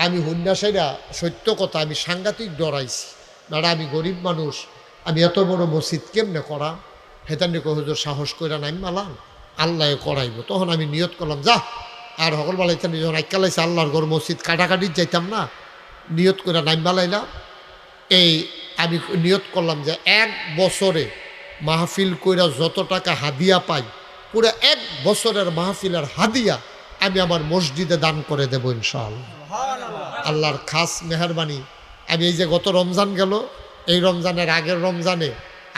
আমি হুন্ডাসাইরা সত্য কথা, আমি সাংঘাতিক ডরাইছি। দাঁড়া আমি গরিব মানুষ, আমি এত বড় মসজিদ কেমনে করা? হেতানি হুজুর সাহস করে নাইম মালাম, আল্লাহ করাইব। তখন আমি নিয়ত করলাম যা, আর সকলবেলা ইত্যাদি যখন আইকালাইছে আল্লাহর ঘর মসজিদ কাটাকাটি যাইতাম না, নিয়ত করে নাইম মালাইলাম। এই আমি নিয়ত করলাম যে 1 বছরে মাহফিল কইরা যত টাকা হাদিয়া পাই, পুরো 1 বছরের মাহফিলের হাদিয়া আমি আমার মসজিদে দান করে দেবো ইনশাআল্লাহ। আল্লাহর খাস মেহরবানি আমি এই যে গত রমজান গেল, এই রমজানের আগের রমজানে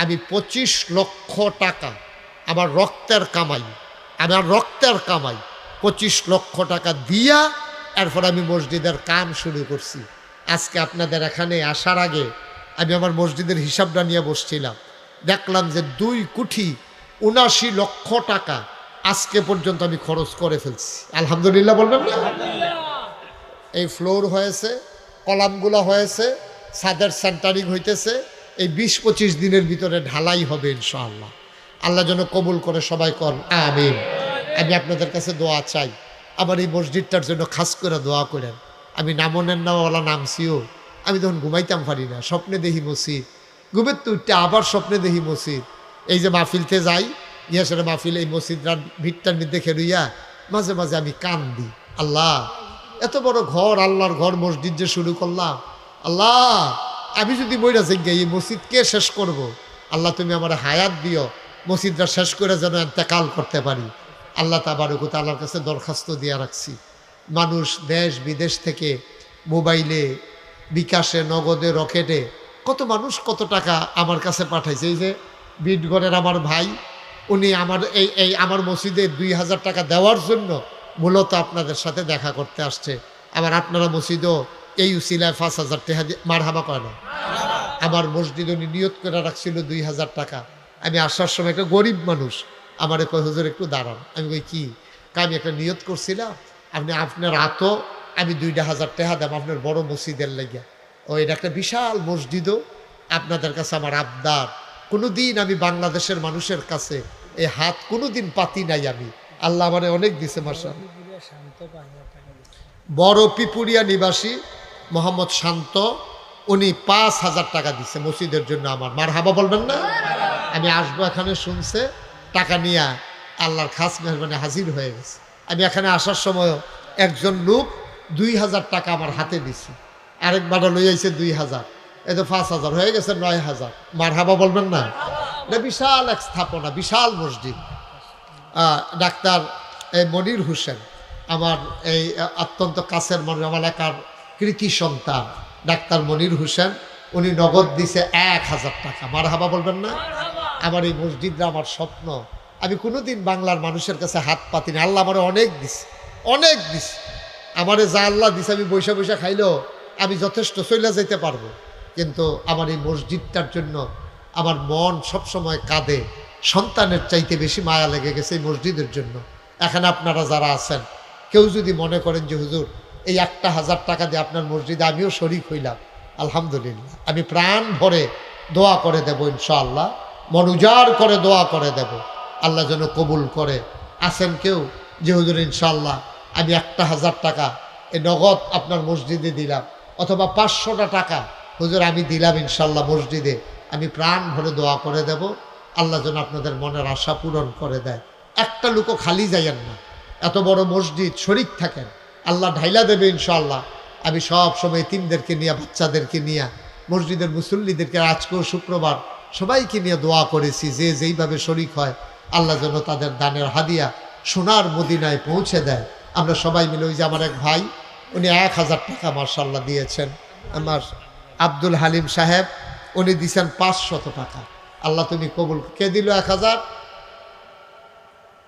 আমি 25 লক্ষ টাকা আমার রক্তের কামাই 25 লক্ষ টাকা দিয়া এরপর আমি মসজিদের কাম শুরু করছি। আজকে আপনাদের এখানে আসার আগে আমি আমার মসজিদের হিসাবটা নিয়ে বসছিলাম, দেখলাম যে 2,79,00,000 টাকা আজকে পর্যন্ত আমি খরচ করে ফেলছি। আলহামদুলিল্লাহ বলবেন না? এই ফ্লোর হয়েছে, কলামগুলো হয়েছে, ছাদের সেন্টারিং হইতেছে, এই 20-25 দিনের ভিতরে ঢালাই হবে ইনশাআল্লাহ। আল্লাহ যেন কবুল করে সবাই কর আমিন। আমি আপনাদের কাছে দোয়া চাই, আমার এই মসজিদটার জন্য খাস করে দোয়া করেন। আমি নামনের নামওয়ালা নামছিও, আমি তখন ঘুমাইতাম পারি না, স্বপ্নে দেখি মসজিদ, ঘুমের তো উঠতে আবার স্বপ্নে দেখি মসজিদ। এই যে মাহফিলতে যাই, ইয়াসের মাহফিল, এই মসজিদটার ভিড়টার মধ্যে খেলুইয়া মাঝে মাঝে আমি কান্দি, আল্লাহ এত বড় ঘর, আল্লাহর ঘর মসজিদ যে শুরু করলাম, আল্লাহ আমি যদি মইরা যাই এই মসজিদ কে শেষ করব? আল্লাহ তুমি আমার হায়াত দিও, মসজিদটা শেষ করে যেন ইন্তেকাল করতে পারি। আল্লাহ তাবারক ওয়া তাআলার কাছে দরখাস্ত দিয়ে রাখছি, মানুষ দেশ বিদেশ থেকে মোবাইলে, বিকাশে, নগদে, রকেটে কত মানুষ কত টাকা আমার কাছে পাঠাইছে। এই যে বিটগড়ের আমার ভাই, উনি আমার এই আমার মসজিদে 2000 টাকা দেওয়ার জন্য মূলত আপনাদের সাথে দেখা করতে আসছে। আবার আপনারা মসজিদও এই উসিলায় 5000 টাকা মারহাবা করে না। আমার মসজিদ উনি নিয়ত করে রাখছিল 2000 টাকা। আমি আসার সময় একটা গরিব মানুষ আমারে কয়, হুজুর একটু দাঁড়ান। আমি কই কি? আমি একটা নিয়ত করছিলাম, আপনার হাতও আমি 2000 টাকা দেব আপনার বড় মসজিদের লাগিয়া। ও এটা একটা বিশাল মসজিদও আপনাদের কাছে আমার আবদার। কোনো দিন আমি বাংলাদেশের মানুষের কাছে এই হাত কোনো দিন পাতি নাই আমি। আল্লাহ মানে অনেক দিছে মাশাআল্লাহ। বড় পিপুরিয়া নিবাসী মোহাম্মদ শান্ত, উনি 5000 টাকা দিছে মসজিদের জন্য আমার। মারহাবা বলবেন না? আমি আসবো এখানে শুনছে, টাকা নিয়ে আল্লাহর খাস মেহরবানি হাজির হয়ে গেছে। আমি এখানে আসার সময় একজন লোক 2000 টাকা আমার হাতে দিছে, আরেকবার লই আইছে 2000, এই তো 5000 হয়ে গেছে 9000। মারহাবা বলবেন না? এটা বিশাল এক স্থাপনা, বিশাল মসজিদ। ডাক্তার মনির হোসেন আমার এই অত্যন্ত কাছের মানুষ, আমার এলাকার কৃতি সন্তান ডাক্তার মনির হোসেন, উনি নগদ দিছে 1000 টাকা। মারহাবা বলবেন না? আমার এই মসজিদটা আমার স্বপ্ন। আমি কোনোদিন বাংলার মানুষের কাছে হাত পাতি না। আল্লাহ আমার অনেক দিছে, অনেক দিছে। আমারে যা আল্লাহ দিছে আমি বৈশা বৈশা খাইলেও আমি যথেষ্ট চলে যেতে পারবো। কিন্তু আমার এই মসজিদটার জন্য আমার মন সবসময় কাঁদে। সন্তানের চাইতে বেশি মায়া লেগে গেছে এই মসজিদের জন্য। এখানে আপনারা যারা আছেন, কেউ যদি মনে করেন যে হুজুর এই 1000 টাকা দিয়ে আপনার মসজিদে আমিও শরিক হইলাম, আলহামদুলিল্লাহ, আমি প্রাণ ভরে দোয়া করে দেব ইনশাআল্লাহ, মন উজাড় করে দোয়া করে দেব, আল্লাহ যেন কবুল করে। আছেন কেউ যে হুজুর ইনশাআল্লাহ আমি 1000 টাকা এই নগদ আপনার মসজিদে দিলাম, অথবা 500টা টাকা হুজুর আমি দিলাম ইনশাআল্লাহ মসজিদে, আমি প্রাণ ভরে দোয়া করে দেব, আল্লাহ যেন আপনাদের মনের আশা পূরণ করে দেয়। একটা লোকও খালি যাইয়েন না, এত বড় মসজিদ, শরিক থাকেন, আল্লাহ ঢাইলা দেবে ইনশাআল্লাহ। আমি সব সময় এতিমদেরকে নিয়ে, বাচ্চাদেরকে নিয়ে, মসজিদের মুসল্লিদেরকে, আজকেও শুক্রবার সবাইকে নিয়ে দোয়া করেছি, যে যেইভাবে শরিক হয় আল্লাহ যেন তাদের দানের হাদিয়া সোনার মদিনায় পৌঁছে দেয়। আমরা সবাই মিলে, ওই যে আমার এক ভাই, উনি 1000 টাকা মাশাআল্লাহ দিয়েছেন। আমার আব্দুল হালিম সাহেব, উনি দিয়েছেন 500 টাকা। আল্লাহ তুমি কবুল। কে দিল 1000?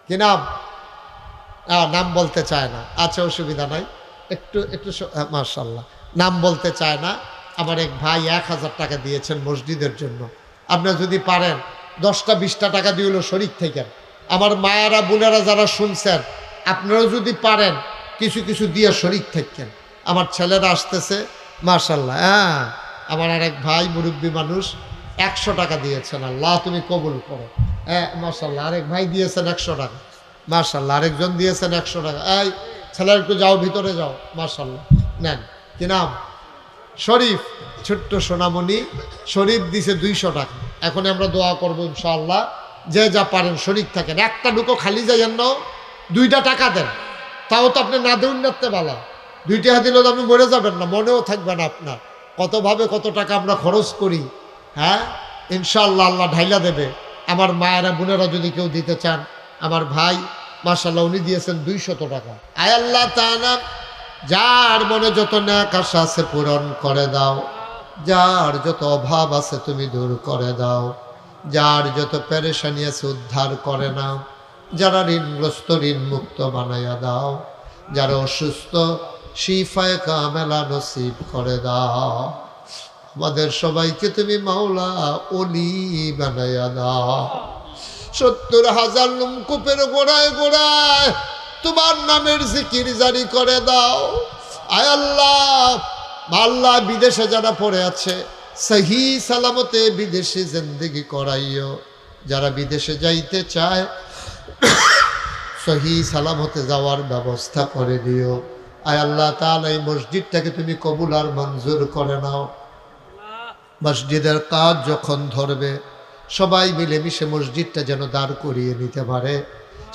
কি নাম? নাম বলতে চায় না, আচ্ছা অসুবিধা নাই, একটু মাশাআল্লাহ, নাম বলতে চায় না। আমার এক ভাই 1000 টাকা দিয়েছেন মসজিদের জন্য। আপনারা যদি পারেন 10টা 20টা টাকা দিয়ে হলো শরিক থাকেন। আমার মায়েরা বোনেরা যারা শুনছেন, আপনারাও যদি পারেন কিছু কিছু দিয়ে শরিক থাকেন। আমার ছেলেরা আসতেছে মাশাআল্লাহ। আমার আরেক ভাই মুরব্বী মানুষ 100 টাকা দিয়েছেন, আল্লাহ তুমি কবুল করো। মাশাআল্লাহ, আরেক ভাই দিয়েছেন 100 টাকা, মাশাআল্লাহ, আরেকজন দিয়েছেন 100 টাকা। এই ছেলে একটু যাও, ভিতরে যাও, মাশাআল্লাহ, নেন। কি নাম? শরীফ, ছোট্ট সোনামণি শরীফ দিছে 200 টাকা। এখন আমরা দোয়া করবো ইনশাআল্লাহ, যে যা পারেন শরিক থাকেন। একটা ঢুকো খালি যায় না, 2টা টাকা দেন, তাও তো আপনি না দেউন নাতে বালা। 2 টাকা দিলেও তো আপনি মরে যাবেন না, মনেও থাকবে না আপনার কতভাবে কত টাকা আমরা খরচ করি। হ্যাঁ, ইনশাআল্লাহ আল্লাহ ঢাইলা দেবে। আমার মায়েরা বোনেরা যদি কেউ দিতে চান, আমার ভাই মাশাআল্লাহ উনি দিয়েছেন 200 টাকা। আয় আল্লাহ তাআলা, যার মনে যত নেক আশা আছে পূরণ করে দাও, যার যত অভাব আছে তুমি দূর করে দাও, যার যত পেরেশানি আছে উদ্ধার করে নাও, যারা ঋণগ্রস্ত ঋণ মুক্ত বানাইয়া দাও, যারা অসুস্থ শিফায়ে কামেলা নসিব করে দাও। আমাদের সবাইকে তুমি মাওলা ওলি বানাইয়া দাও। 70,000 লুমকূপের গোড়ায় গোড়ায় তোমার নামের জিকির জারি করে দাও। আয় আল্লাহ, আল্লাহ বিদেশে যারা পড়ে আছে সহি সালামতে বিদেশে জিন্দেগি করাইও। যারা বিদেশে যাইতে চায় সহি সালামতে যাওয়ার ব্যবস্থা করে দিও। আয় আল্লাহ তাআলা, এই মসজিদটাকে তুমি কবুল আর মঞ্জুর করে নাও। মসজিদের কাজ যখন ধরবে সবাই মিলেমিশে মসজিদটা যেন দাঁড় করিয়ে নিতে পারে,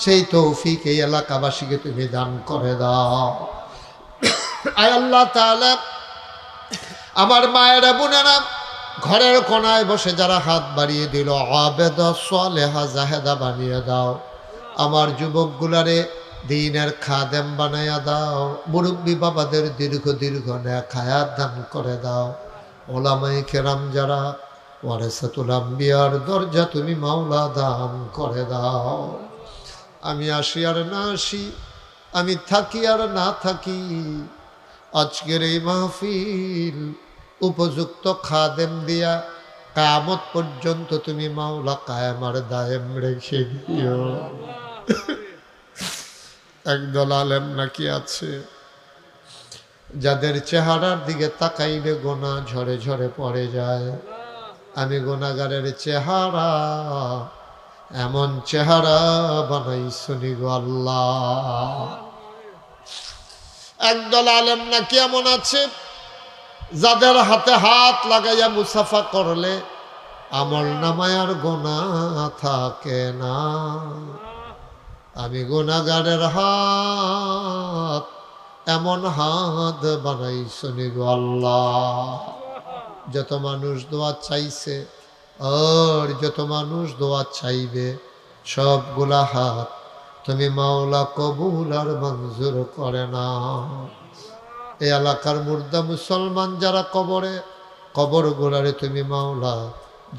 সেই তৌফিক এই এলাকাবাসীকে তুমি দান করে দাও। আয় আল্লাহ তাআলা, আমার মায়েরা বোনেরা ঘরের কোনায় বসে যারা হাত বাড়িয়ে দিল, আবেদা সালেহা জাহেদা বানিয়ে দাও। আমার যুবকগুলারে দিনের খাদেম বানাইয়া দাও, মুরব্বী বাবাদের দীর্ঘ দীর্ঘ নেক হায়াত দান করে দাও। ওলামায়ে কেরাম যারা ওয়ারাসাতুল আম্বিয়ার দরজা তুমি মাওলা দান করে দাও। আমি আসি আর না আসি, আমি থাকি আর না থাকি, আজকের এই মাহফিল উপযুক্ত খাদেম দিয়া কিয়ামত পর্যন্ত তুমি মাওলা কায়েম আর দায়েম রেখে দিও। একদল আলেম নাকি আছে যাদের চেহারার দিকে তাকাইলে গোনা ঝরে ঝরে পড়ে যায়। আমি গুনাহগারের চেহারা এমন চেহারা বানাইছনি গো আল্লাহ। একদল আলেম নাকি এমন আছে যাদের হাতে হাত লাগাইয়া মুসাফা করলে আমল নামায় আর গোনাহ থাকে না। আমি গুনাহগারের হাত এমন হাত বানাইছনি গো আল্লাহ। যত মানুষ দোয়া চাইছে আর যত মানুষ দোয়া চাইবে সবগুলা হাত তুমি মাওলা কবুল আর মঞ্জুর করে না। এই এলাকার মুর্দা মুসলমান যারা কবরে, কবর গোলারে তুমি মাওলা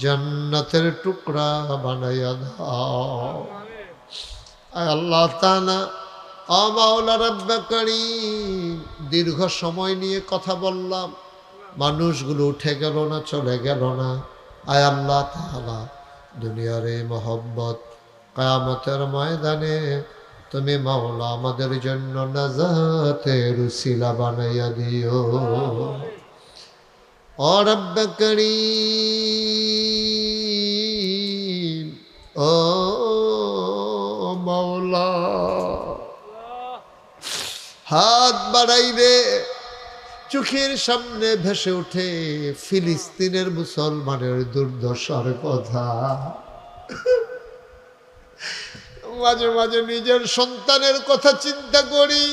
জান্নাতের টুকরা বানাইয়া দাও। আল্লাহ তাআলা ও মাওলা রব্বে করিম, দীর্ঘ সময় নিয়ে কথা বললাম, মানুষগুলো উঠে গেল না, চলে গেল না। আয় আল্লাহ তাআলা, দুনিয়ার এই মহব্বত কিয়ামতের ময়দানে তুমি মাওলা আমাদের জন্য নাজাতের উসিলা বানাইয়া দিও। ও রব্বে করিম, ও মাওলা, হাত বাড়াইবে, চোখের সামনে ভেসে ওঠে ফিলিস্তিনের মুসলমানের দুর্দশার কথা। মাঝে মাঝে নিজের সন্তানের কথা চিন্তা করি।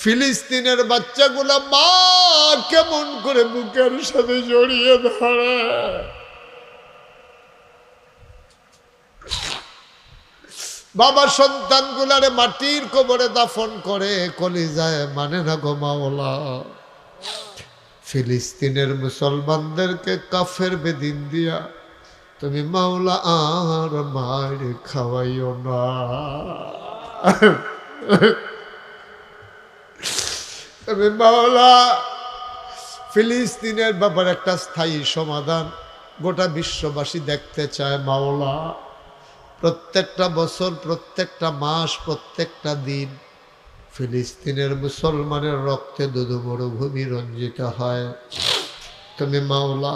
ফিলিস্তিনের বাচ্চাগুলা মা কেমন করে বুকের সাথে জড়িয়ে ধরে, বাবা সন্তানগুলারে মাটির কবরে দাফন করে, কলিজায় মানে না গো মাওলা। ফিলিস্তিনের মুসলমানদেরকে কাফের বেদিন দিয়া তুমি মাওলা আর মার খাওয়াইও না। তুমি মাওলা ফিলিস্তিনের ব্যাপারে একটা স্থায়ী সমাধান গোটা বিশ্ববাসী দেখতে চায় মাওলা। প্রত্যেকটা বছর, প্রত্যেকটা মাস, প্রত্যেকটা দিন ফিলিস্তিনের মুসলমানের রক্তে দুধু মরুভূমি রঞ্জিত হয়। তুমি মাওলা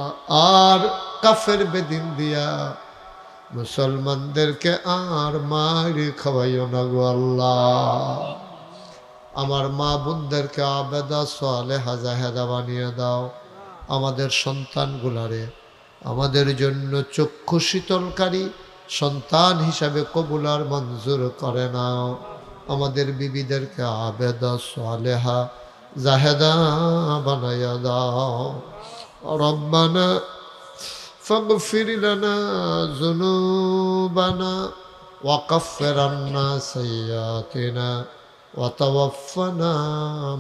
আর কাফের বেদিন দিয়া মুসলমানদেরকে আর মার খাওয়াইও না গো আল্লাহ। আমার মা বোনদেরকে আবেদা সালেহা জাহেদা বানিয়ে দাও। আমাদের সন্তানগুলারে আমাদের জন্য চক্ষু শীতলকারী সন্তান হিসাবে কবুল আর মঞ্জুর করে নাও। আমাদের বিবিদেরকে আবেদা সালেহা জাহেদা বানাইয়া দাও। রব্বানা ফাগফির লানা যুনুবানা ওয়া কাফফির আন্না সাইয়্যাতিনা ওয়া তাওয়াফফানা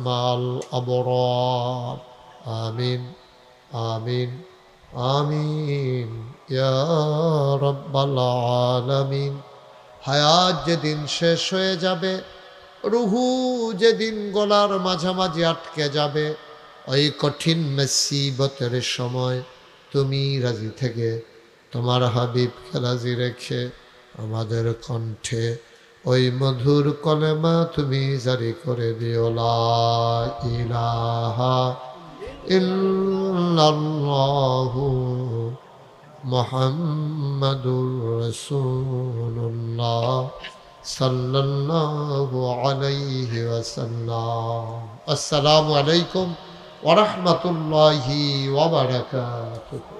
মা'আল আবরার। আমিন আমিন আমিন ইয়া রাব্বাল আলামিন। হায়াত যেদিন শেষ হয়ে যাবে, রুহু যেদিন গলার মাঝামাঝি আটকে যাবে, ওই কঠিন মুসিবতের সময় তুমি রাজি থেকে তোমার হাবিবকে রাজি রেখে আমাদের কণ্ঠে ওই মধুর কলেমা তুমি জারি করে দিও, লা ইলাহা ইল্লাল্লাহু মুহাম্মাদুর রাসূলুল্লাহ সাল্লাল্লাহু আলাইহি ওয়াসাল্লাম। আসসালামু আলাইকুম ওয়া রাহমাতুল্লাহি ওয়া বারাকাতুহু।